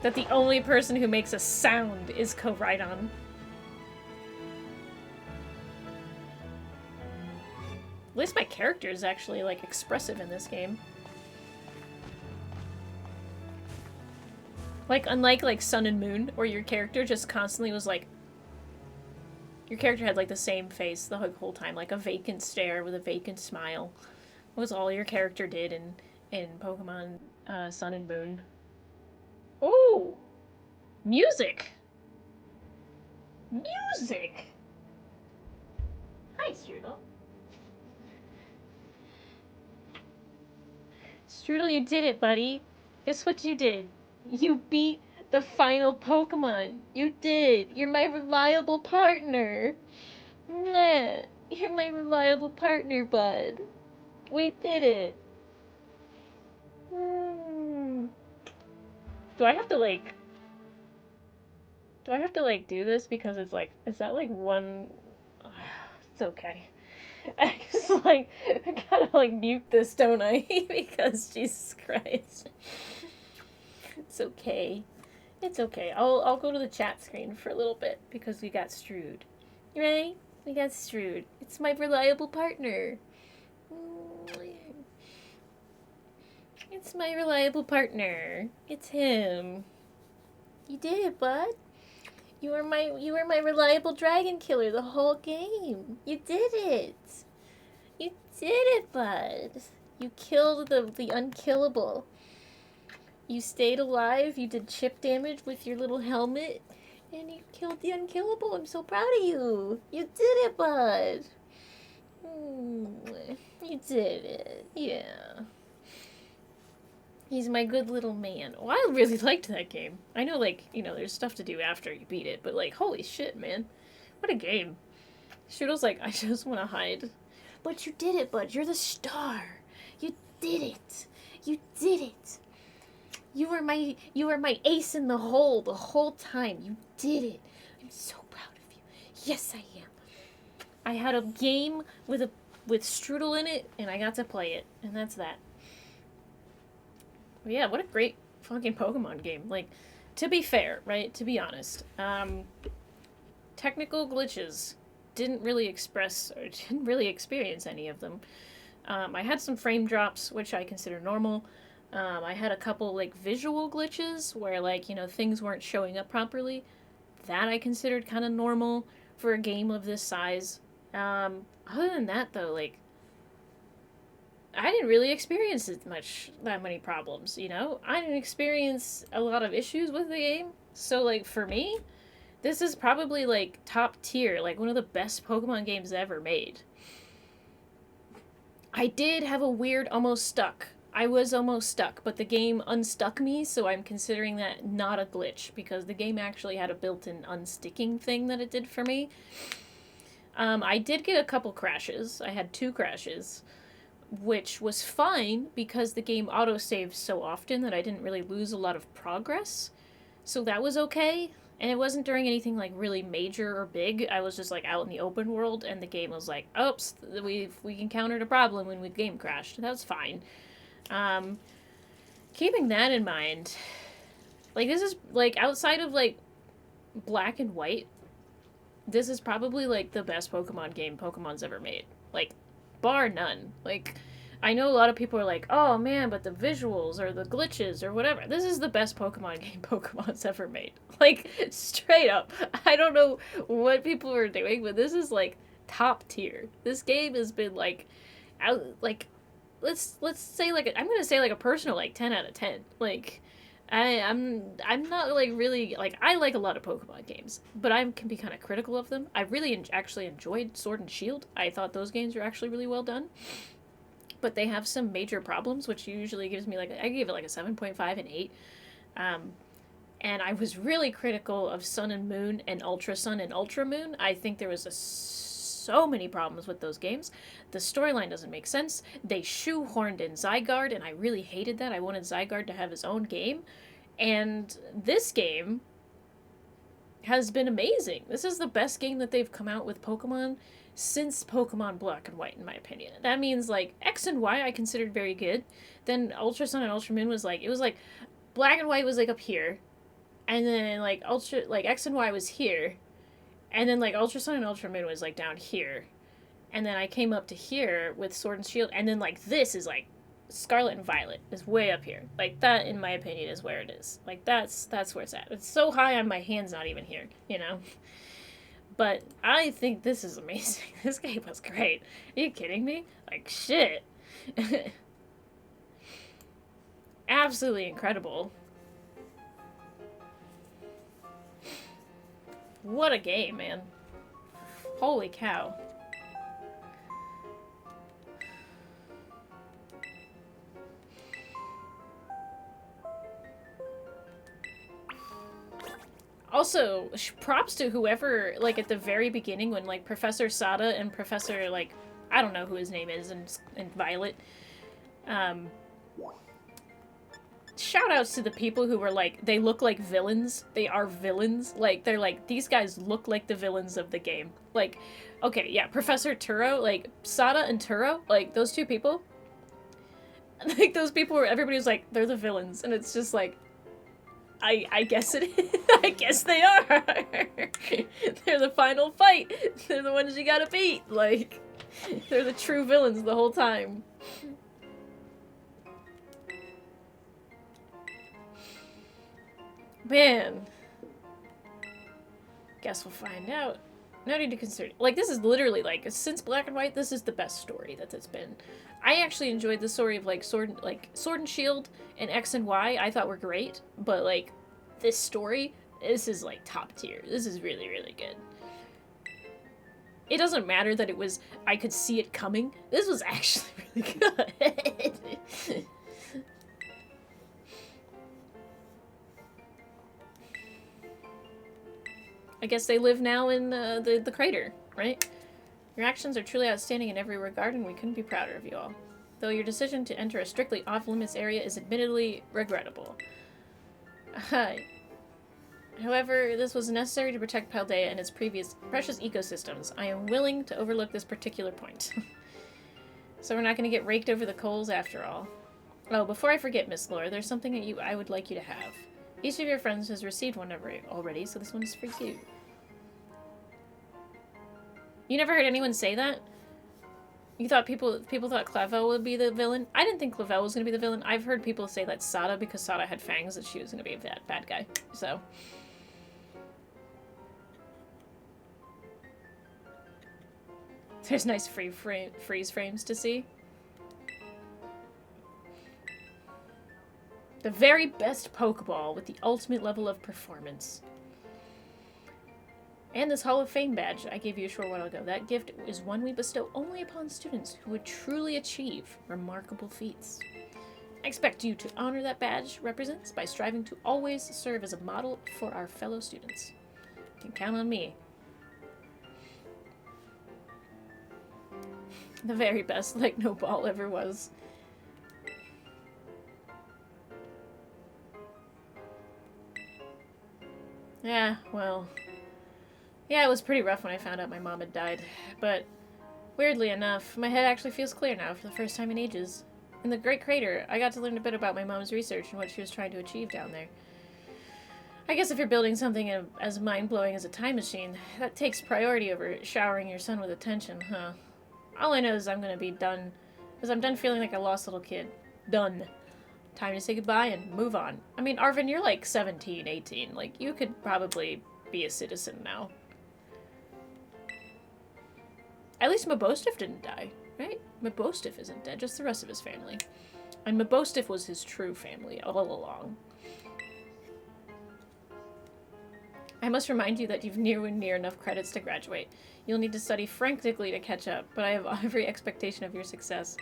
Speaker 1: That the only person who makes a sound is Koraidon. At least my character is actually, like, expressive in this game. Like, unlike, like, Sun and Moon, where your character just constantly was, like... Your character had, like, the same face the whole time, like a vacant stare with a vacant smile. That was all your character did in Pokemon Sun and Moon. Ooh! Music! Music! Hi, Strudel. Strudel, you did it, buddy. Guess what you did? You beat the final Pokemon. You did. You're my reliable partner. Nah, you're my reliable partner, bud. We did it. Do I have to, like... Do I have to, like, do this? Because it's, like... Is that, like, one... It's okay. I just, like... I gotta, like, mute this, don't I? Because, Jesus Christ. It's okay. It's okay. I'll go to the chat screen for a little bit because we got Strood. Right? We got Strood. It's my reliable partner. It's my reliable partner. It's him. You did it, bud. You were my reliable dragon killer the whole game. You did it. You did it, bud. You killed the unkillable. You stayed alive, you did chip damage with your little helmet, and you killed the unkillable. I'm so proud of you. You did it, bud. You did it. Yeah. He's my good little man. Oh, I really liked that game. I know, like, you know, there's stuff to do after you beat it, but, like, holy shit, man. What a game. Strudel's like, I just want to hide. But you did it, bud. You're the star. You did it. You did it. You were my ace in the whole time. You did it. I'm so proud of you. Yes, I am. I had a game with Strudel in it, and I got to play it, and that's that. But yeah, what a great fucking Pokemon game. Like, to be fair, right? To be honest, technical glitches didn't really express or didn't really experience any of them. I had some frame drops, which I consider normal. I had a couple like visual glitches where like, you know, things weren't showing up properly. That I considered kind of normal for a game of this size. Other than that though, like I didn't really experience that many problems, you know? I didn't experience a lot of issues with the game. So like for me, this is probably like top tier, like one of the best Pokemon games ever made. I did have a weird almost stuck. I was almost stuck, but the game unstuck me, so I'm considering that not a glitch because the game actually had a built-in unsticking thing that it did for me. I did get a couple crashes. I had 2 crashes, which was fine because the game autosaves so often that I didn't really lose a lot of progress. So that was okay. And it wasn't during anything like really major or big. I was just like out in the open world, and the game was like, "Oops, we encountered a problem when the game crashed." That was fine. Keeping that in mind, like this is like outside of like Black and White, this is probably like the best Pokemon game Pokemon's ever made. Like, bar none. Like, I know a lot of people are like, oh man, but the visuals or the glitches or whatever. This is the best Pokemon game Pokemon's ever made. Like, straight up. I don't know what people are doing, but this is like top tier. This game has been like out like let's say like I'm gonna say like a personal like 10 out of 10. Like I'm not like really like I like a lot of Pokemon games, but I can be kind of critical of them. I really actually enjoyed Sword and Shield. I thought those games were actually really well done, but they have some major problems, which usually gives me like I give it like a 7.5 and 8. And I was really critical of Sun and Moon and Ultra Sun and Ultra Moon. I think there was so many problems with those games. The storyline doesn't make sense. They shoehorned in Zygarde, and I really hated that. I wanted Zygarde to have his own game. And this game has been amazing. This is the best game that they've come out with Pokemon since Pokemon Black and White, in my opinion. That means, like, X and Y I considered very good. Then Ultra Sun and Ultra Moon was like, it was like, Black and White was like up here. And then, like, X and Y was here. And then, like, Ultra Sun and Ultra Moon was, like, down here. And then I came up to here with Sword and Shield. And then, like, this is, like, Scarlet and Violet is way up here. Like, that, in my opinion, is where it is. Like, that's where it's at. It's so high on my hand's not even here, you know? But I think this is amazing. This game was great. Are you kidding me? Like, shit. Absolutely incredible. What a game, man. Holy cow. Also, props to whoever, like, at the very beginning when, like, Professor Sada and Professor, like, I don't know who his name is, and Violet, shout outs to the people who were like, they look like villains. They are villains. Like, they're like, these guys look like the villains of the game. Like, okay, yeah, Professor Turo, like, Sada and Turo, like, those two people. Like, those people where everybody was like, they're the villains. And it's just like, I guess it is. I guess they are. They're the final fight. They're the ones you gotta beat. Like, they're the true villains the whole time. Man. Guess we'll find out. No need to consider. Like, this is literally, like, since Black and White, this is the best story that it's been. I actually enjoyed the story of, like, Sword and Shield and X and Y. I thought were great. But, like, this story, this is, like, top tier. This is really, really good. It doesn't matter that it was, I could see it coming. This was actually really good. I guess they live now in the crater, right? Your actions are truly outstanding in every regard, and we couldn't be prouder of you all. Though your decision to enter a strictly off-limits area is admittedly regrettable. However, this was necessary to protect Paldea and its previous precious ecosystems. I am willing to overlook this particular point. So we're not going to get raked over the coals after all. Oh, before I forget, Miss Lore, there's something that I would like you to have. Each of your friends has received one already, so this one's for you. You never heard anyone say that? You thought people thought Clavel would be the villain? I didn't think Clavel was going to be the villain. I've heard people say that Sada, because Sada had fangs, that she was going to be a bad guy. So... There's nice freeze frames to see. The very best Pokeball with the ultimate level of performance. And this Hall of Fame badge I gave you a short while ago. That gift is one we bestow only upon students who would truly achieve remarkable feats. I expect you to honor that badge represents by striving to always serve as a model for our fellow students. You can count on me. The very best, like no ball ever was. Yeah, well... Yeah, it was pretty rough when I found out my mom had died. But, weirdly enough, my head actually feels clear now for the first time in ages. In the Great Crater, I got to learn a bit about my mom's research and what she was trying to achieve down there. I guess if you're building something as mind-blowing as a time machine, that takes priority over showering your son with attention, huh? All I know is I'm gonna be done, because I'm done feeling like a lost little kid. Done. Time to say goodbye and move on. I mean, Arvin, you're like 17, 18. Like, you could probably be a citizen now. At least Mabostif didn't die, right? Mabostif isn't dead, just the rest of his family. And Mabostif was his true family all along. I must remind you that you've near enough credits to graduate. You'll need to study frantically to catch up, but I have every expectation of your success.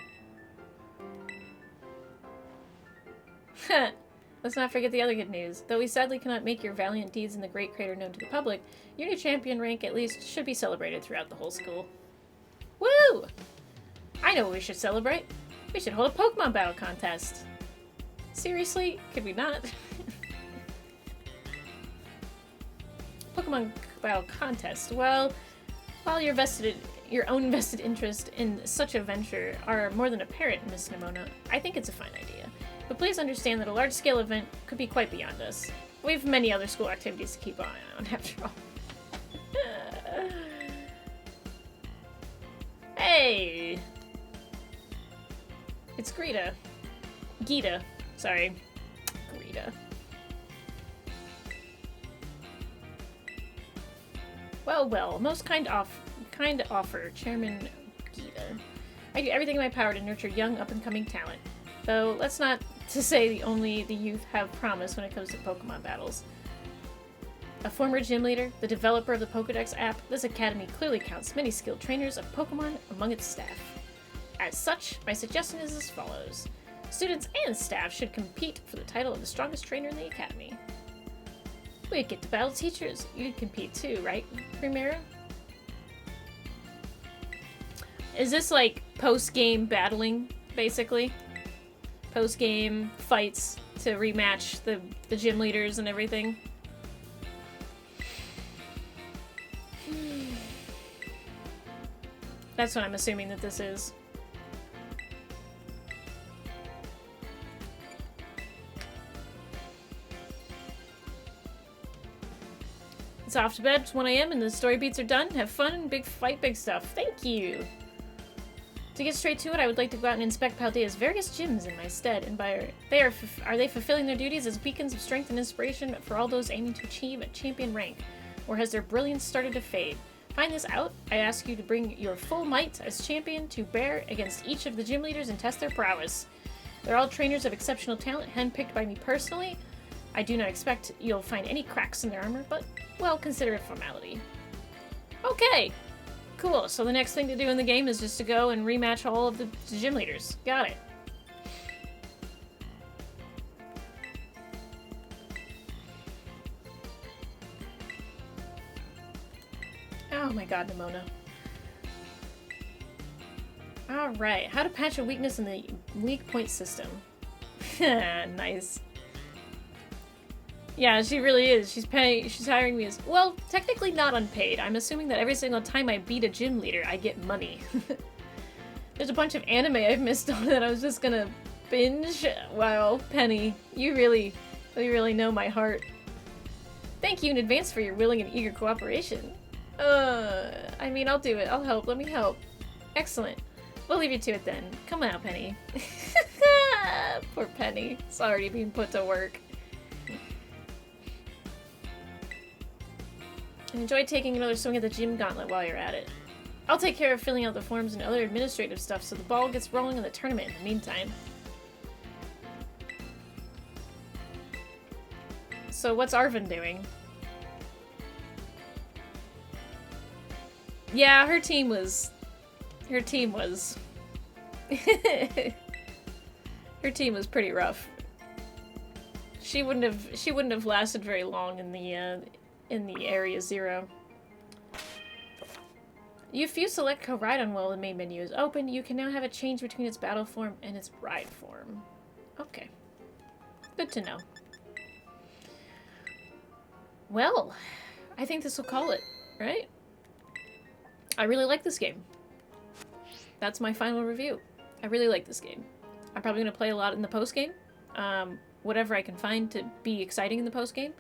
Speaker 1: Let's not forget the other good news. Though we sadly cannot make your valiant deeds in the Great Crater known to the public, your new champion rank at least should be celebrated throughout the whole school. Woo! I know what we should celebrate. We should hold a Pokemon battle contest. Seriously? Could we not? Pokemon battle contest. Well, while your own vested interest in such a venture are more than apparent, Miss Nimona, I think it's a fine idea. But please understand that a large-scale event could be quite beyond us. We have many other school activities to keep an eye on, after all. Hey! It's Greta. Gita. Sorry. Greta. Well, most kind offer, Chairman Gita. I do everything in my power to nurture young, up-and-coming talent. Though, let's not to say the youth have promise when it comes to Pokemon battles. A former gym leader, the developer of the Pokedex app, this academy clearly counts many skilled trainers of Pokemon among its staff. As such, my suggestion is as follows. Students and staff should compete for the title of the strongest trainer in the academy. We'd get to battle teachers. You'd compete too, right, Primera? Is this like post-game battling, basically? Post-game fights to rematch the gym leaders and everything? That's what I'm assuming that this is. It's off to bed. It's 1 a.m. and the story beats are done. Have fun and big fight big stuff. Thank you! To get straight to it, I would like to go out and inspect Paldea's various gyms in my stead, and are they fulfilling their duties as beacons of strength and inspiration for all those aiming to achieve a champion rank, or has their brilliance started to fade? Find this out. I ask you to bring your full might as champion to bear against each of the gym leaders and test their prowess. They're all trainers of exceptional talent, handpicked by me personally. I do not expect you'll find any cracks in their armor, but, well, consider it formality. Okay! Cool, so the next thing to do in the game is just to go and rematch all of the gym leaders. Got it. Oh my god, Nimona. Alright, how to patch a weakness in the weak point system. Nice. Yeah, she really is. She's hiring me as... Well, technically not unpaid. I'm assuming that every single time I beat a gym leader, I get money. There's a bunch of anime I've missed on that I was just gonna binge. Wow, Penny, you really know my heart. Thank you in advance for your willing and eager cooperation. I mean, I'll do it. I'll help. Let me help. Excellent. We'll leave you to it then. Come on, Penny. Poor Penny. It's already being put to work. And enjoy taking another swing at the gym gauntlet while you're at it. I'll take care of filling out the forms and other administrative stuff so the ball gets rolling in the tournament in the meantime. So what's Arvin doing? Yeah, her team was... Her team was pretty rough. She wouldn't have lasted very long in the Area 0. If you select co-ride-on while the main menu is open, you can now have it change between its battle form and its ride form. Okay. Good to know. Well, I think this will call it, right? I really like this game. That's my final review. I really like this game. I'm probably going to play a lot in the post-game. Whatever I can find to be exciting in the post-game.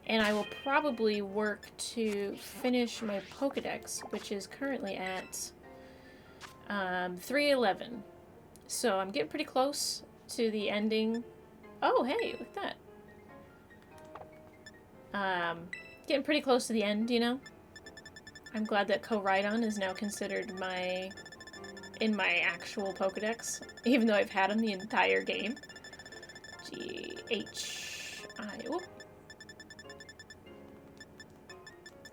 Speaker 1: And I will probably work to finish my Pokedex, which is currently at 311. So I'm getting pretty close to the ending. Oh, hey, look at that. Getting pretty close to the end, you know? I'm glad that Co-Ride-On is now considered in my actual Pokedex, even though I've had him the entire game. G-H-I-O.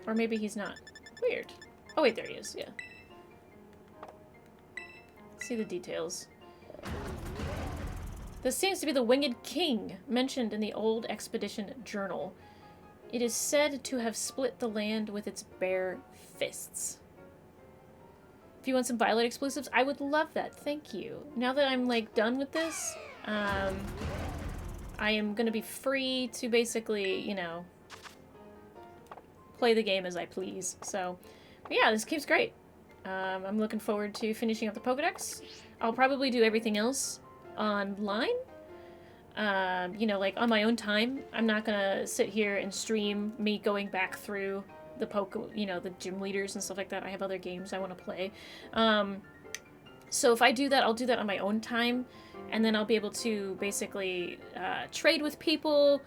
Speaker 1: Or maybe he's not. Weird. Oh wait, there he is, yeah. See the details. This seems to be the Winged King, mentioned in the old expedition journal. It is said to have split the land with its bare fists. If you want some Violet exclusives, I would love that. Thank you. Now that I'm, like, done with this, I am gonna be free to basically, you know, play the game as I please. So, yeah, this game's great. I'm looking forward to finishing up the Pokedex. I'll probably do everything else online. You know, like, on my own time. I'm not gonna sit here and stream me going back through the you know, the gym leaders and stuff like that. I have other games I want to play. So if I do that, I'll do that on my own time, and then I'll be able to basically trade with people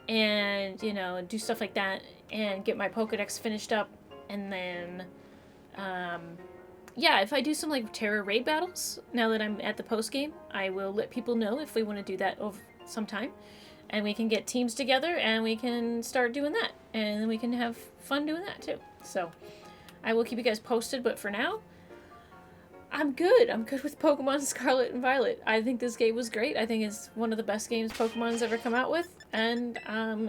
Speaker 1: and, you know, do stuff like that and get my Pokedex finished up. And then, yeah, if I do some, like, Terra raid battles, now that I'm at the post-game, I will let people know if we want to do that over sometime. And we can get teams together and we can start doing that. And then we can have fun doing that, too. So, I will keep you guys posted, but for now, I'm good. I'm good with Pokemon Scarlet and Violet. I think this game was great. I think it's one of the best games Pokemon's ever come out with. And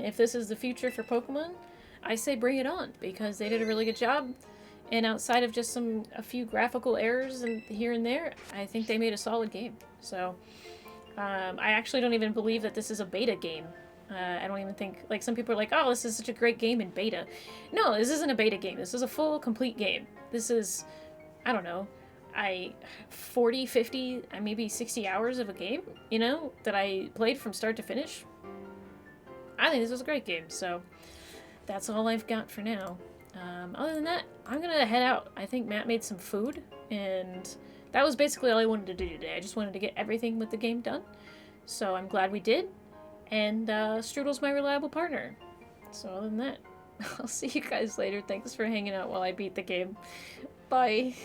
Speaker 1: if this is the future for Pokemon, I say bring it on, because they did a really good job. And outside of just a few graphical errors and here and there, I think they made a solid game. So, I actually don't even believe that this is a beta game. I don't even think, like, some people are like, oh, this is such a great game in beta. No, this isn't a beta game. This is a full, complete game. This is, I don't know, 40, 50, maybe 60 hours of a game, you know, that I played from start to finish. I think this was a great game, so that's all I've got for now. Other than that, I'm gonna head out. I think Matt made some food, and that was basically all I wanted to do today. I just wanted to get everything with the game done, so I'm glad we did, and Strudel's my reliable partner. So other than that, I'll see you guys later. Thanks for hanging out while I beat the game. Bye.